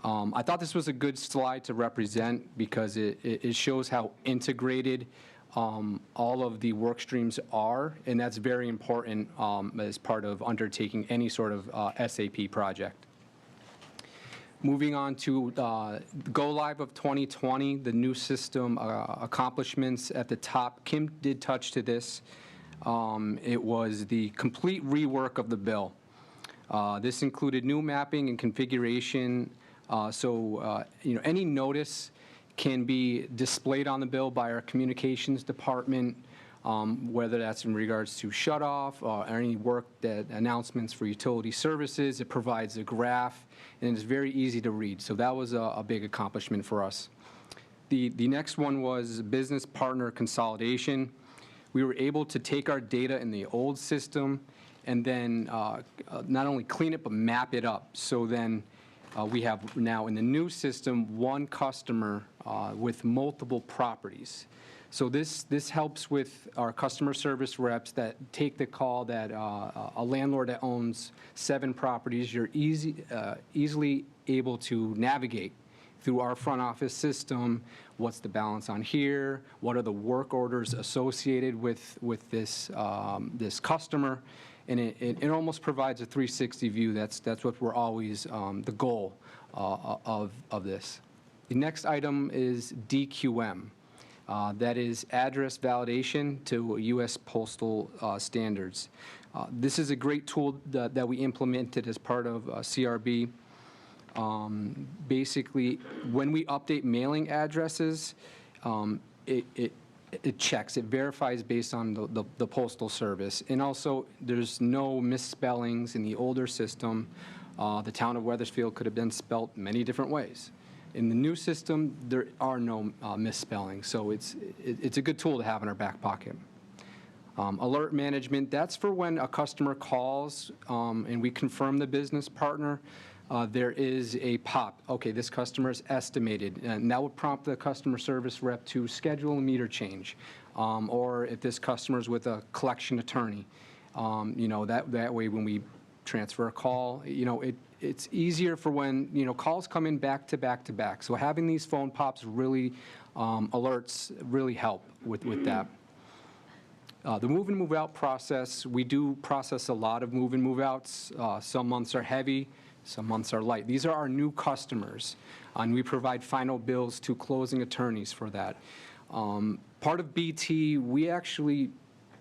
I thought this was a good slide to represent because it shows how integrated all of the work streams are, and that's very important as part of undertaking any sort of SAP project. Moving on to go live of 2020, the new system accomplishments at the top. Kim did touch to this. It was the complete rework of the bill. This included new mapping and configuration. Any notice can be displayed on the bill by our communications department, whether that's in regards to shut-off or any work that announcements for utility services. It provides a graph, and it's very easy to read. So that was a big accomplishment for us. The next one was business partner consolidation. We were able to take our data in the old system and then not only clean it, but map it up. So then we have now in the new system one customer with multiple properties. So this helps with our customer service reps that take the call that a landlord that owns 7 properties, you're easily able to navigate through our front office system. What's the balance on here? What are the work orders associated with this this customer? And it almost provides a 360 view. That's what we're always the goal of this. The next item is DQM. That is address validation to U.S. postal standards. This is a great tool that we implemented as part of CRB. Basically, when we update mailing addresses, it checks, it verifies based on the postal service. And also, there's no misspellings in the older system. The town of Weathersfield could have been spelt many different ways. In the new system, there are no misspellings, so it's a good tool to have in our back pocket. Alert management, that's for when a customer calls and we confirm the business partner. There is a pop. Okay, this customer is estimated, and that would prompt the customer service rep to schedule a meter change. Or if this customer is with a collection attorney, that way when we transfer a call, it's easier for when calls come in back to back to back. So having these phone pops really alerts really help with that. The move and move out process, we do process a lot of move and move outs. Some months are heavy, some months are light. These are our new customers, and we provide final bills to closing attorneys for that. Part of BT, we actually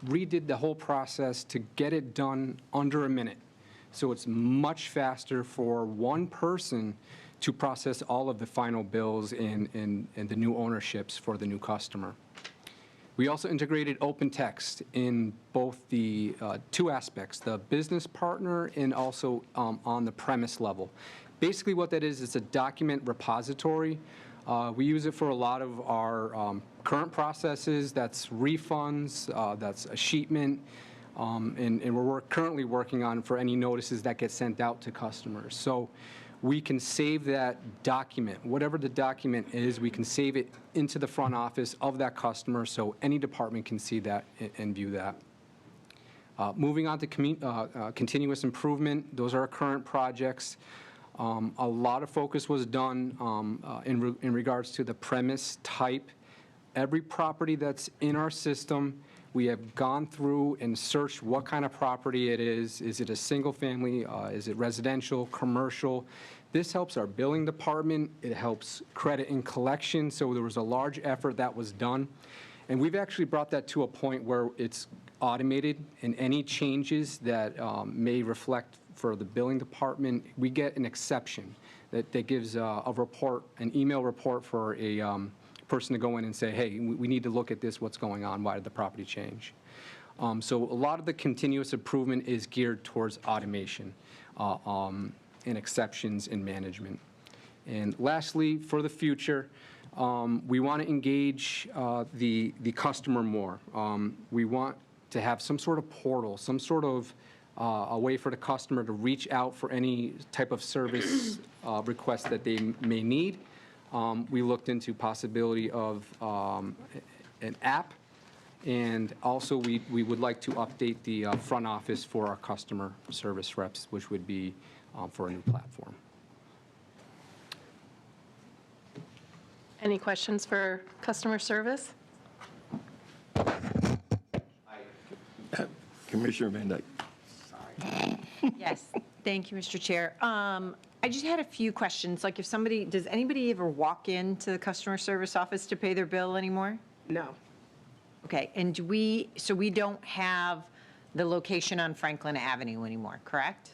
redid the whole process to get it done under a minute. So it's much faster for one person to process all of the final bills and the new ownerships for the new customer. We also integrated open text in both the 2 aspects, the business partner and also on the premise level. Basically what that is, it's a document repository. We use it for a lot of our current processes. That's refunds, that's escheatment, and we're currently working on for any notices that get sent out to customers. So we can save that document, whatever the document is, we can save it into the front office of that customer so any department can see that and view that. Moving on to continuous improvement, those are our current projects. A lot of focus was done in regards to the premise type. Every property that's in our system, we have gone through and searched what kind of property it is. Is it a single family? Is it residential, commercial? This helps our billing department. It helps credit and collection. So there was a large effort that was done. And we've actually brought that to a point where it's automated, and any changes that may reflect for the billing department, we get an exception that gives a report, an email report for a person to go in and say, hey, we need to look at this, what's going on, why did the property change? So a lot of the continuous improvement is geared towards automation and exceptions in management. And lastly, for the future, we want to engage the customer more. We want to have some sort of portal, some sort of a way for the customer to reach out for any type of service request that they may need. We looked into possibility of an app And also, we would like to update the front office for our customer service reps, which would be for a new platform. Any questions for customer service? Commissioner Van Dyke. Yes, thank you, Mr. Chair. I just had a few questions, like if somebody, does anybody ever walk into the customer service office to pay their bill anymore? No. Okay, and so we don't have the location on Franklin Avenue anymore, correct?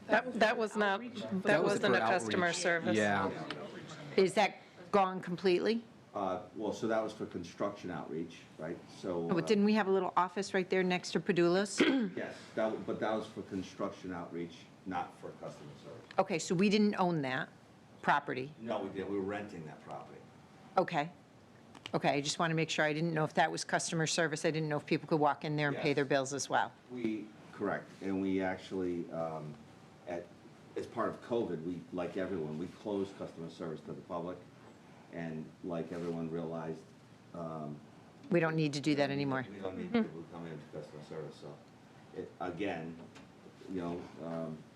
That was not, that wasn't a customer service. Yeah. Is that gone completely? Well, so that was for construction outreach, right? So. Oh, but didn't we have a little office right there next to Padula's? Yes, but that was for construction outreach, not for customer service. Okay, so we didn't own that property? No, we did, we were renting that property. Okay. Okay, I just want to make sure, I didn't know if that was customer service, I didn't know if people could walk in there and pay Yes. their bills as well. Correct, and we actually, as part of COVID, we, like everyone, we closed customer service to the public, and like everyone realized. We don't need to do that anymore. We don't need people coming into customer service, so, again, you know,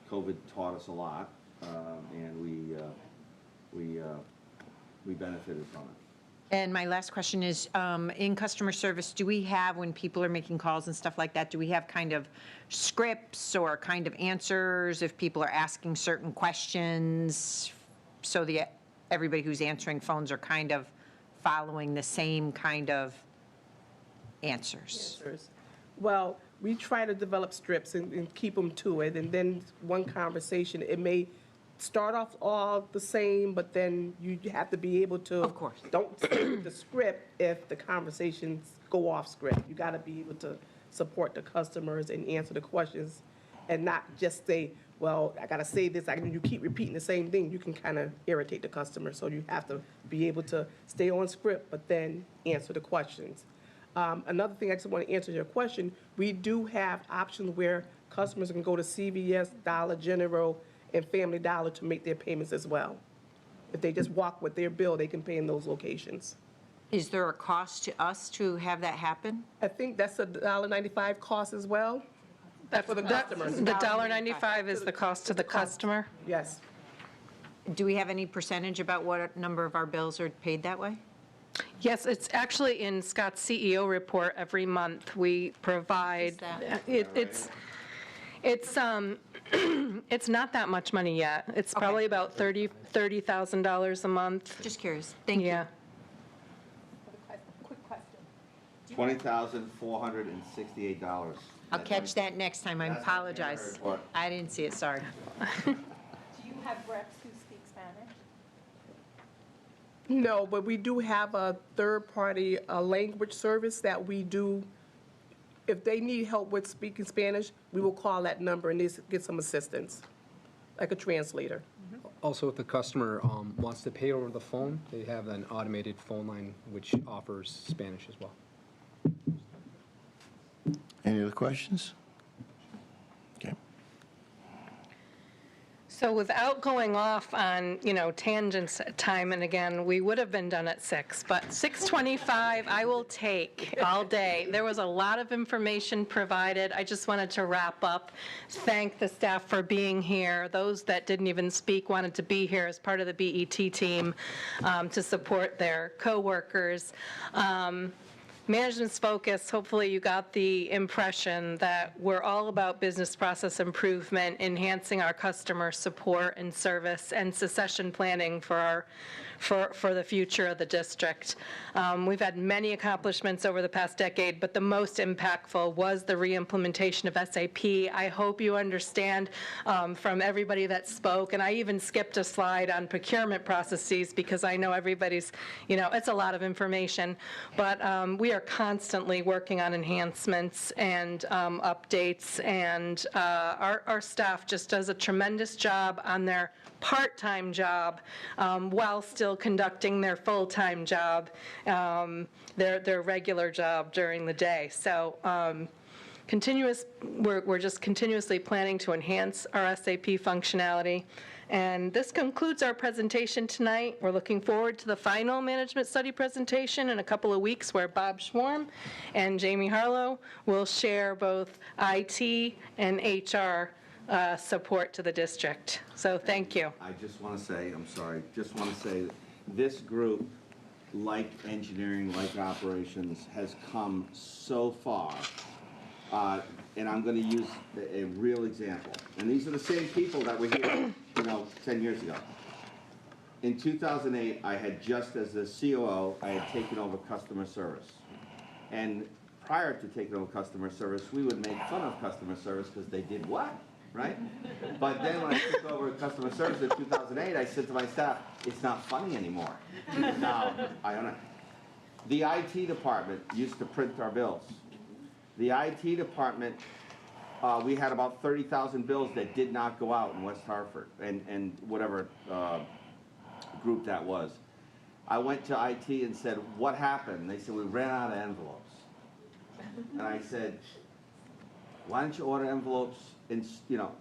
COVID taught us a lot, and we benefited from it. And my last question is, in customer service, do we have, when people are making calls and stuff like that, do we have kind of scripts or kind of answers if people are asking certain questions, so everybody who's answering phones are kind of following the same kind of answers? Well, we try to develop strips and keep them to it, and then one conversation, it may start off all the same, but then you have to be able to. Of course. Don't stick with the script if the conversations go off script. You got to be able to support the customers and answer the questions, and not just say, well, I got to say this, you keep repeating the same thing, you can kind of irritate the customer. So you have to be able to stay on script, but then answer the questions. Another thing, I just want to answer your question, we do have options where customers can go to CVS, Dollar General, and Family Dollar to make their payments as well. If they just walk with their bill, they can pay in those locations. Is there a cost to us to have that happen? I think that's a $1.95 cost as well. That's for the customers. The $1.95 is the cost to the customer? Yes. Do we have any percentage about what number of our bills are paid that way? Yes, it's actually in Scott's CEO report every month. We provide, it's not that much money yet. It's probably about $30,000 a month. Just curious. Thank you. Yeah. Quick question. $20,468. I'll catch that next time. I That's apologize. report. I didn't see it, sorry. Do you have reps who speak Spanish? No, but we do have a third-party language service that we do. If they need help with speaking Spanish, we will call that number and they get some assistance, like a translator. Also, if the customer wants to pay over the phone, they have an automated phone line which offers Spanish as well. Any other questions? Okay. So without going off on, tangents time and again, we would have been done at 6, but 6:25 I will take all day. There was a lot of information provided. I just wanted to wrap up, thank the staff for being here. Those that didn't even speak wanted to be here as part of the BET team to support their coworkers. Management's focus, hopefully you got the impression that we're all about business process improvement, enhancing our customer support and service, and succession planning for the future of the district. We've had many accomplishments over the past decade, but the most impactful was the reimplementation of SAP. I hope you understand from everybody that spoke, and I even skipped a slide on procurement processes because I know everybody's, it's a lot of information, but we are constantly working on enhancements and updates, and our staff just does a tremendous job on their part-time job while still conducting their full-time job, their regular job during the day. So we're just continuously planning to enhance our SAP functionality And this concludes our presentation tonight. We're looking forward to the final management study presentation in a couple of weeks, where Bob Schwarm and Jamie Harlow will share both IT and HR support to the district. So thank you. I just want to say, I'm sorry, just want to say that this group, like engineering, like operations, has come so far. And I'm going to use a real example. And these are the same people that were here, 10 years ago. In 2008, I had just as the COO, I had taken over customer service. And prior to taking over customer service, we would make fun of customer service because they did what, right? But then when I took over customer service in 2008, I said to my staff, it's not funny anymore. Now, I don't know. The IT department used to print our bills. The IT department, we had about 30,000 bills that did not go out in West Hartford, and whatever group that was. I went to IT and said, what happened? They said, we ran out of envelopes. And I said, why don't you order envelopes in,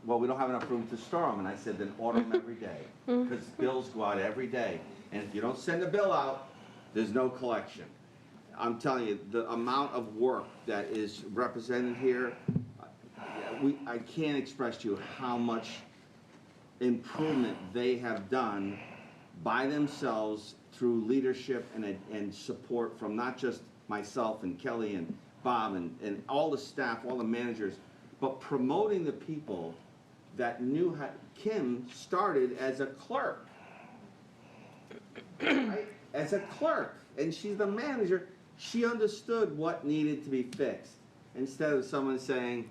well, we don't have enough room to store them. And I said, then order them every day, because bills go out every day. And if you don't send a bill out, there's no collection. I'm telling you, the amount of work that is represented here, I can't express to you how much improvement they have done by themselves through leadership and support from not just myself and Kelly and Bob and all the staff, all the managers, but promoting the people that knew how. Kim started as a clerk, right? As a clerk, and she's the manager. She understood what needed to be fixed, instead of someone saying,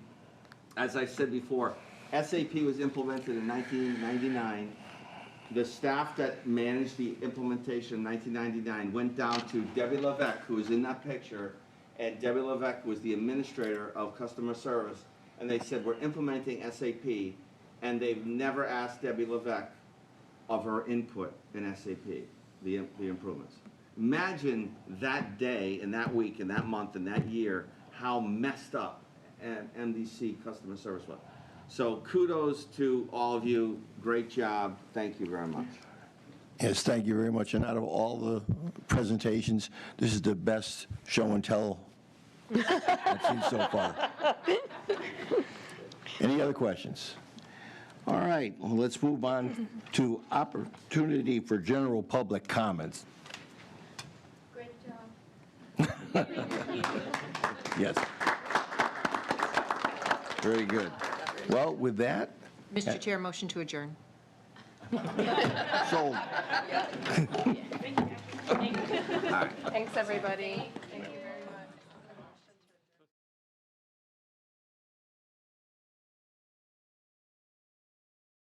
as I said before, SAP was implemented in 1999. The staff that managed the implementation in 1999 went down to Debbie Levesque, who is in that picture, and Debbie Levesque was the administrator of customer service, and they said, we're implementing SAP, and they've never asked Debbie Levesque of her input in SAP, the improvements. Imagine that day and that week and that month and that year, how messed up MDC customer service was. So kudos to all of you. Great job. Thank you very much. Yes, thank you very much. And out of all the presentations, this is the best show and tell I've seen so far. Any other questions? All right, well, let's move on to opportunity for general public comments. Great job. Yes. Very good. Well, with that. Mr. Chair, motion to adjourn. Sold. Thanks, everybody. Thank you.